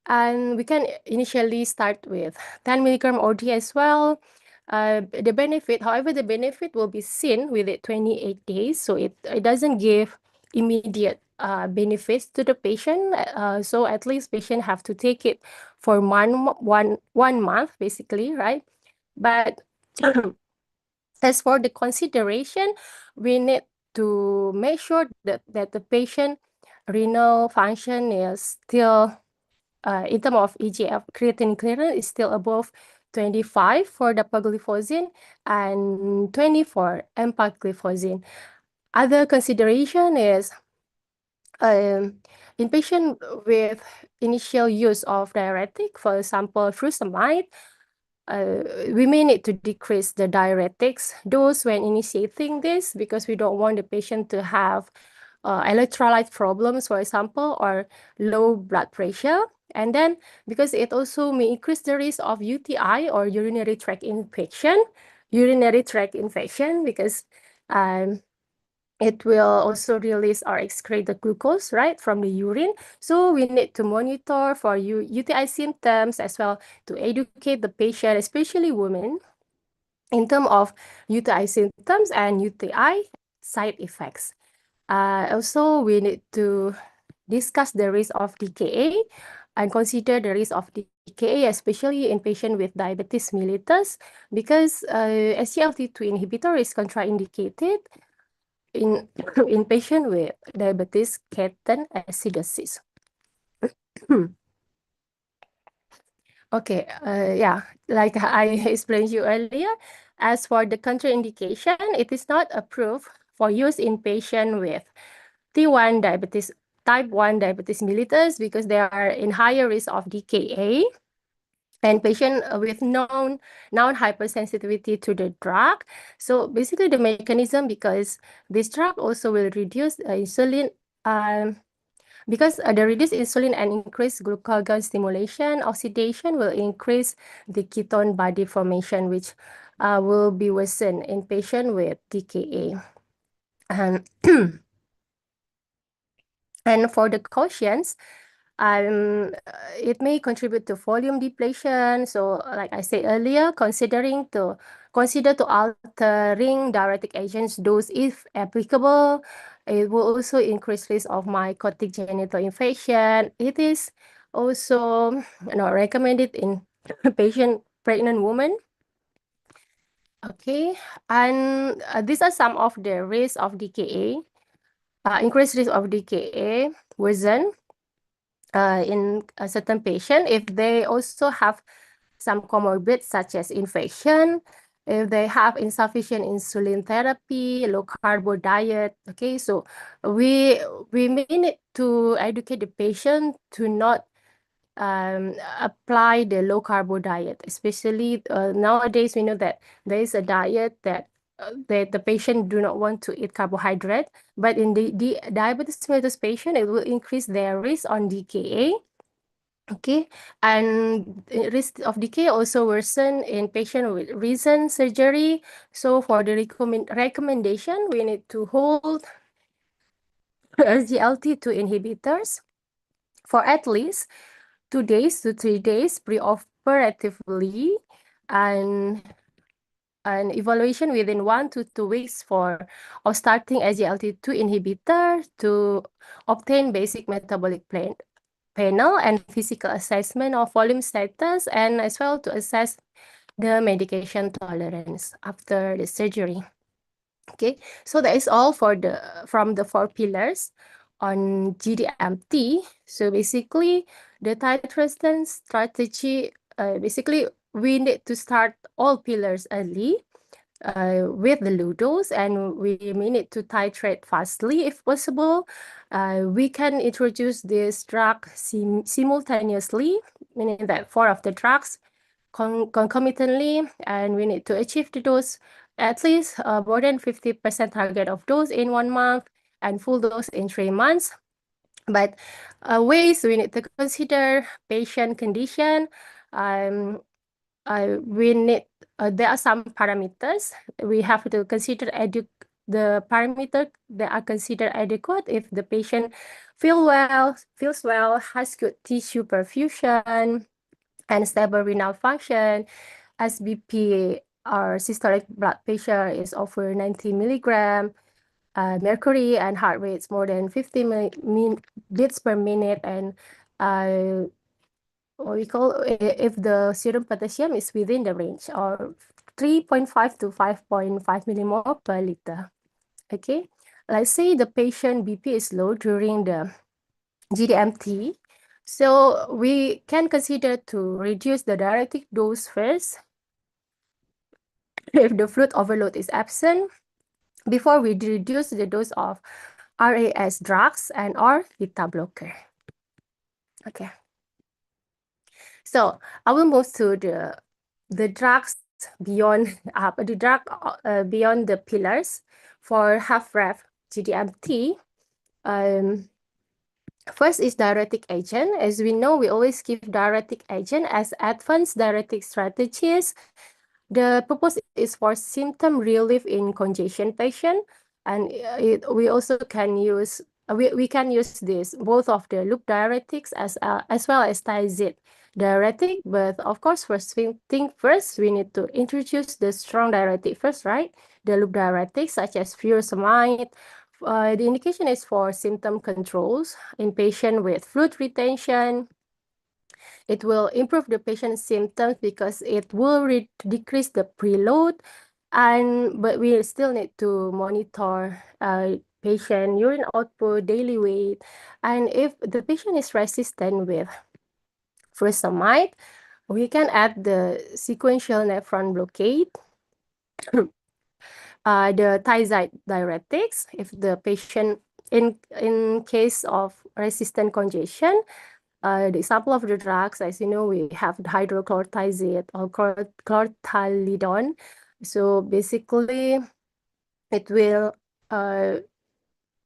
Speaker 7: And we can initially start with 10 milligram OD as well. The benefit will be seen within 28 days. So it doesn't give immediate benefits to the patient. So at least patient have to take it for one month, basically, right? But as for the consideration, we need to make sure that the patient renal function is still in terms of EGF creatine clearance is still above 25 for dapagliflozin and 20 for empagliflozin. Other consideration is in patient with initial use of diuretic, for example, furosemide, we may need to decrease the diuretics dose when initiating this because we don't want the patient to have electrolyte problems, for example, or low blood pressure. And then because it also may increase the risk of UTI or urinary tract infection because it will also release or excrete the glucose, right, from the urine. So we need to monitor for UTI symptoms as well to educate the patient, especially women, in terms of UTI symptoms and UTI side effects. Also, we need to discuss the risk of DKA and consider the risk of DKA, especially in patients with diabetes mellitus, because SGLT2 inhibitor is contraindicated in patients with diabetes ketones acidosis. Okay, yeah, like I explained you earlier, as for the contraindication, it is not approved for use in patients with T1 diabetes, type 1 diabetes mellitus because they are in higher risk of DKA and patient with known hypersensitivity to the drug. So basically the mechanism, because this drug also will reduce insulin, because the reduced insulin and increased glucagon stimulation, oxidation will increase the ketone body formation, which will be worsened in patient with DKA. And and for the cautions, it may contribute to volume depletion. So like I said earlier, consider to altering diuretic agents dose if applicable. It will also increase risk of mycotic genital infection. It is also not recommended in pregnant women. Okay, and these are some of the risks of DKA. Increased risk of DKA worsen in a certain patient if they also have some comorbid such as infection, if they have insufficient insulin therapy, low carbo diet. Okay, so we may need to educate the patient to not apply the low carbo diet, especially nowadays we know that there is a diet that the patient do not want to eat carbohydrate, but in the diabetes mellitus patient, it will increase their risk on DKA. Okay, and risk of decay also worsen in patient with recent surgery. So for the recommendation, we need to hold SGLT2 inhibitors for at least 2 days to 3 days preoperatively, and an evaluation within 1 to 2 weeks of starting SGLT2 inhibitor to obtain basic metabolic panel and physical assessment of volume status, and as well to assess the medication tolerance after the surgery. Okay, so that is all from the 4 pillars on GDMT. So basically, the titration strategy, basically we need to start all pillars early with the low dose, and we need to titrate fastly if possible. We can introduce this drug simultaneously, meaning that 4 of the drugs concomitantly, and we need to achieve the dose at least more than 50% target of dose in 1 month and full dose in 3 months. But ways we need to consider patient condition. We need there are some parameters we have to consider. The parameter that are considered adequate if the patient feels well, has good tissue perfusion, and stable renal function, SBP or systolic blood pressure is over 90 milligram, mercury and heart rates more than 50 beats per minute, and what we call if the serum potassium is within the range or 3.5 to 5.5 millimole per liter. Okay, let's say the patient BP is low during the GDMT. So we can consider to reduce the diuretic dose first if the fluid overload is absent before we reduce the dose of RAS drugs and or beta blocker. Okay. So I will move to the drugs beyond beyond the pillars for half-ref GDMT. First is diuretic agent. As we know, we always give diuretic agent as advanced diuretic strategies. The purpose is for symptom relief in congestion patient, and we also can use we can use this both of the loop diuretics as well as thiazide diuretic. But of course, first, we need to introduce the strong diuretic first, right? The loop diuretics such as furosemide. The indication is for symptom controls in patient with fluid retention. It will improve the patient's symptoms because it will decrease the preload, but we still need to monitor patient urine output, daily weight, and if the patient is resistant with furosemide, we can add the sequential nephron blockade. The thiazide diuretics, if the patient in case of resistant congestion, the example of the drugs, as you know, we have hydrochlorothiazide or chlorthalidone. So basically, it will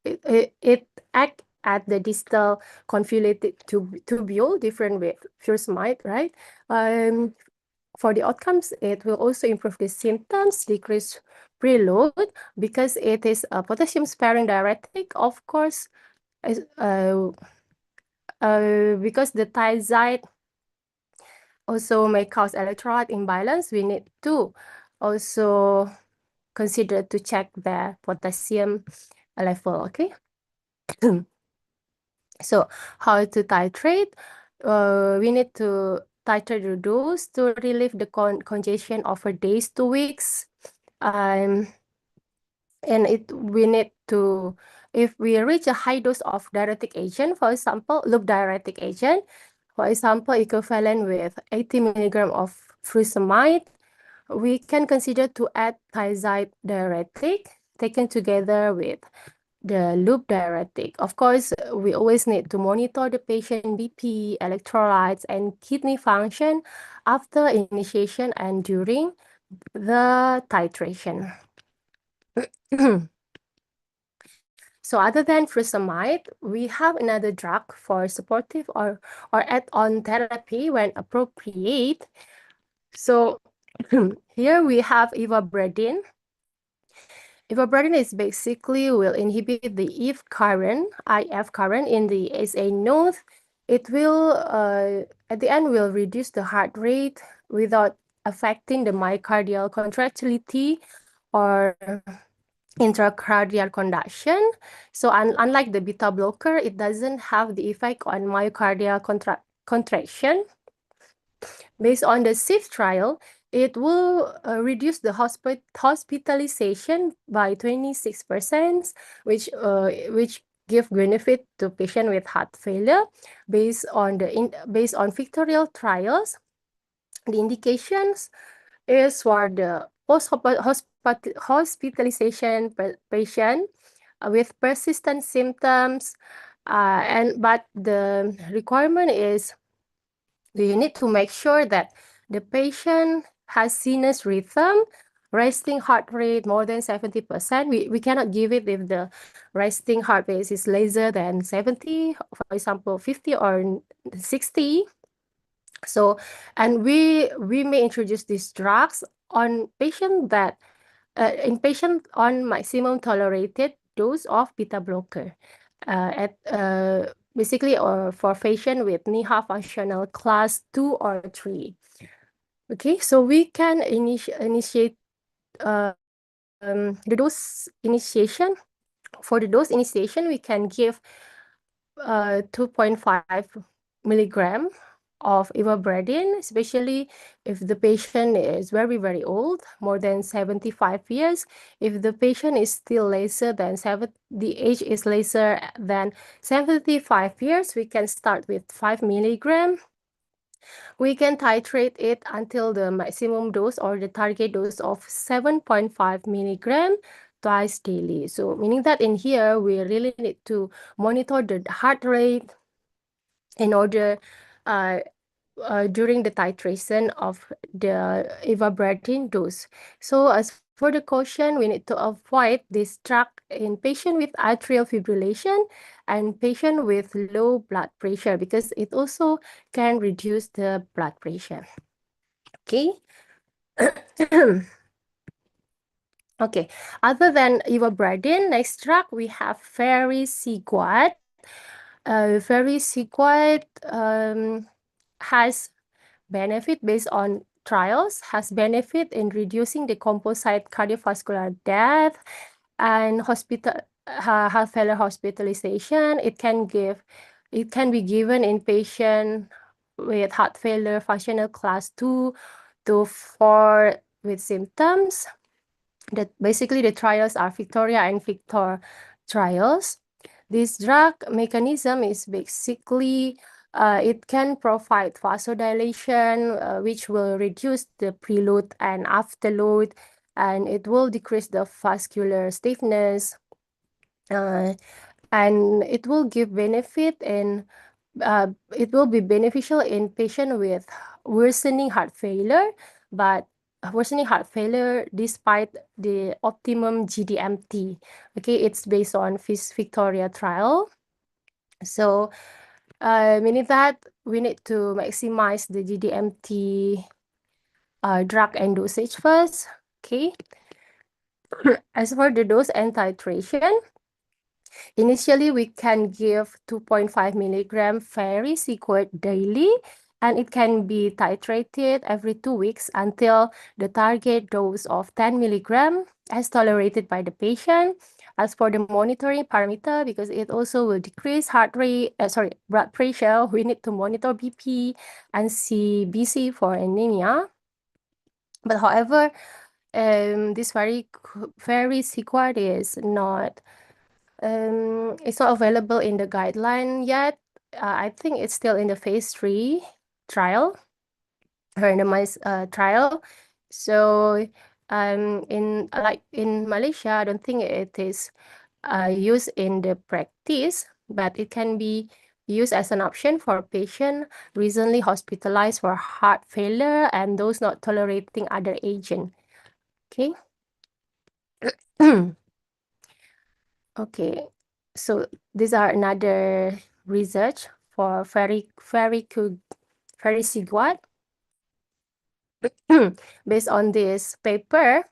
Speaker 7: it act at the distal convoluted tubule, different with furosemide, right? For the outcomes, it will also improve the symptoms, decrease preload because it is a potassium-sparing diuretic, of course, because the thiazide also may cause electrolyte imbalance. We need to also consider to check the potassium level, okay? So how to titrate? We need to titrate the dose to relieve the congestion over days to weeks. And we need to, if we reach a high dose of diuretic agent, for example, loop diuretic agent, for example, equivalent with 80 milligram of furosemide, we can consider to add thiazide diuretic taken together with the loop diuretic. Of course, we always need to monitor the patient BP, electrolytes, and kidney function after initiation and during the titration. So other than furosemide, we have another drug for supportive or add-on therapy when appropriate. So here we have ivabradine. Ivabradine is basically will inhibit the IF current in the SA node. It will, at the end, will reduce the heart rate without affecting the myocardial contractility or intracardial conduction. So unlike the beta blocker, it doesn't have the effect on myocardial contraction. Based on the SIFT trial, it will reduce the hospitalization by 26%, which give benefit to patient with heart failure. Based on Victorial trials, the indications is for the hospitalization patient with persistent symptoms, but the requirement is we need to make sure that the patient has sinus rhythm, resting heart rate more than 70%. We cannot give it if the resting heart rate is lesser than 70, for example, 50 or 60. So, and we may introduce these drugs on patient that in patient on maximum tolerated dose of beta blocker basically for patient with NYHA functional class 2 or 3. Okay, so we can initiate the dose initiation. For the dose initiation, we can give 2.5 milligram of ivabradine, especially if the patient is very, very old, more than 75 years. If the patient is still lesser than the age is lesser than 75 years, we can start with 5 milligram. We can titrate it until the maximum dose or the target dose of 7.5 milligram twice daily. So meaning that in here, we really need to monitor the heart rate in order during the titration of the ivabradine dose. So as for the caution, we need to avoid this drug in patient with atrial fibrillation and patient with low blood pressure because it also can reduce the blood pressure. Okay. Okay, other than ivabradine, next drug we have vericiguat. Vericiguat has benefit based on trials, has benefit in reducing the composite cardiovascular death and heart failure hospitalization. It can be given in patient with heart failure functional class 2 to 4 with symptoms. That basically the trials are Victoria and Victor trials. This drug mechanism is basically it can provide vasodilation, which will reduce the preload and afterload, and it will decrease the vascular stiffness, and it will give benefit in it will be beneficial in patient with worsening heart failure, but worsening heart failure despite the optimum GDMT. Okay, it's based on Victoria trial. So, meaning that we need to maximize the GDMT drug and dosage first. Okay. As for the dose and titration, initially we can give 2.5 milligram vericiguat daily, and it can be titrated every 2 weeks until the target dose of 10 milligram as tolerated by the patient. As for the monitoring parameter, because it also will decrease blood pressure, we need to monitor BP and CBC for anemia. But however, this vericiguat is not it's not available in the guideline yet. I think it's still in the phase 3 trial, randomized trial. So in Malaysia, I don't think it is used in the practice, but it can be used as an option for patient recently hospitalized for heart failure and those not tolerating other agent. Okay. Okay, so these are another research for vericiguat. Based on this paper,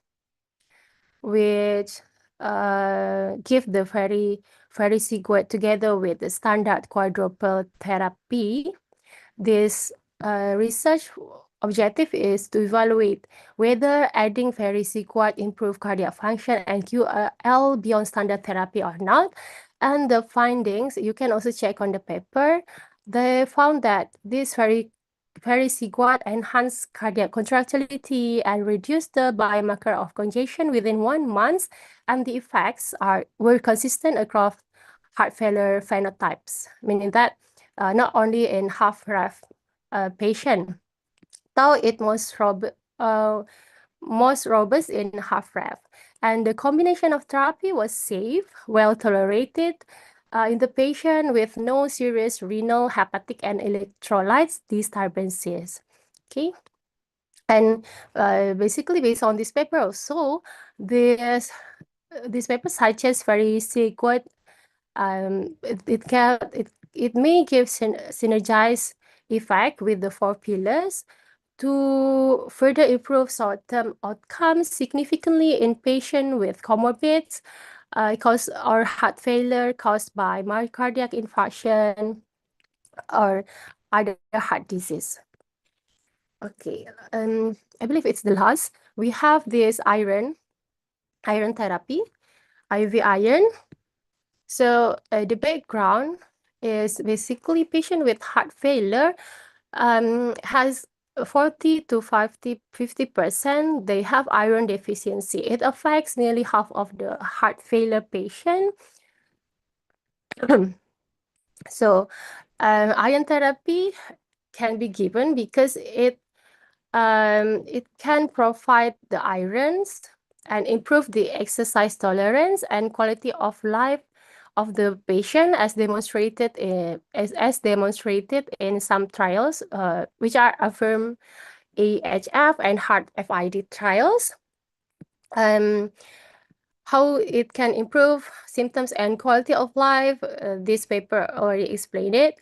Speaker 7: which give the vericiguat together with the standard quadruple therapy. This research objective is to evaluate whether adding vericiguat improve cardiac function and QOL beyond standard therapy or not. And the findings, you can also check on the paper. They found that this vericiguat enhanced cardiac contractility and reduced the biomarker of congestion within 1 month, and the effects were consistent across heart failure phenotypes, meaning that not only in half-REF patient, though it most robust in half-REF. And the combination of therapy was safe, well tolerated in the patient with no serious renal, hepatic, and electrolytes disturbances. Okay. And basically based on this paper also, this paper suggests vericiguat it may give synergized effect with the 4 pillars to further improve short-term outcomes significantly in patients with comorbids, or heart failure caused by myocardial infarction or other heart disease. Okay, I believe it's the last. We have this iron therapy, IV iron. So the background is basically patient with heart failure has 40 to 50%, they have iron deficiency. It affects nearly half of the heart failure patient. So iron therapy can be given because it can provide the irons and improve the exercise tolerance and quality of life of the patient, as demonstrated in some trials, which are AFFIRM AHF and HEART FID trials. How it can improve symptoms and quality of life, this paper already explained it.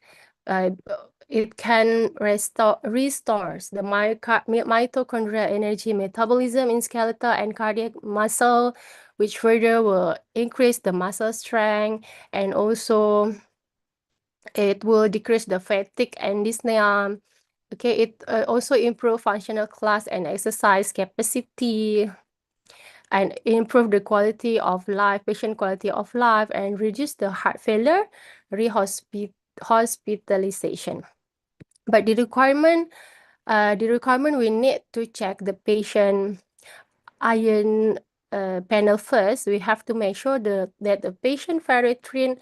Speaker 7: It can restores the mitochondrial energy metabolism in skeletal and cardiac muscle, which further will increase the muscle strength, and also it will decrease the fatigue and dyspnea. Okay, it also improve functional class and exercise capacity, and improve the quality of life, patient quality of life, and reduce the heart failure hospitalization. But the requirement we need to check the patient iron panel first. We have to make sure that the patient ferritin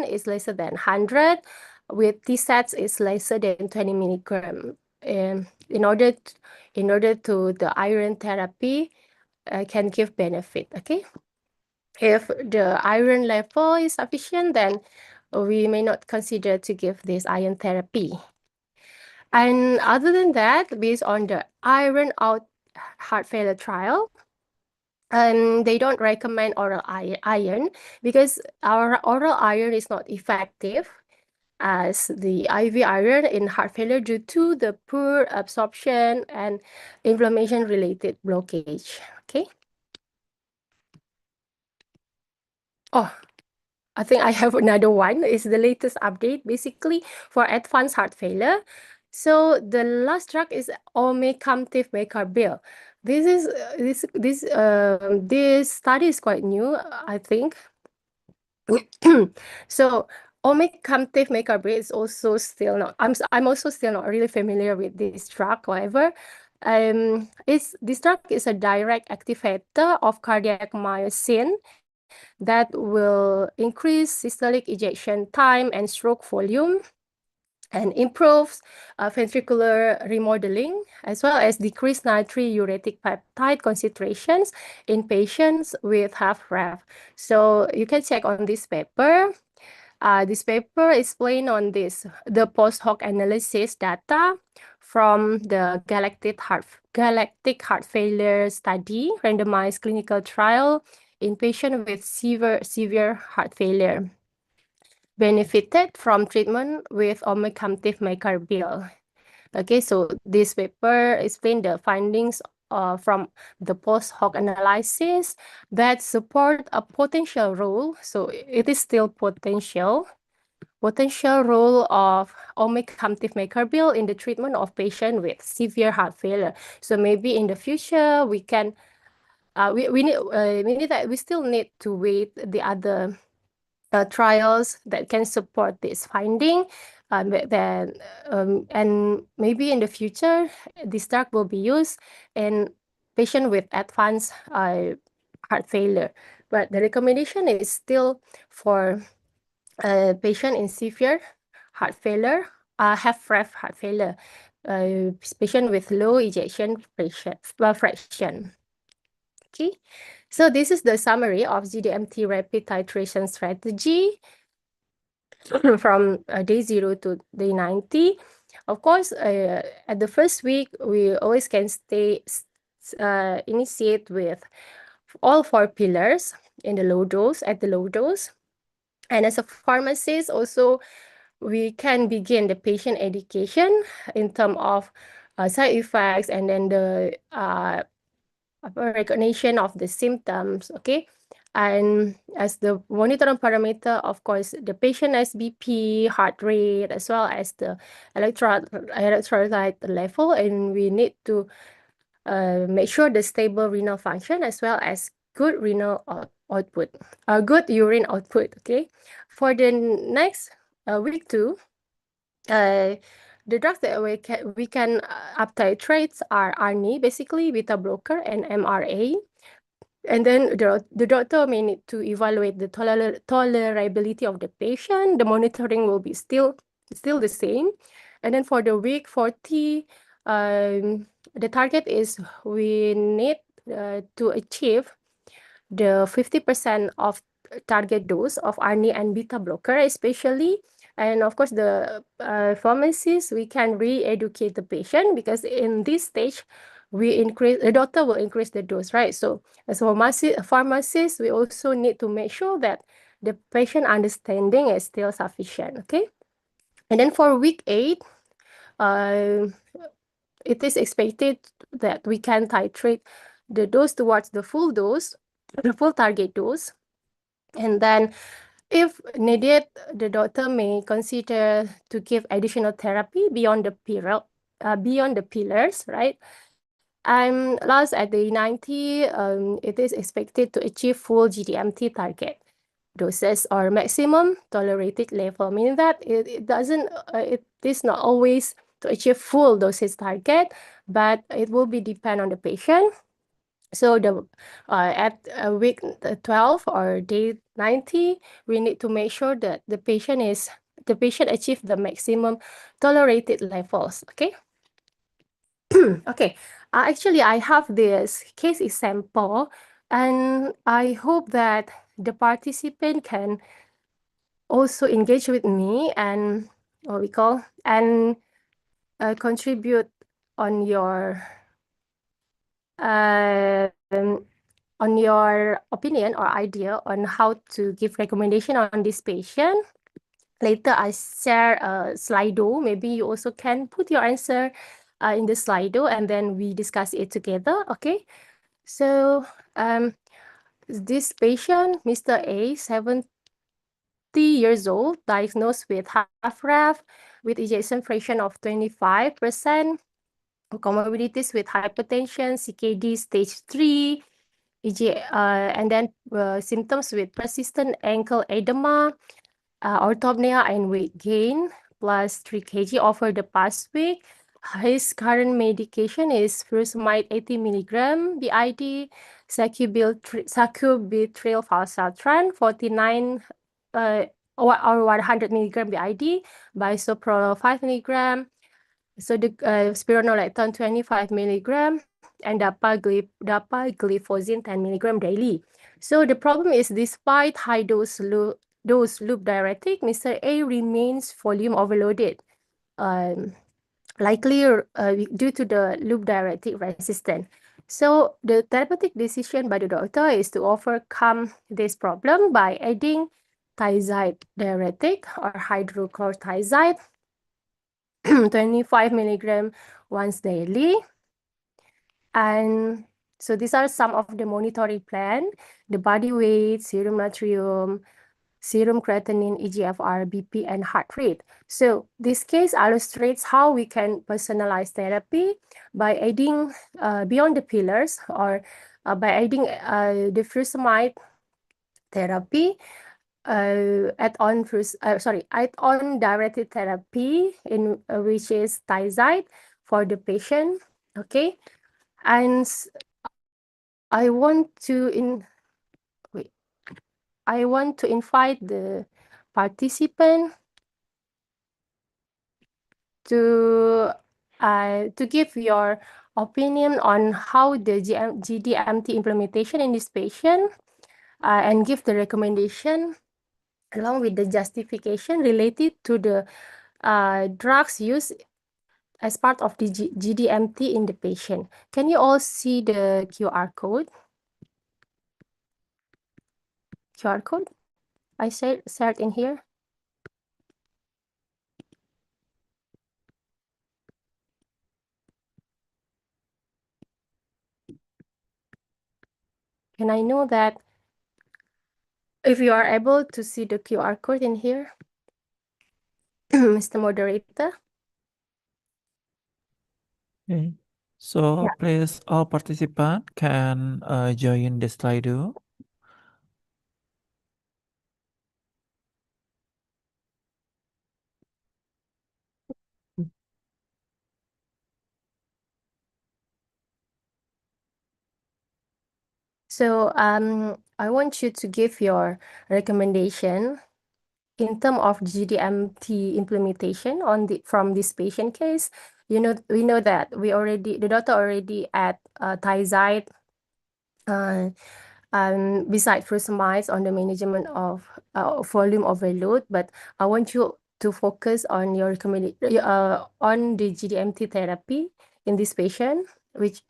Speaker 7: is lesser than 100, with T-sats is lesser than 20 milligram. In order to the iron therapy can give benefit. Okay, if the iron level is sufficient, then we may not consider to give this iron therapy. And other than that, based on the iron out heart failure trial, they don't recommend oral iron because our oral iron is not effective as the IV iron in heart failure due to the poor absorption and inflammation-related blockage. Okay. Oh, I think I have another one. It's the latest update, basically for advanced heart failure. So the last drug is omecamtiv mecarbil. This study is quite new, I think. So omecamtiv mecarbil is also still not. I'm also still not really familiar with this drug. However, this drug is a direct activator of cardiac myosin that will increase systolic ejection time and stroke volume, and improves ventricular remodeling, as well as decrease natriuretic peptide concentrations in patients with HFrEF. So you can check on this paper. This paper explains on the post-hoc analysis data from the Galactic Heart Failure Study randomized clinical trial in patients with severe heart failure benefited from treatment with omecamtiv mecarbil. Okay, so this paper explained the findings from the post-hoc analysis that support a potential role. So it is still potential role of omecamtiv mecarbil in the treatment of patients with severe heart failure. So maybe in the future we can we still need to wait the other trials that can support this finding. And maybe in the future, this drug will be used in patients with advanced heart failure. But the recommendation is still for patient in severe heart failure, HFrEF heart failure, patient with low ejection fraction. Okay, so this is the summary of GDMT rapid titration strategy from day 0 to day 90. Of course, at the first week, we always can initiate with all 4 pillars in the low dose, at the low dose. And as a pharmacist, also, we can begin the patient education in terms of side effects and then the recognition of the symptoms, okay? And as the monitoring parameter, of course, the patient SBP, heart rate, as well as the electrolyte level, and we need to make sure the stable renal function as well as good renal output, good urine output, okay? For the next week 2, the drugs that we can up titrate are ARNI, basically beta blocker, and MRA. And then the doctor may need to evaluate the tolerability of the patient. The monitoring will be still the same. And then for the week 40, the target is we need to achieve the 50% of target dose of ARNI and beta blocker, especially. And of course, the pharmacists, we can re-educate the patient, because in this stage, the doctor will increase the dose, right? So as pharmacists, we also need to make sure that the patient understanding is still sufficient, okay? And then for week 8, it is expected that we can titrate the dose towards the full dose, the full target dose. And then if needed, the doctor may consider to give additional therapy beyond the pillars, right? And last, at day 90, it is expected to achieve full GDMT target doses or maximum tolerated level, meaning that it is not always to achieve full dosage target, but it will be depend on the patient. So at week 12 or day 90, we need to make sure that the patient achieve the maximum tolerated levels, okay? Okay, actually, I have this case example, and I hope that the participant can also engage with me and contribute on your opinion or idea on how to give recommendation on this patient. Later, I share a Slido. Maybe you also can put your answer in the Slido, and then we discuss it together, okay? So this patient, Mr. A, 70 years old, diagnosed with HFrEF with ejection fraction of 25%, comorbidities with hypertension, CKD stage 3, and then symptoms with persistent ankle edema, orthopnea, and weight gain, plus 3 kg over the past week. His current medication is furosemide 80 mg BID, sacubitril valsartan 49 or 100 mg BID, bisoprolol 5 mg, so the spironolactone 25 mg, and dapagliflozin 10 mg daily. So the problem is, despite high dose loop diuretic, Mr. A remains volume overloaded, likely due to the loop diuretic resistance. So the therapeutic decision by the doctor is to overcome this problem by adding thiazide diuretic or hydrochlorothiazide 25 mg once daily. And so these are some of the monitoring plan: the body weight, serum natrium, serum creatinine, eGFR, BP, and heart rate. So this case illustrates how we can personalize therapy by adding beyond the pillars, or by adding the furosemide therapy, add-on directed therapy in which is thiazide for the patient. Okay, and I want to invite the participant to give your opinion on how the GDMT implementation in this patient, and give the recommendation along with the justification related to the drugs used as part of the GDMT in the patient. Can you all see the QR code? QR code I shared in here. Can I know that if you are able to see the QR code in here, Mr. Moderator?
Speaker 6: Okay. So
Speaker 7: Yeah.
Speaker 6: please, all participants can join the Slido.
Speaker 7: So I want you to give your recommendation in terms of GDMT implementation from this patient case. We know that the doctor already add thiazide beside furosemide on the management of volume overload, but I want you to focus on your on the GDMT therapy in this patient, which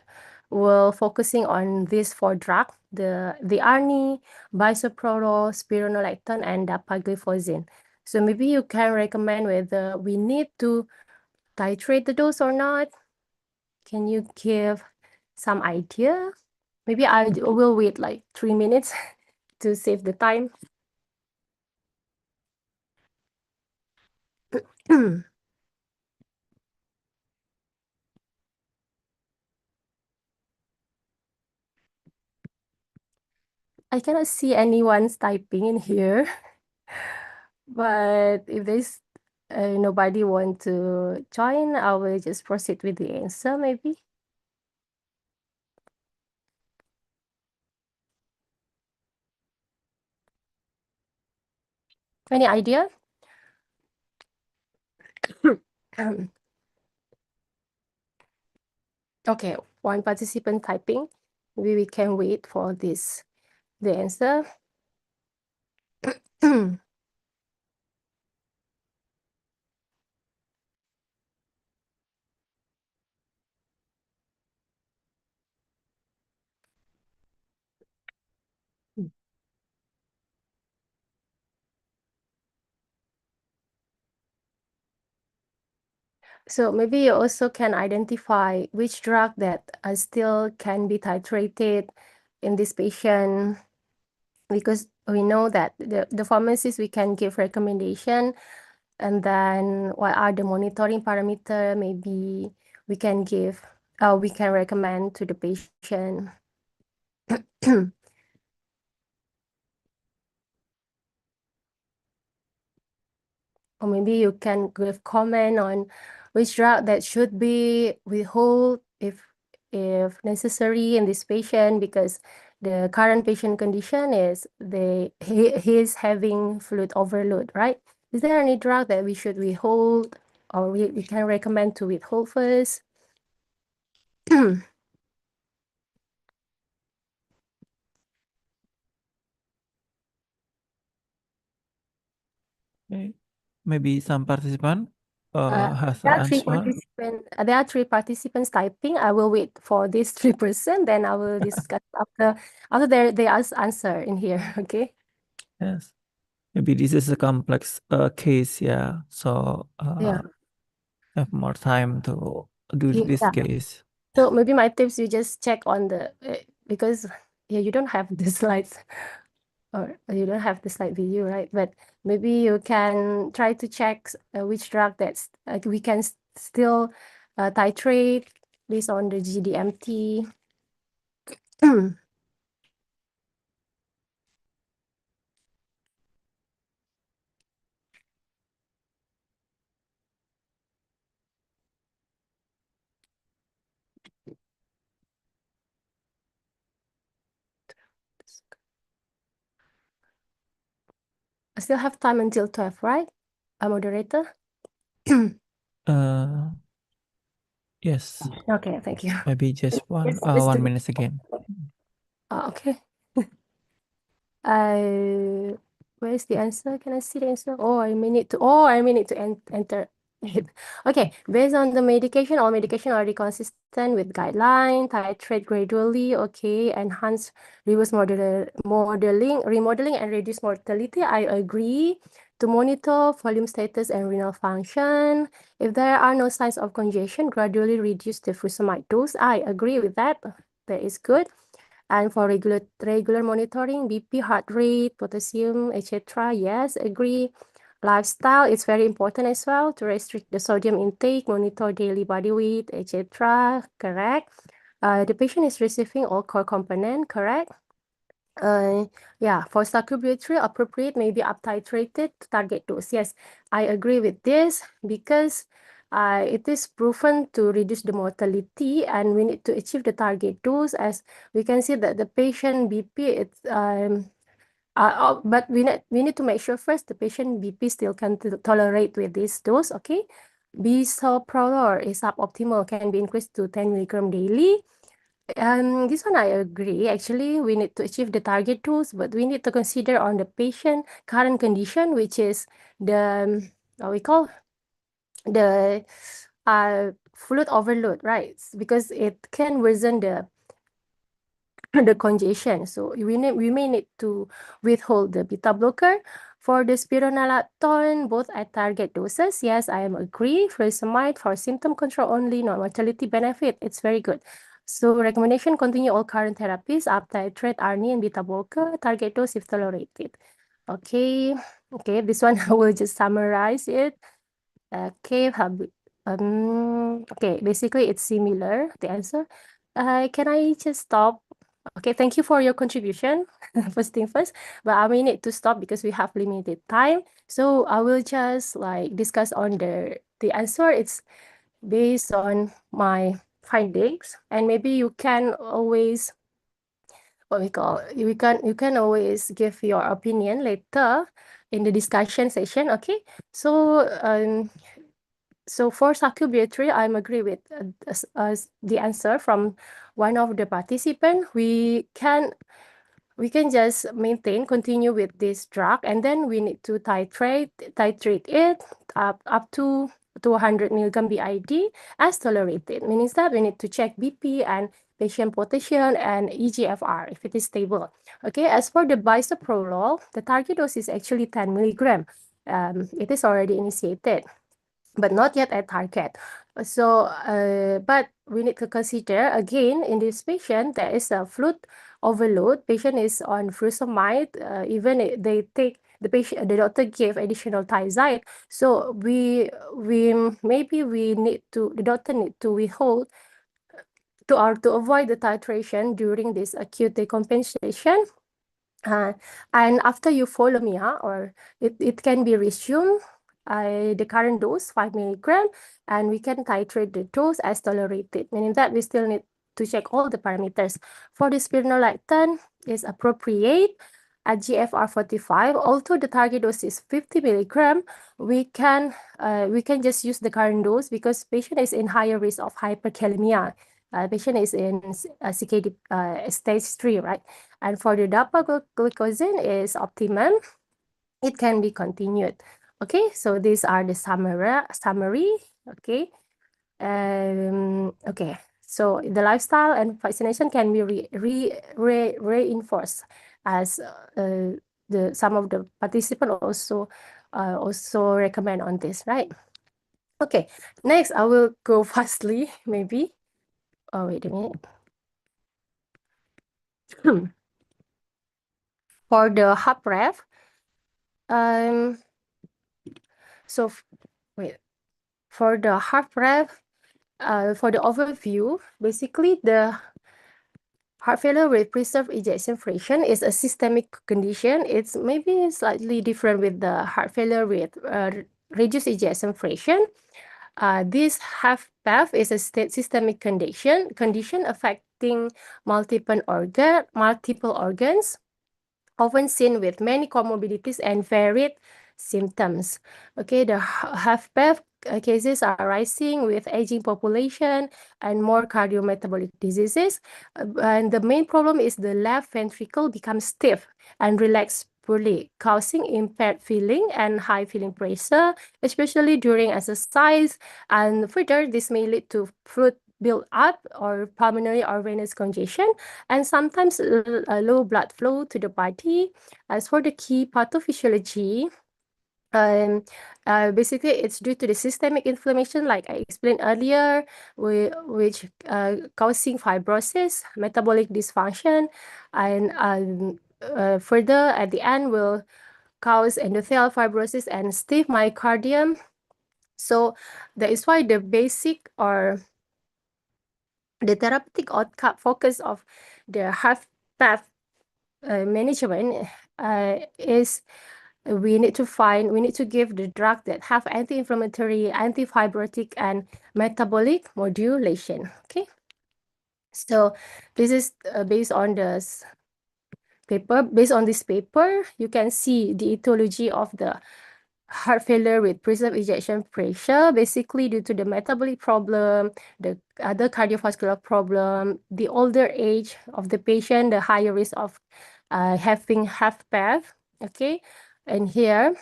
Speaker 7: will focusing on these 4 drugs: the ARNI, bisoprolol, spironolactone, and dapagliflozin. So maybe you can recommend whether we need to titrate the dose or not. Can you give some idea? Maybe I will wait like 3 minutes to save the time. I cannot see anyone's typing in here, but if there's nobody want to join, I will just proceed with the answer maybe. Any idea? Okay, one participant typing. Maybe we can wait for the answer. So maybe you also can identify which drug that still can be titrated in this patient, because we know that the pharmacist, we can give recommendation, and then what are the monitoring parameter maybe we can recommend to the patient. Or maybe you can give comment on which drug that should be withhold if necessary in this patient, because the current patient condition is he is having fluid overload, right? Is there any drug that we should withhold, or we can recommend to withhold first?
Speaker 6: Okay. Maybe some participant has
Speaker 7: There
Speaker 6: an
Speaker 7: are 3
Speaker 6: answer.
Speaker 7: participants. There are 3 participants typing. I will wait for these 3 person, then I will discuss after they answer in here. Okay.
Speaker 6: Yes. Maybe this is a complex case, yeah. So
Speaker 7: Yeah.
Speaker 6: have more time to do this
Speaker 7: Yeah.
Speaker 6: case.
Speaker 7: So maybe my tips, you just check on the because yeah, you don't have the slides or you don't have the slide video, right? But maybe you can try to check which drug that's we can still titrate based on the GDMT. I still have time until 12, right? A moderator?
Speaker 6: Yes,
Speaker 7: Okay, thank you.
Speaker 6: maybe just
Speaker 7: Yes,
Speaker 6: 1
Speaker 7: Mr.
Speaker 6: minute again.
Speaker 7: Okay. Where's the answer? Can I see the answer? I may need to enter it. Okay, based on the medication, all medication are consistent with guideline, titrate gradually, okay, enhance reverse remodeling and reduce mortality. I agree. To monitor volume status and renal function. If there are no signs of congestion, gradually reduce the furosemide dose. I agree with that. That is good. And for regular monitoring, BP, heart rate, potassium, etc. Yes, agree. Lifestyle is very important as well to restrict the sodium intake, monitor daily body weight, etc. Correct. The patient is receiving all core component, correct? Yeah, for sacubitril, appropriate, maybe up titrated to target dose. Yes, I agree with this because it is proven to reduce the mortality and we need to achieve the target dose as we can see that the patient BP, but we need to make sure first the patient BP still can tolerate with this dose, okay? Bisoprolol is suboptimal, can be increased to 10 milligram daily. This one I agree. Actually, we need to achieve the target dose, but we need to consider on the patient current condition, which is the what we call the fluid overload, right? Because it can worsen the congestion. So we may need to withhold the beta blocker. For the spironolactone, both at target doses, yes, I am agree. Furosemide for symptom control only, not mortality benefit. It's very good. So recommendation, continue all current therapies, up titrate ARNI and beta blocker, target dose if tolerated. Okay, this one I will just summarize it. Okay, basically it's similar, the answer. Can I just stop? Okay, thank you for your contribution, first thing first, but I may need to stop because we have limited time. So I will just like discuss on the answer. It's based on my findings, and maybe you can always you can always give your opinion later in the discussion session. Okay, so for sacubitril, I'm agree with the answer from one of the participant. We can just continue with this drug, and then we need to titrate it up to 200 milligram BID as tolerated. Meaning that we need to check BP and patient potassium and eGFR if it is stable. Okay, as for the bisoprolol, the target dose is actually 10 milligram. It is already initiated, but not yet at target. So, but we need to consider again in this patient, there is a fluid overload. Patient is on furosemide, even they take the doctor gave additional thiazide. So the doctor need to withhold to avoid the titration during this acute decompensation. And after you follow me, or it can be resumed the current dose, 5 milligram, and we can titrate the dose as tolerated, meaning that we still need to check all the parameters. For the spironolactone is appropriate at GFR 45, although the target dose is 50 milligram, we can just use the current dose because patient is in higher risk of hyperkalemia. Patient is in CKD stage 3, right? And for the dapagliflozin is optimum. It can be continued. Okay, so these are the summary. Okay. Okay. So the lifestyle and vaccination can be reinforced as some of the participants also recommend on this, right? Okay. Next, I will go fastly maybe. Oh, wait a minute. For the HubRef, so wait, for the HubRef, for the overview, basically the heart failure with preserved ejection fraction is a systemic condition. It's maybe slightly different with the heart failure with reduced ejection fraction. This HFpEF is a systemic condition affecting multiple organs, often seen with many comorbidities and varied symptoms. Okay, the HFpEF cases are rising with aging population and more cardiometabolic diseases. And the main problem is the left ventricle becomes stiff and relaxed poorly, causing impaired feeling and high feeling pressure, especially during exercise. And further, this may lead to fluid build up or pulmonary or venous congestion, and sometimes low blood flow to the body. As for the key pathophysiology, basically it's due to the systemic inflammation, like I explained earlier, which causing fibrosis, metabolic dysfunction, and further at the end will cause endothelial fibrosis and stiff myocardium. So that is why the basic or the therapeutic outcome focus of the HFpEF management is we need to give the drug that have anti-inflammatory, anti-fibrotic, and metabolic modulation. Okay, so this is based on this paper. Based on this paper, you can see the etiology of the heart failure with preserved ejection pressure, basically due to the metabolic problem, the other cardiovascular problem, the older age of the patient, the higher risk of having HFpEF. Okay, and here,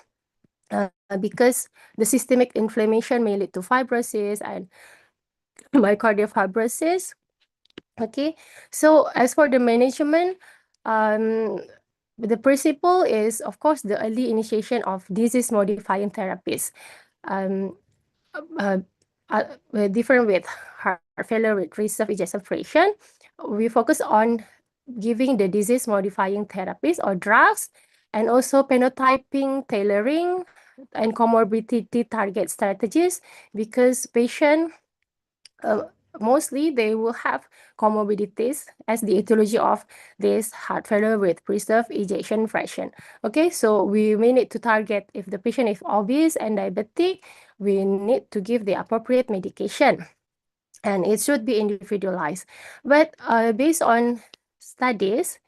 Speaker 7: because the systemic inflammation may lead to fibrosis and myocardial fibrosis. Okay, so as for the management, the principle is, of course, the early initiation of disease-modifying therapies. Different with heart failure with preserved ejection fraction, we focus on giving the disease-modifying therapies or drugs, and also phenotyping, tailoring, and comorbidity target strategies, because patient mostly they will have comorbidities as the etiology of this heart failure with preserved ejection fraction. Okay, so we may need to target, if the patient is obese and diabetic, we need to give the appropriate medication, and it should be individualized. But based on studies,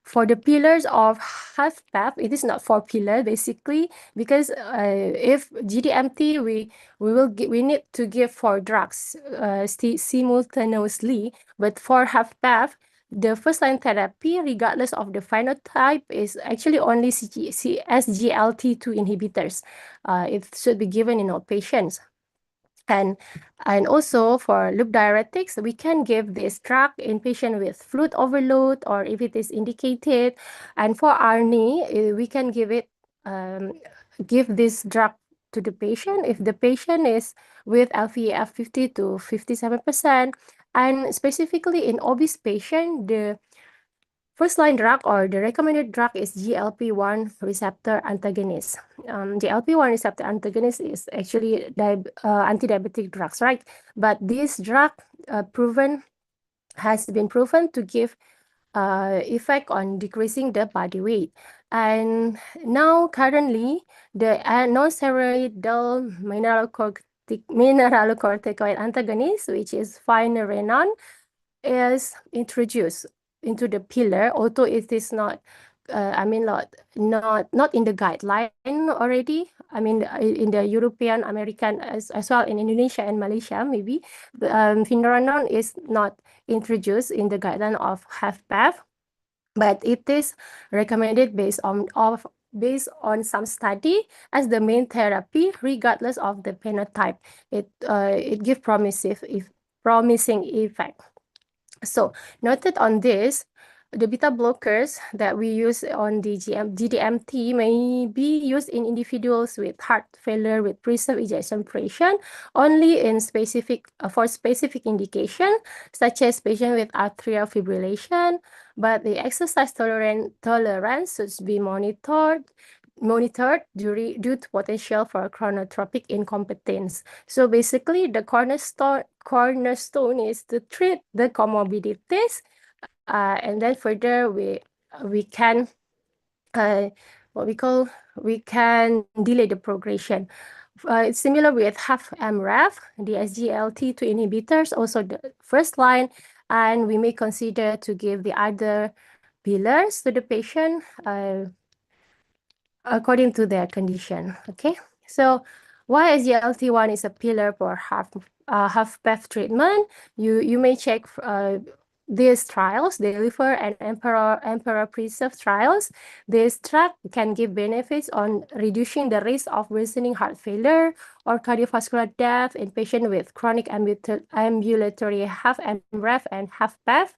Speaker 7: for the pillars of HFpEF, it is not 4 pillars basically, because if GDMT, we need to give 4 drugs simultaneously. But for HFpEF, the first line therapy, regardless of the phenotype, is actually only SGLT2 inhibitors. It should be given in all patients. And also for loop diuretics, we can give this drug in patient with fluid overload or if it is indicated. And for ARNI, we can give this drug to the patient if the patient is with LVEF 50 to 57%. And specifically in obese patient, the first line drug or the recommended drug is GLP-1 receptor antagonist. GLP-1 receptor antagonist is actually anti-diabetic drugs, right? But this drug has been proven to give effect on decreasing the body weight. And now currently, the non-steroidal mineralocorticoid antagonist, which is finerenone, is introduced into the pillar, although it is not not in the guideline already. I mean, in the European, American, as well in Indonesia and Malaysia, maybe finerenone is not introduced in the guideline of HFpEF, but it is recommended based on some study as the main therapy, regardless of the phenotype. It gives promising effect. So noted on this, the beta blockers that we use on the GDMT may be used in individuals with heart failure with preserved ejection fraction only in for specific indication, such as patient with atrial fibrillation, but the exercise tolerance should be monitored due to potential for chronotropic incompetence. So basically, the cornerstone is to treat the comorbidities, and then further we can we can delay the progression. It's similar with HFmREF, the SGLT2 inhibitors, also the first line, and we may consider to give the other pillars to the patient according to their condition. Okay, so why SGLT1 is a pillar for HFpEF treatment? You may check these trials, the LIFER and Emperor Preserve trials. This drug can give benefits on reducing the risk of worsening heart failure or cardiovascular death in patients with chronic ambulatory HFmREF and HFpEF,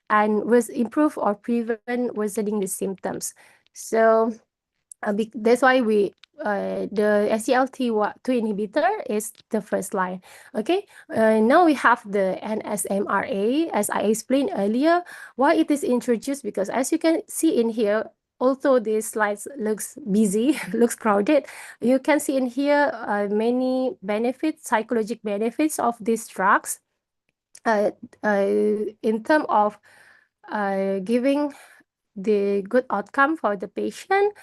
Speaker 7: and was improve or prevent worsening the symptoms. So that's why the SGLT2 inhibitor is the first line. Okay, now we have the NSMRA, as I explained earlier, why it is introduced, because as you can see in here, although this slide looks busy, looks crowded, you can see in here many benefits, psychological benefits of these drugs in terms of giving the good outcome for the patient.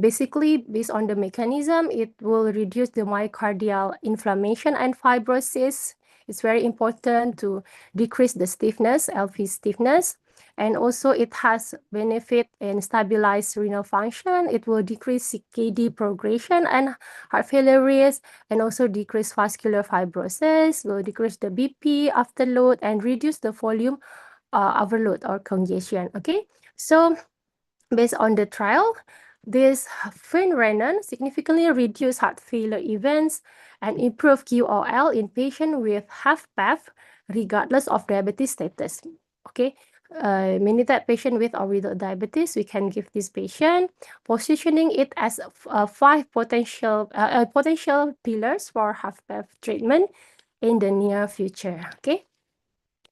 Speaker 7: Basically, based on the mechanism, it will reduce the myocardial inflammation and fibrosis. It's very important to decrease the stiffness, LV stiffness. And also it has benefit in stabilize renal function. It will decrease CKD progression and heart failure risk, and also decrease vascular fibrosis, will decrease the BP afterload, and reduce the volume overload or congestion. Okay, so based on the trial, this Finrenon significantly reduced heart failure events and improved QOL in patients with HFpEF regardless of diabetes status. Okay, meaning that patient with or without diabetes, we can give this patient, positioning it as 5 potential pillars for HFpEF treatment in the near future. Okay,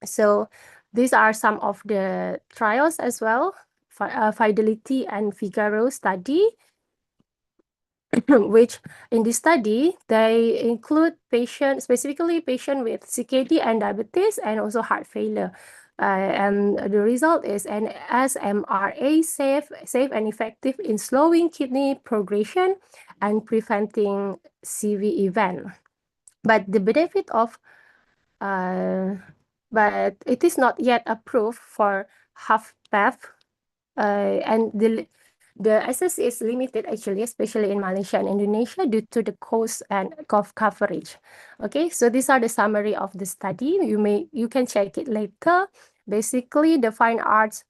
Speaker 7: so these are some of the trials as well. Fidelity and Figaro study, which in this study, they include specifically patient with CKD and diabetes and also heart failure. And the result is an SMRA safe and effective in slowing kidney progression and preventing CV event. But the benefit of but it is not yet approved for HFpEF. And the access is limited actually, especially in Malaysia and Indonesia, due to the cost and coverage. Okay, so these are the summary of the study. You can check it later. Basically, the fine arts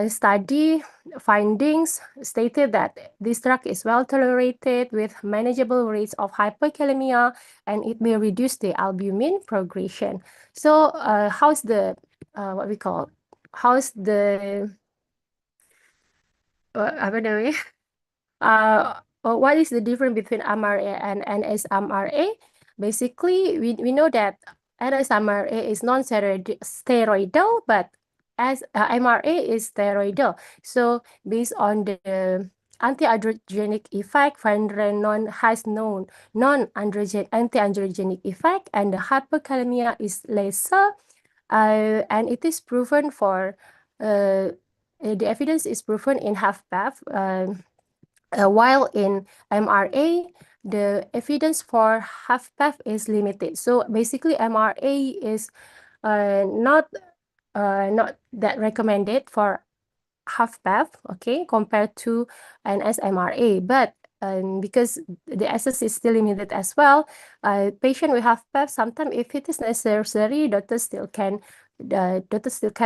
Speaker 7: study findings stated that this drug is well tolerated with manageable rates of hyperkalemia, and it may reduce the albumin progression. So how's the what is the difference between MRA and NSMRA? Basically, we know that NSMRA is non-steroidal, but as MRA is steroidal. So based on the anti-androgenic effect, Finrenon has known anti-androgenic effect, and the hyperkalemia is lesser, and it is proven for the evidence is proven in HFpEF, while in MRA, the evidence for HFpEF is limited. So basically, MRA is not that recommended for HFpEF, okay, compared to an SMRA. But because the access is still limited as well, patient with HFpEF, sometimes if it is necessary, doctors still can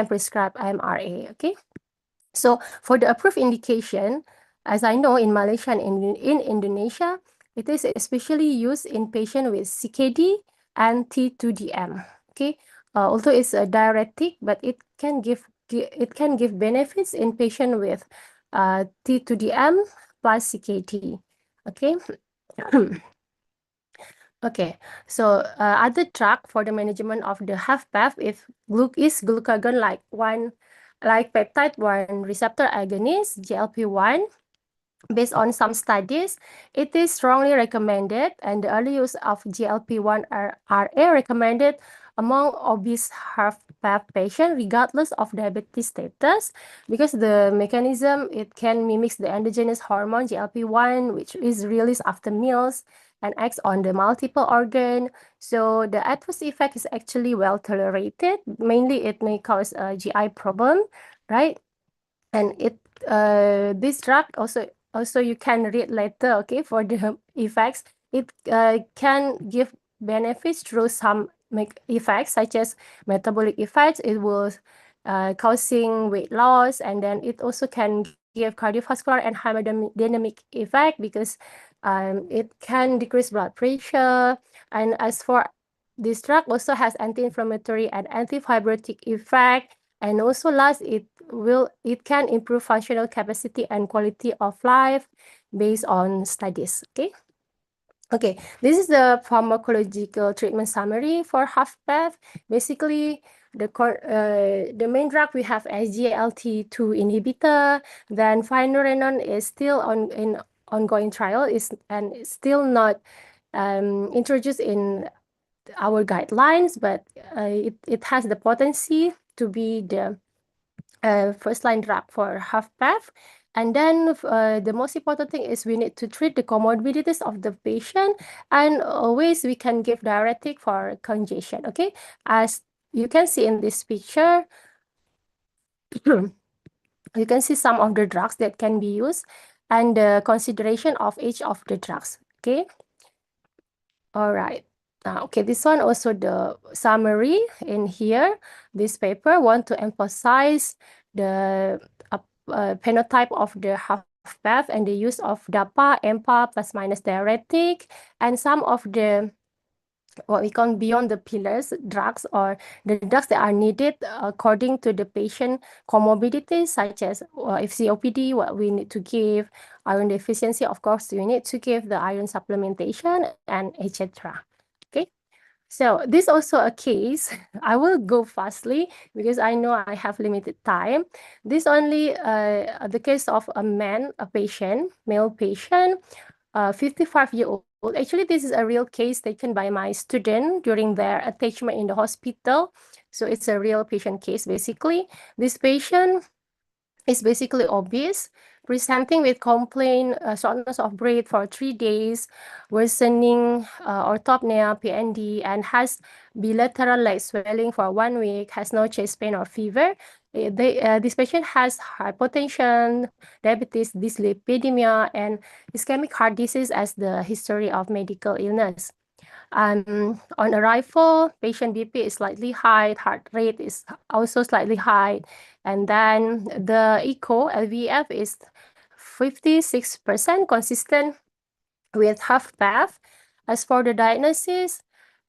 Speaker 7: prescribe MRA, okay? So for the approved indication, as I know in Malaysia and in Indonesia, it is especially used in patients with CKD and T2DM, okay? Although it's a diuretic, but it can give it can give benefits in patient with T to the M plus CKD. Okay. Okay, so other drug for the management of the HFpEF is glucagon like peptide 1 receptor agonist, GLP-1. Based on some studies, it is strongly recommended, and the early use of GLP-1 RA recommended among obese HFpEF patients, regardless of diabetes status, because the mechanism, it can mimic the endogenous hormone GLP-1, which is released after meals and acts on the multiple organ. So the adverse effect is actually well tolerated. Mainly, it may cause a GI problem, right? And this drug also you can read later, okay, for the effects. It can give benefits through some effects such as metabolic effects. It will causing weight loss, and then it also can give cardiovascular and hemodynamic effect because it can decrease blood pressure. And as for this drug also has anti-inflammatory and anti-fibrotic effect. And also last, it can improve functional capacity and quality of life based on studies. Okay, this is the pharmacological treatment summary for HFpEF. Basically, the main drug we have SGLT2 inhibitor. Then finerenone is still in ongoing trial, and it's still not introduced in our guidelines, but it has the potency to be the first-line drug for HFpEF. And then the most important thing is we need to treat the comorbidities of the patient, and always we can give diuretic for congestion, okay? As you can see in this picture, you can see some of the drugs that can be used and the consideration of each of the drugs, okay? All right. Okay, this one also the summary in here. This paper want to emphasize the phenotype of the HFpEF and the use of DAPA, EMPA plus minus diuretic, and some of the what we call beyond the pillars drugs, or the drugs that are needed according to the patient comorbidities, such as if COPD, what we need to give, iron deficiency, of course, we need to give the iron supplementation, and etc. Okay, so this also a case. I will go fastly because I know I have limited time. This only the case of a male patient, 55-year-old. Actually, this is a real case taken by my student during their attachment in the hospital. So it's a real patient case, basically. This patient is basically obese, presenting with complaint, shortness of breath for 3 days, worsening orthopnea, PND, and has bilateral leg swelling for 1 week, has no chest pain or fever. This patient has hypertension, diabetes, dyslipidemia, and ischemic heart disease as the history of medical illness. On arrival, patient BP is slightly high, heart rate is also slightly high, and then the echo LVEF is 56%, consistent with HFpEF. As for the diagnosis,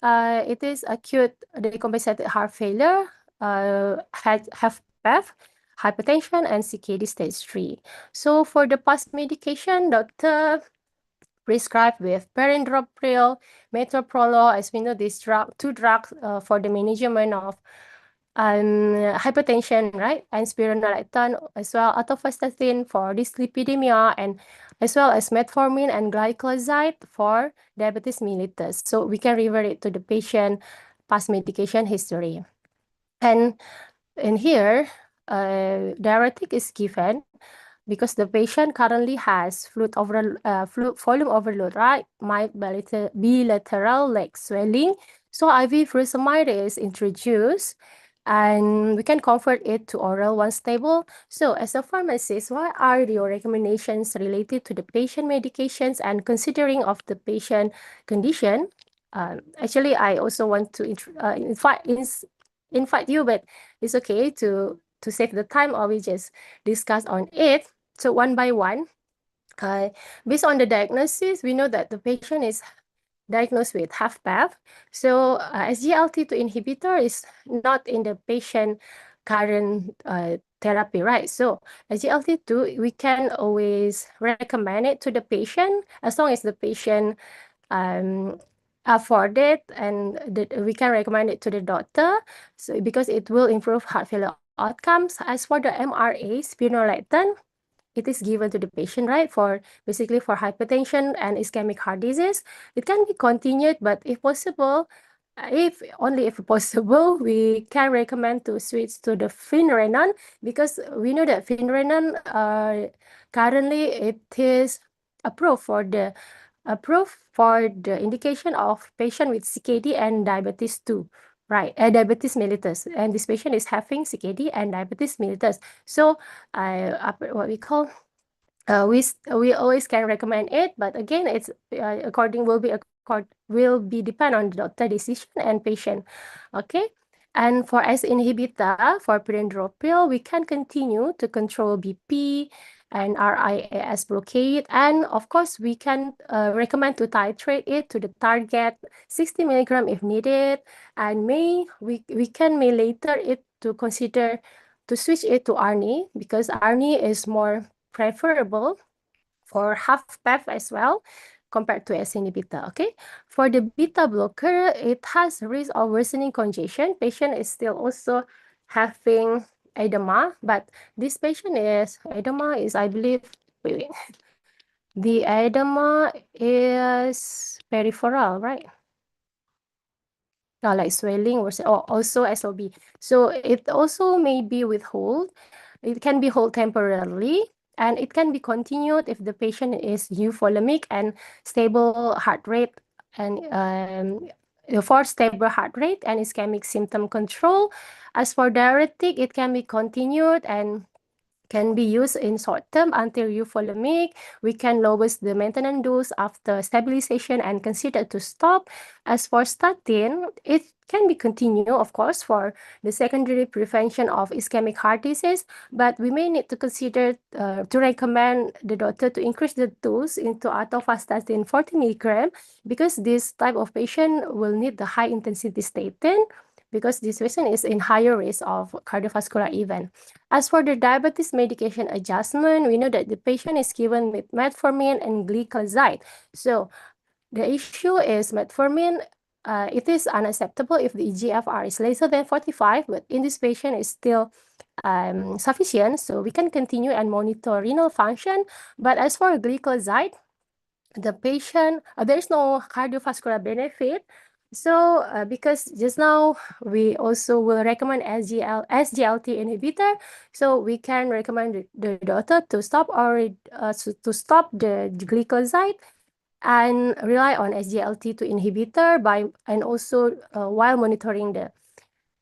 Speaker 7: it is acute decompensated heart failure, HFpEF, hypertension, and CKD stage 3. So for the past medication, doctor prescribed with perindopril, metoprolol, as we know, these two drugs for the management of hypertension, right? And spironolactone, as well atorvastatin for dyslipidemia, and as well as metformin and glycoside for diabetes mellitus. So we can revert it to the patient past medication history. And in here, diuretic is given because the patient currently has volume overload, right? Mild bilateral leg swelling. So IV furosemide is introduced, and we can convert it to oral once stable. So as a pharmacist, what are your recommendations related to the patient medications and considering of the patient condition? Actually, I also want to invite you, but it's okay to save the time, or we just discuss on it. So one by one, based on the diagnosis, we know that the patient is diagnosed with HFpEF. So SGLT2 inhibitor is not in the patient current therapy, right? So SGLT2, we can always recommend it to the patient as long as the patient afford it, and we can recommend it to the doctor. So because it will improve heart failure outcomes. As for the MRA, spironolactone, it is given to the patient, right? For basically for hypertension and ischemic heart disease. It can be continued, but if possible, if possible, we can recommend to switch to the Finerenone, because we know that Finerenone currently it is approved for the indication of patient with CKD and diabetes too, right? Diabetes mellitus, and this patient is having CKD and diabetes mellitus. So, what we call, we always can recommend it, but again, it's will be depend on the doctor decision and patient. Okay. And for ACE inhibitor, for pyrindropyl, we can continue to control BP and RIAS blockade. And of course, we can recommend to titrate it to the target 60 milligram if needed. And we can later it to consider to switch it to ARNI, because ARNI is more preferable for HFpEF as well compared to ACE inhibitor. Okay, for the beta blocker, it has risk of worsening congestion. Patient is still also having edema, but this patient is I believe, wait. The edema is peripheral, right? Like swelling or also SLB. So it also may be withhold. It can be hold temporarily, and it can be continued if the patient is euvolemic and stable heart rate, and for stable heart rate and ischemic symptom control. As for diuretic, it can be continued and can be used in short term until euvolemic. We can lower the maintenance dose after stabilization and consider to stop. As for statin, it can be continued, of course, for the secondary prevention of ischemic heart disease, but we may need to consider to recommend the doctor to increase the dose into atorvastatin 40 milligram, because this type of patient will need the high intensity statin, because this patient is in higher risk of cardiovascular event. As for the diabetes medication adjustment, we know that the patient is given with metformin and gliclazide. So the issue is metformin, it is unacceptable if the eGFR is lesser than 45, but in this patient is still sufficient. So we can continue and monitor renal function. But as for gliclazide, the patient, there is no cardiovascular benefit. So because just now we also will recommend SGLT inhibitor, so we can recommend the doctor to stop the gliclazide and rely on SGLT2 inhibitor and also while monitoring the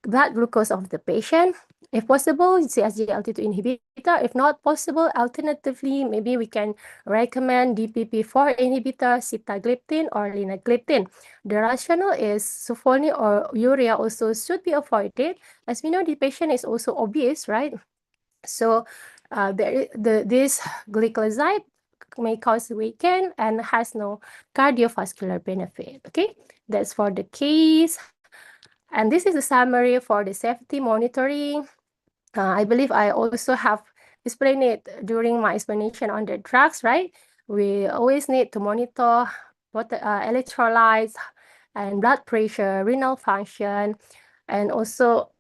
Speaker 7: blood glucose of the patient. If possible, it's SGLT2 inhibitor. If not possible, alternatively, maybe we can recommend DPP4 inhibitor, sitagliptin or linagliptin. The rationale is sulfonyl or urea also should be avoided, as we know the patient is also obese, right? So this gliclazide may cause weight gain and has no cardiovascular benefit. Okay, that's for the case. And this is a summary for the safety monitoring. I believe I also have explained it during my explanation on the drugs, right? We always need to monitor what electrolytes and blood pressure, renal function, and also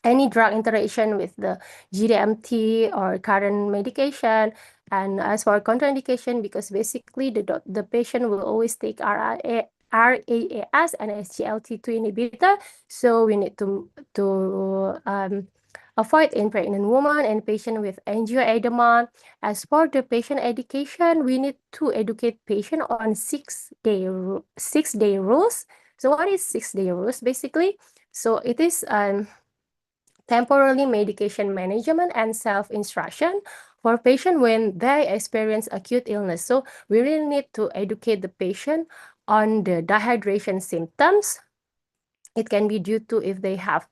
Speaker 7: any drug interaction with the GDMT or current medication. And as for contraindication, because basically the patient will always take RAAS and SGLT2 inhibitor, so we need to avoid in pregnant woman and patient with angioedema. As for the patient education, we need to educate patient on 6-day rules. So what is 6-day rules basically? So it is temporary medication management and self-instruction for patient when they experience acute illness. So we really need to educate the patient on the dehydration symptoms. It can be due to if they have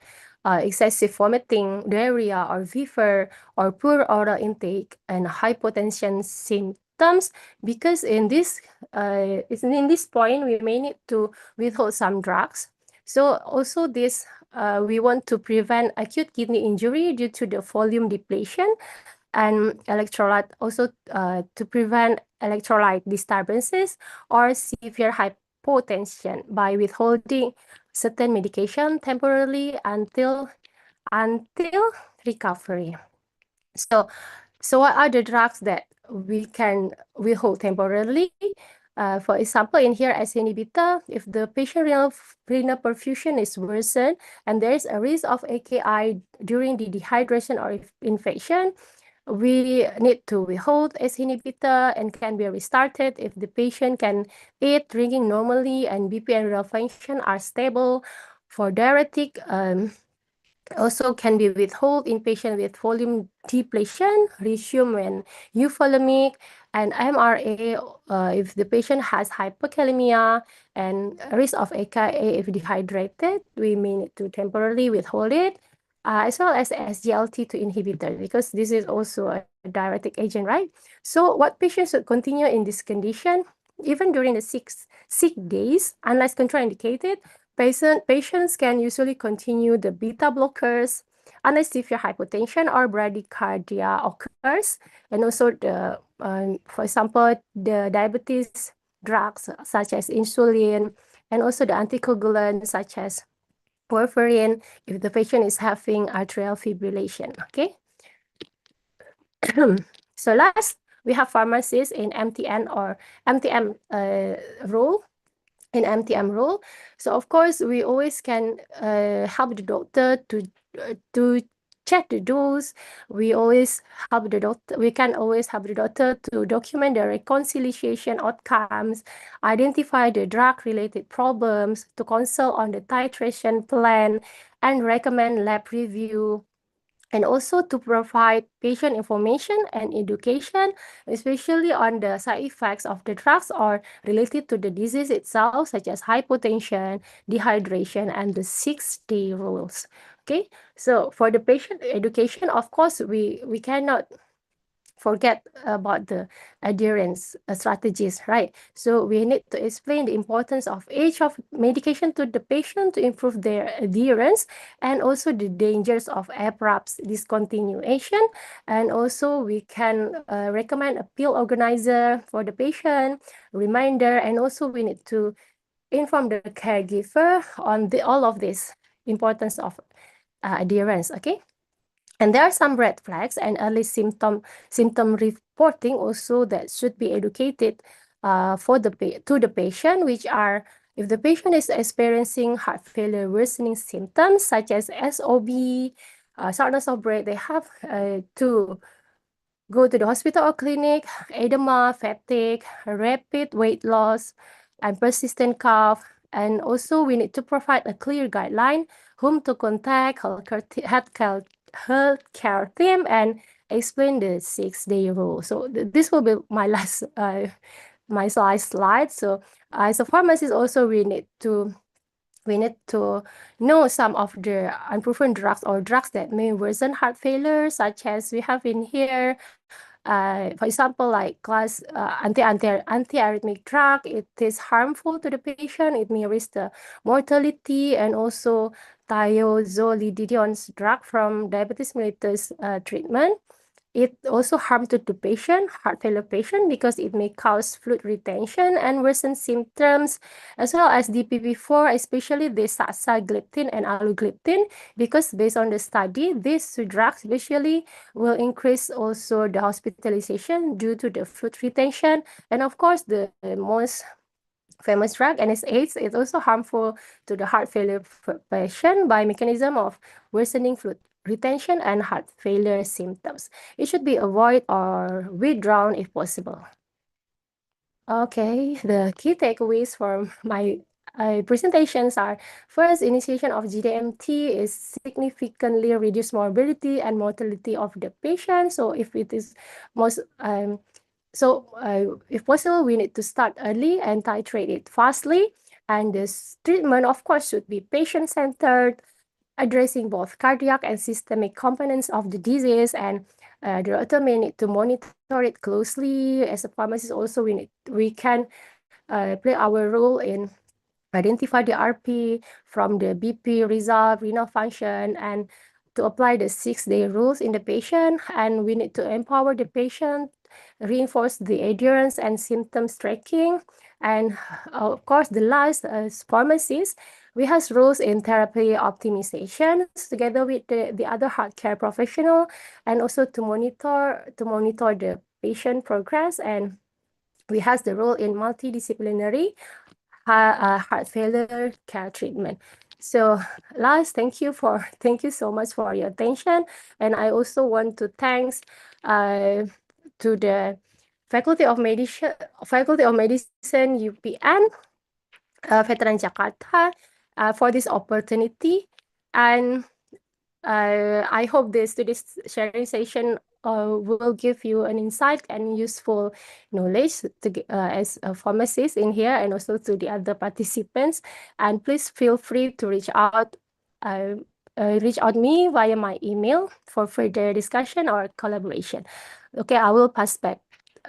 Speaker 7: excessive vomiting, diarrhea, or fever, or poor oral intake and hypotension symptoms. Because in this point, we may need to withhold some drugs. So also this we want to prevent acute kidney injury due to the volume depletion and electrolyte, also to prevent electrolyte disturbances or severe hypotension by withholding certain medication temporarily until recovery. So what are the drugs that we can withhold temporarily? For example, in here, as inhibitor, if the patient renal perfusion is worsened and there is a risk of AKI during the dehydration or infection, we need to withhold ACE inhibitor and can be restarted if the patient can eat, drinking normally, and BP and renal function are stable. For diuretic, also can be withhold in patient with volume depletion, resume when euvolemic, and MRA if the patient has hyperkalemia and risk of AKI if dehydrated, we may need to temporarily withhold it, as well as SGLT2 inhibitor, because this is also a diuretic agent, right? So what patients should continue in this condition, even during the sick days, unless contraindicated, patients can usually continue the beta blockers unless severe hypotension or bradycardia occurs, and also the, for example, the diabetes drugs such as insulin, and also the anticoagulant such as warfarin if the patient is having atrial fibrillation. Okay. So last, we have pharmacists in MTN or MTM role. In MTM role, so of course we always can help the doctor to check the dose. We always help the doctor. We can always help the doctor to document the reconciliation outcomes, identify the drug-related problems, to consult on the titration plan, and recommend lab review, and also to provide patient information and education, especially on the side effects of the drugs or related to the disease itself, such as hypotension, dehydration, and the 6-day rules. Okay, so for the patient education, of course, we cannot forget about the adherence strategies, right? So we need to explain the importance of age of medication to the patient to improve their adherence, and also the dangers of abrupt discontinuation. And also we can recommend a pill organizer for the patient, reminder, and also we need to inform the caregiver on all of this importance of adherence, okay? And there are some red flags and early symptom reporting also that should be educated to the patient, which are if the patient is experiencing heart failure worsening symptoms such as SOB, shortness of breath, they have to go to the hospital or clinic, edema, fatigue, rapid weight loss, and persistent cough. And also we need to provide a clear guideline whom to contact, healthcare team, and explain the 6-day rule. So this will be my last slide. So as a pharmacist, also we need to know some of the unproven drugs or drugs that may worsen heart failure, such as we have in here. For example, like class antiarrhythmic drug, it is harmful to the patient. It may risk the mortality, and also thiazolidined's drug from diabetes mellitus treatment. It also harm to the patient, heart failure patient, because it may cause fluid retention and worsen symptoms, as well as DPP-4, especially the saxagliptin and alogliptin, because based on the study, these two drugs especially will increase also the hospitalization due to the fluid retention. And of course, the most famous drug, NSAIDs, is also harmful to the heart failure patient by mechanism of worsening fluid retention and heart failure symptoms. It should be avoided or withdrawn if possible. Okay, the key takeaways from my presentations are: first, initiation of GDMT is significantly reduce morbidity and mortality of the patient. So if it is if possible, we need to start early and titrate it fastly. And this treatment, of course, should be patient-centered, addressing both cardiac and systemic components of the disease. And the doctor may need to monitor it closely. As a pharmacist, also we can play our role in identify the RP from the BP result, renal function, and to apply the 6-day rules in the patient. And we need to empower the patient, reinforce the adherence and symptoms tracking. And of course, the last pharmacists, we have rules in therapy optimization together with the other heart care professional, and also to monitor the patient progress. And we have the role in multidisciplinary heart failure care treatment. So last, thank you so much for your attention. And I also want to thanks to the Faculty of Medicine UPN, Veteran Jakarta, for this opportunity. And I hope today's sharing session will give you an insight and useful knowledge as a pharmacist in here, and also to the other participants. And please feel free to reach out me via my email for further discussion or collaboration. Okay, I will pass back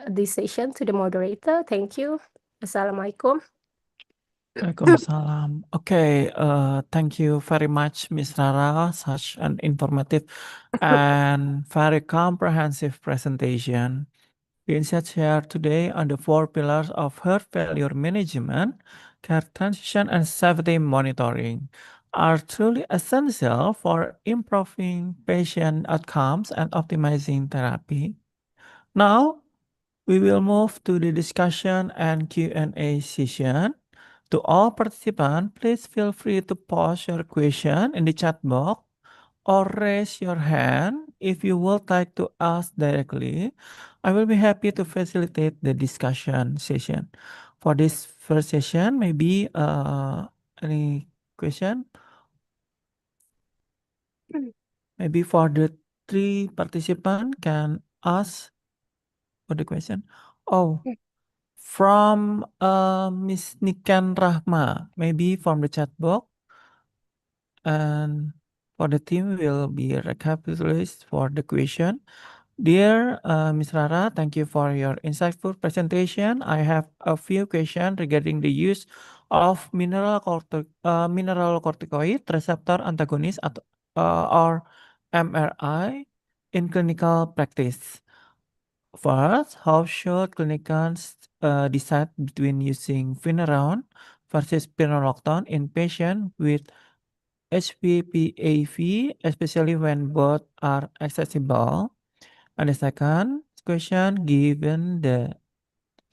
Speaker 7: this session to the moderator. Thank you. Assalamualaikum.
Speaker 6: Waalaikumsalam. Okay, thank you very much, Ms. Rara. Such an informative and very comprehensive presentation. The insights shared today on the 4 pillars of heart failure management, care transition, and safety monitoring are truly essential for improving patient outcomes and optimizing therapy. Now, we will move to the discussion and Q&A session. To all participants, please feel free to post your question in the chat box or raise your hand if you would like to ask directly. I will be happy to facilitate the discussion session. For this first session, maybe any question? Maybe for the 3 participants can ask for the question. Oh, from Miss Niken Rahma, maybe from the chat box. And for the team will be recapitulated for the question. Dear Ms. Rara, thank you for your insightful presentation. I have a few questions regarding the use of mineral corticoid receptor antagonist or MRI in clinical practice. First, how should clinicians decide between using Finerenone versus spironolactone in patients with HPPAV, especially when both are accessible? And the second question, given the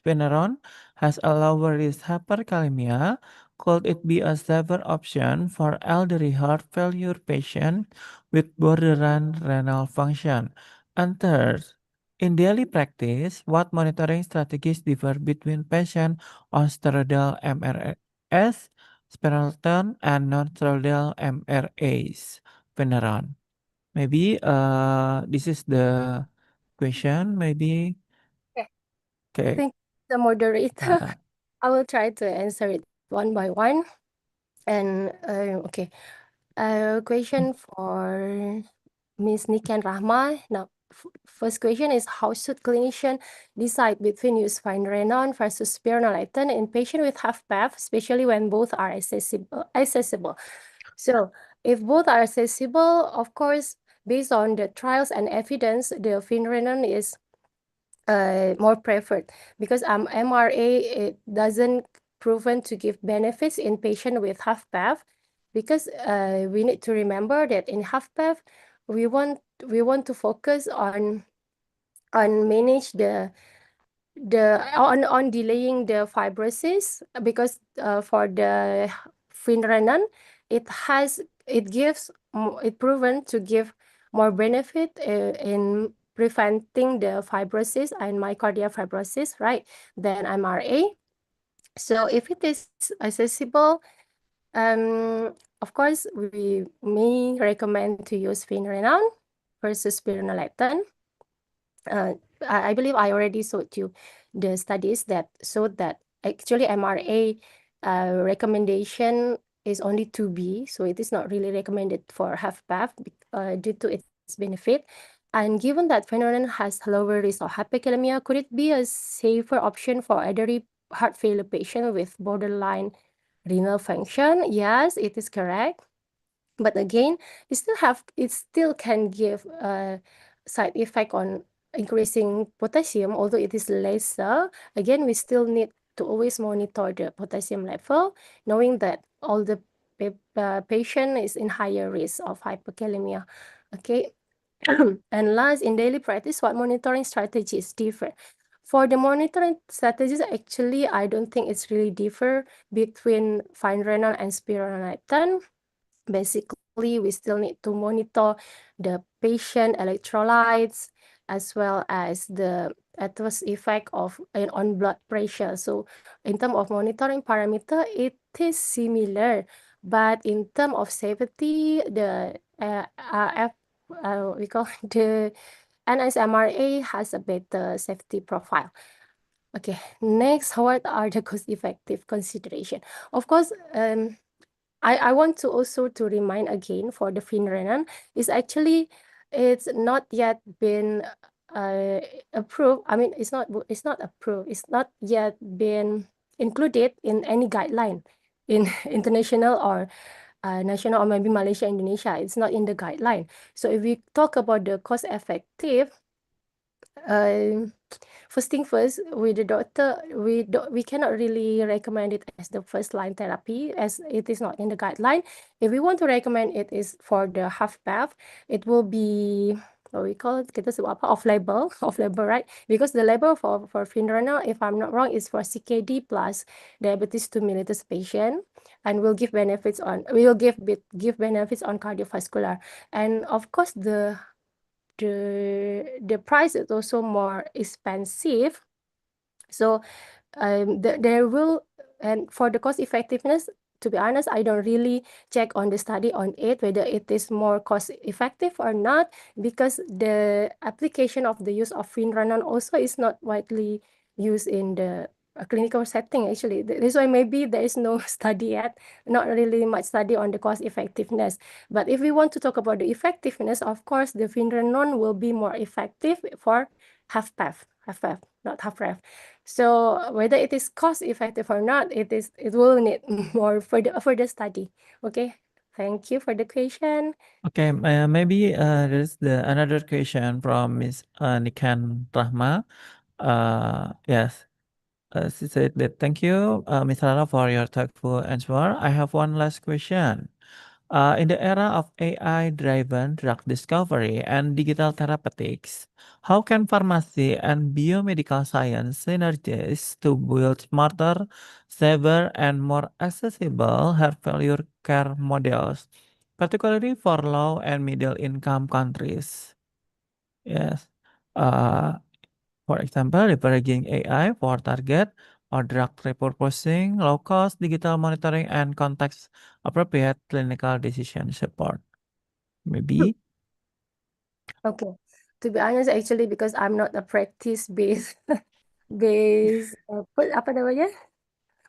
Speaker 6: Finerenone has a lower risk hyperkalemia, could it be a safer option for elderly heart failure patients with borderline renal function? And third, in daily practice, what monitoring strategies differ between patients on steroidal MRS, spironolactone, and non-steroidal MRAs, Finerenone? Maybe this is the question. Maybe okay.
Speaker 7: Thank you, the moderator. I will try to answer it one by one. And okay, question for Ms. Niken Rahma. Now, first question is, how should clinician decide between use Finerenone versus spironolactone in patient with HFpEF, especially when both are accessible? So, if both are accessible, of course, based on the trials and evidence, the Finerenone is more preferred, because MRA, it doesn't proven to give benefits in patient with HFpEF, because we need to remember that in HFpEF we want to focus on manage on delaying the fibrosis, because for the Finerenone, it proven to give more benefit in preventing the fibrosis and myocardial fibrosis, right, than MRA. So if it is accessible, of course, we may recommend to use Finerenone versus spironolactone. I believe I already showed you the studies that showed that actually MRA recommendation is only 2B, so it is not really recommended for HFpEF due to its benefit. And given that Finerenone has lower risk of hyperkalemia, could it be a safer option for elderly heart failure patient with borderline renal function. Yes, it is correct. But again, it still can give a side effect on increasing potassium, although it is lesser. Again, we still need to always monitor the potassium level, knowing that all the patient is in higher risk of hyperkalemia. Okay. And last, in daily practice, what monitoring strategy is different? For the monitoring strategies, actually, I don't think it's really differ between fine renal and spironolactone. Basically, we still need to monitor the patient electrolytes as well as the adverse effect of on blood pressure. So in terms of monitoring parameter, it is similar, but in terms of safety, the we call the NSMRA has a better safety profile. Okay, next, what are the cost-effective consideration? Of course, I want to also to remind again for the Finrenan is actually it's not yet been approved. I mean, it's not approved. It's not yet been included in any guideline in international or national, or maybe Malaysia, Indonesia. It's not in the guideline. So if we talk about the cost effective, first thing first, with the doctor, we cannot really recommend it as the first line therapy as it is not in the guideline. If we want to recommend it is for the HFpEF, it will be what we call kita sebut apa off label, right? Because the label for Finrenal, if I'm not wrong, is for CKD plus diabetes 2 mellitus patient, and will give benefits on benefits on cardiovascular, and of course the price is also more expensive. So there will, and for the cost effectiveness, to be honest, I don't really check on the study on it, whether it is more cost effective or not, because the application of the use of Finrenal also is not widely used in the clinical setting, actually. That's why maybe there is no study yet, not really much study on the cost effectiveness. But if we want to talk about the effectiveness, of course, the Finrenal will be more effective for HFpEF, not HFrEF. So whether it is cost effective or not, it will need more further study. Okay, thank you for the question.
Speaker 6: Okay, maybe there's another question from Miss Nikan Rahma. Yes, she said that thank you, Ms. Rara, for your thoughtful answer. I have one last question. In the era of AI-driven drug discovery and digital therapeutics, how can pharmacy and biomedical science synergize to build smarter, safer, and more accessible heart failure care models, particularly for low and middle-income countries? Yes. For example, leveraging AI for target or drug repurposing, low-cost digital monitoring, and context-appropriate clinical decision support. Maybe.
Speaker 7: Okay, to be honest, actually, because I'm not a practice-based apa namanya?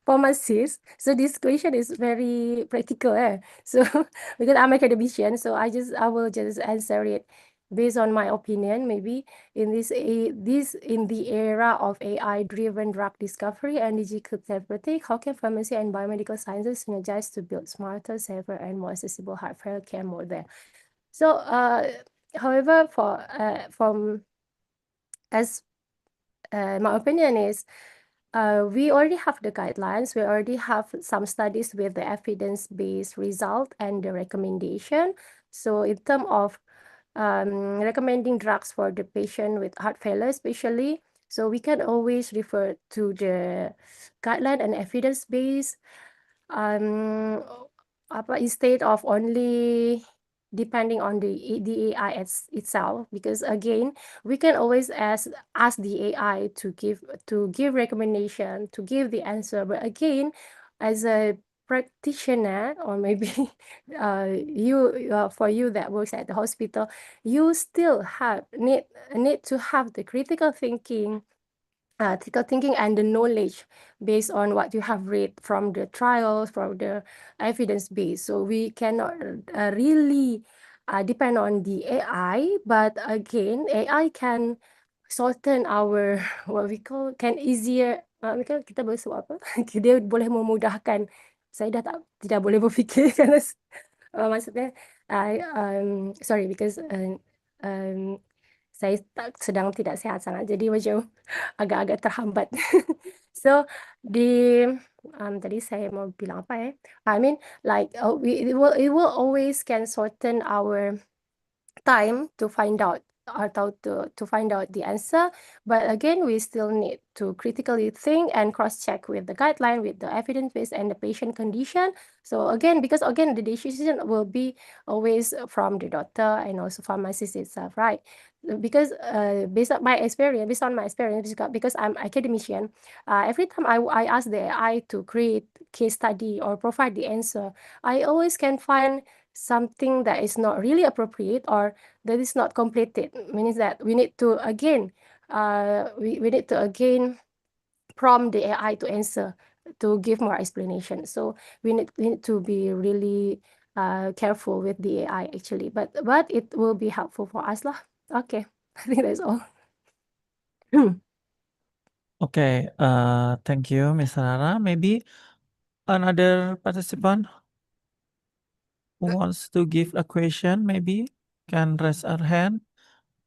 Speaker 7: Pharmacist. So this question is very practical, So because I'm academician, so I will just answer it based on my opinion. Maybe in in the era of AI-driven drug discovery and digital therapeutic, how can pharmacy and biomedical sciences synergize to build smarter, safer, and more accessible heart failure care model? So, however, my opinion is, we already have the guidelines. We already have some studies with the evidence-based result and the recommendation. So in terms of recommending drugs for the patient with heart failure, especially, so we can always refer to the guideline and evidence-based, instead of only depending on the AI itself, because again, we can always ask the AI to give recommendation, to give the answer. But again, as a practitioner, or maybe for you that works at the hospital, you still need to have the critical thinking and the knowledge based on what you have read from the trials, from the evidence base. So we cannot really depend on the AI, but again, AI can shorten our what we call, can easier kita boleh sebut apa? Dia boleh memudahkan saya tidak boleh berfikir karena maksudnya sorry because saya sedang tidak sehat sangat, jadi macam agak-agak terhambat. So tadi saya mau bilang apa ya? I mean like it will always can shorten our time to find out atau to find out the answer, but again we still need to critically think and cross-check with the guideline, with the evidence base and the patient condition. So again, because again the decision will be always from the doctor and also pharmacist itself, right? Because based on my experience, because I'm academician, every time I ask the AI to create case study or provide the answer, I always can find something that is not really appropriate or that is not completed. Means that we need to again we need to again prompt the AI to answer, to give more explanation. So we need to be really careful with the AI actually, but it will be helpful for us lah. Okay, I think that's all.
Speaker 6: Okay, thank you, Ms. Rara. Maybe another participant who wants to give a question, maybe can raise her hand,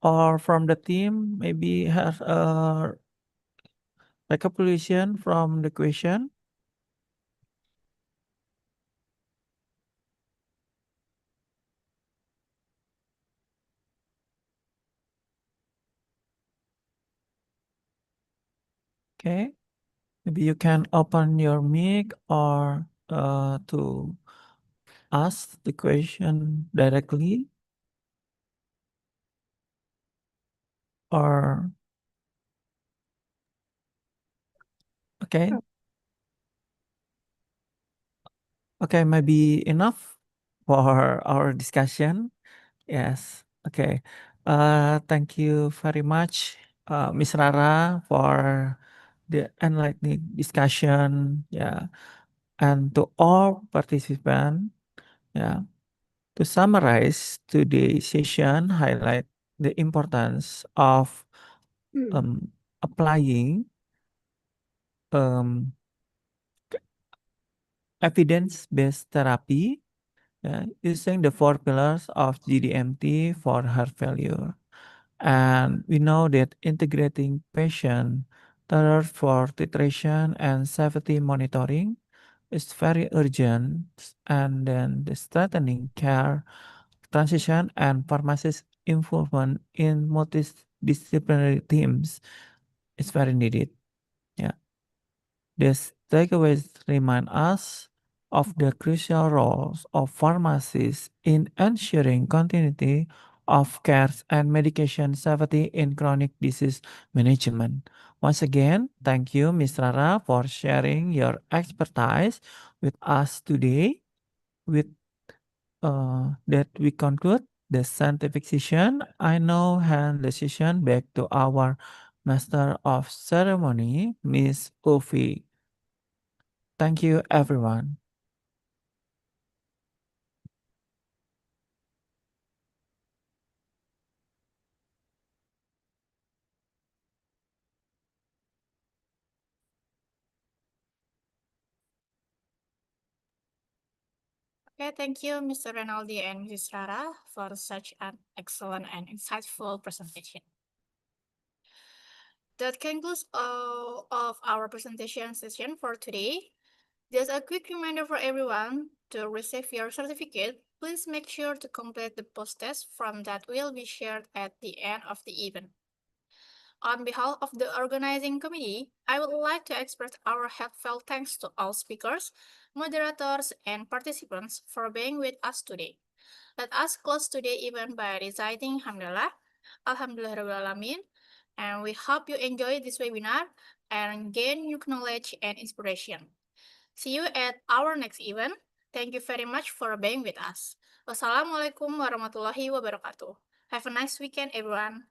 Speaker 6: or from the team, maybe have a recapitulation from the question. Okay, maybe you can open your mic or to ask the question directly, or okay. Okay, maybe enough for our discussion. Yes. Okay. Thank you very much, Miss Rara, for the enlightening discussion. Yeah, and to all participants. Yeah. To summarize, today's session highlight the importance of applying evidence-based therapy, using the 4 pillars of GDMT for heart failure. And we know that integrating patient tailored for titration and safety monitoring is very urgent. And then the strengthening care transition and pharmacist involvement in multidisciplinary teams is very needed. Yeah. These takeaways remind us of the crucial roles of pharmacists in ensuring continuity of care and medication safety in chronic disease management. Once again, thank you, Ms. Rara, for sharing your expertise with us today. With that, we conclude the scientific session. I now hand the session back to our Master of Ceremony, Ms. Ufi. Thank you, everyone.
Speaker 1: Okay, thank you, Mr. Renaldi and Mrs. Rara, for such an excellent and insightful presentation. That concludes all of our presentation session for today. Just a quick reminder for everyone to receive your certificate. Please make sure to complete the post-test form that will be shared at the end of the event. On behalf of the organizing committee, I would like to express our heartfelt thanks to all speakers, moderators, and participants for being with us today. Let us close today's event by reciting Alhamdulillah, Alhamdulillahirrahmanirrahim, and we hope you enjoy this webinar and gain new knowledge and inspiration. See you at our next event. Thank you very much for being with us. Wassalamualaikum warahmatullahi wabarakatuh. Have a nice weekend, everyone.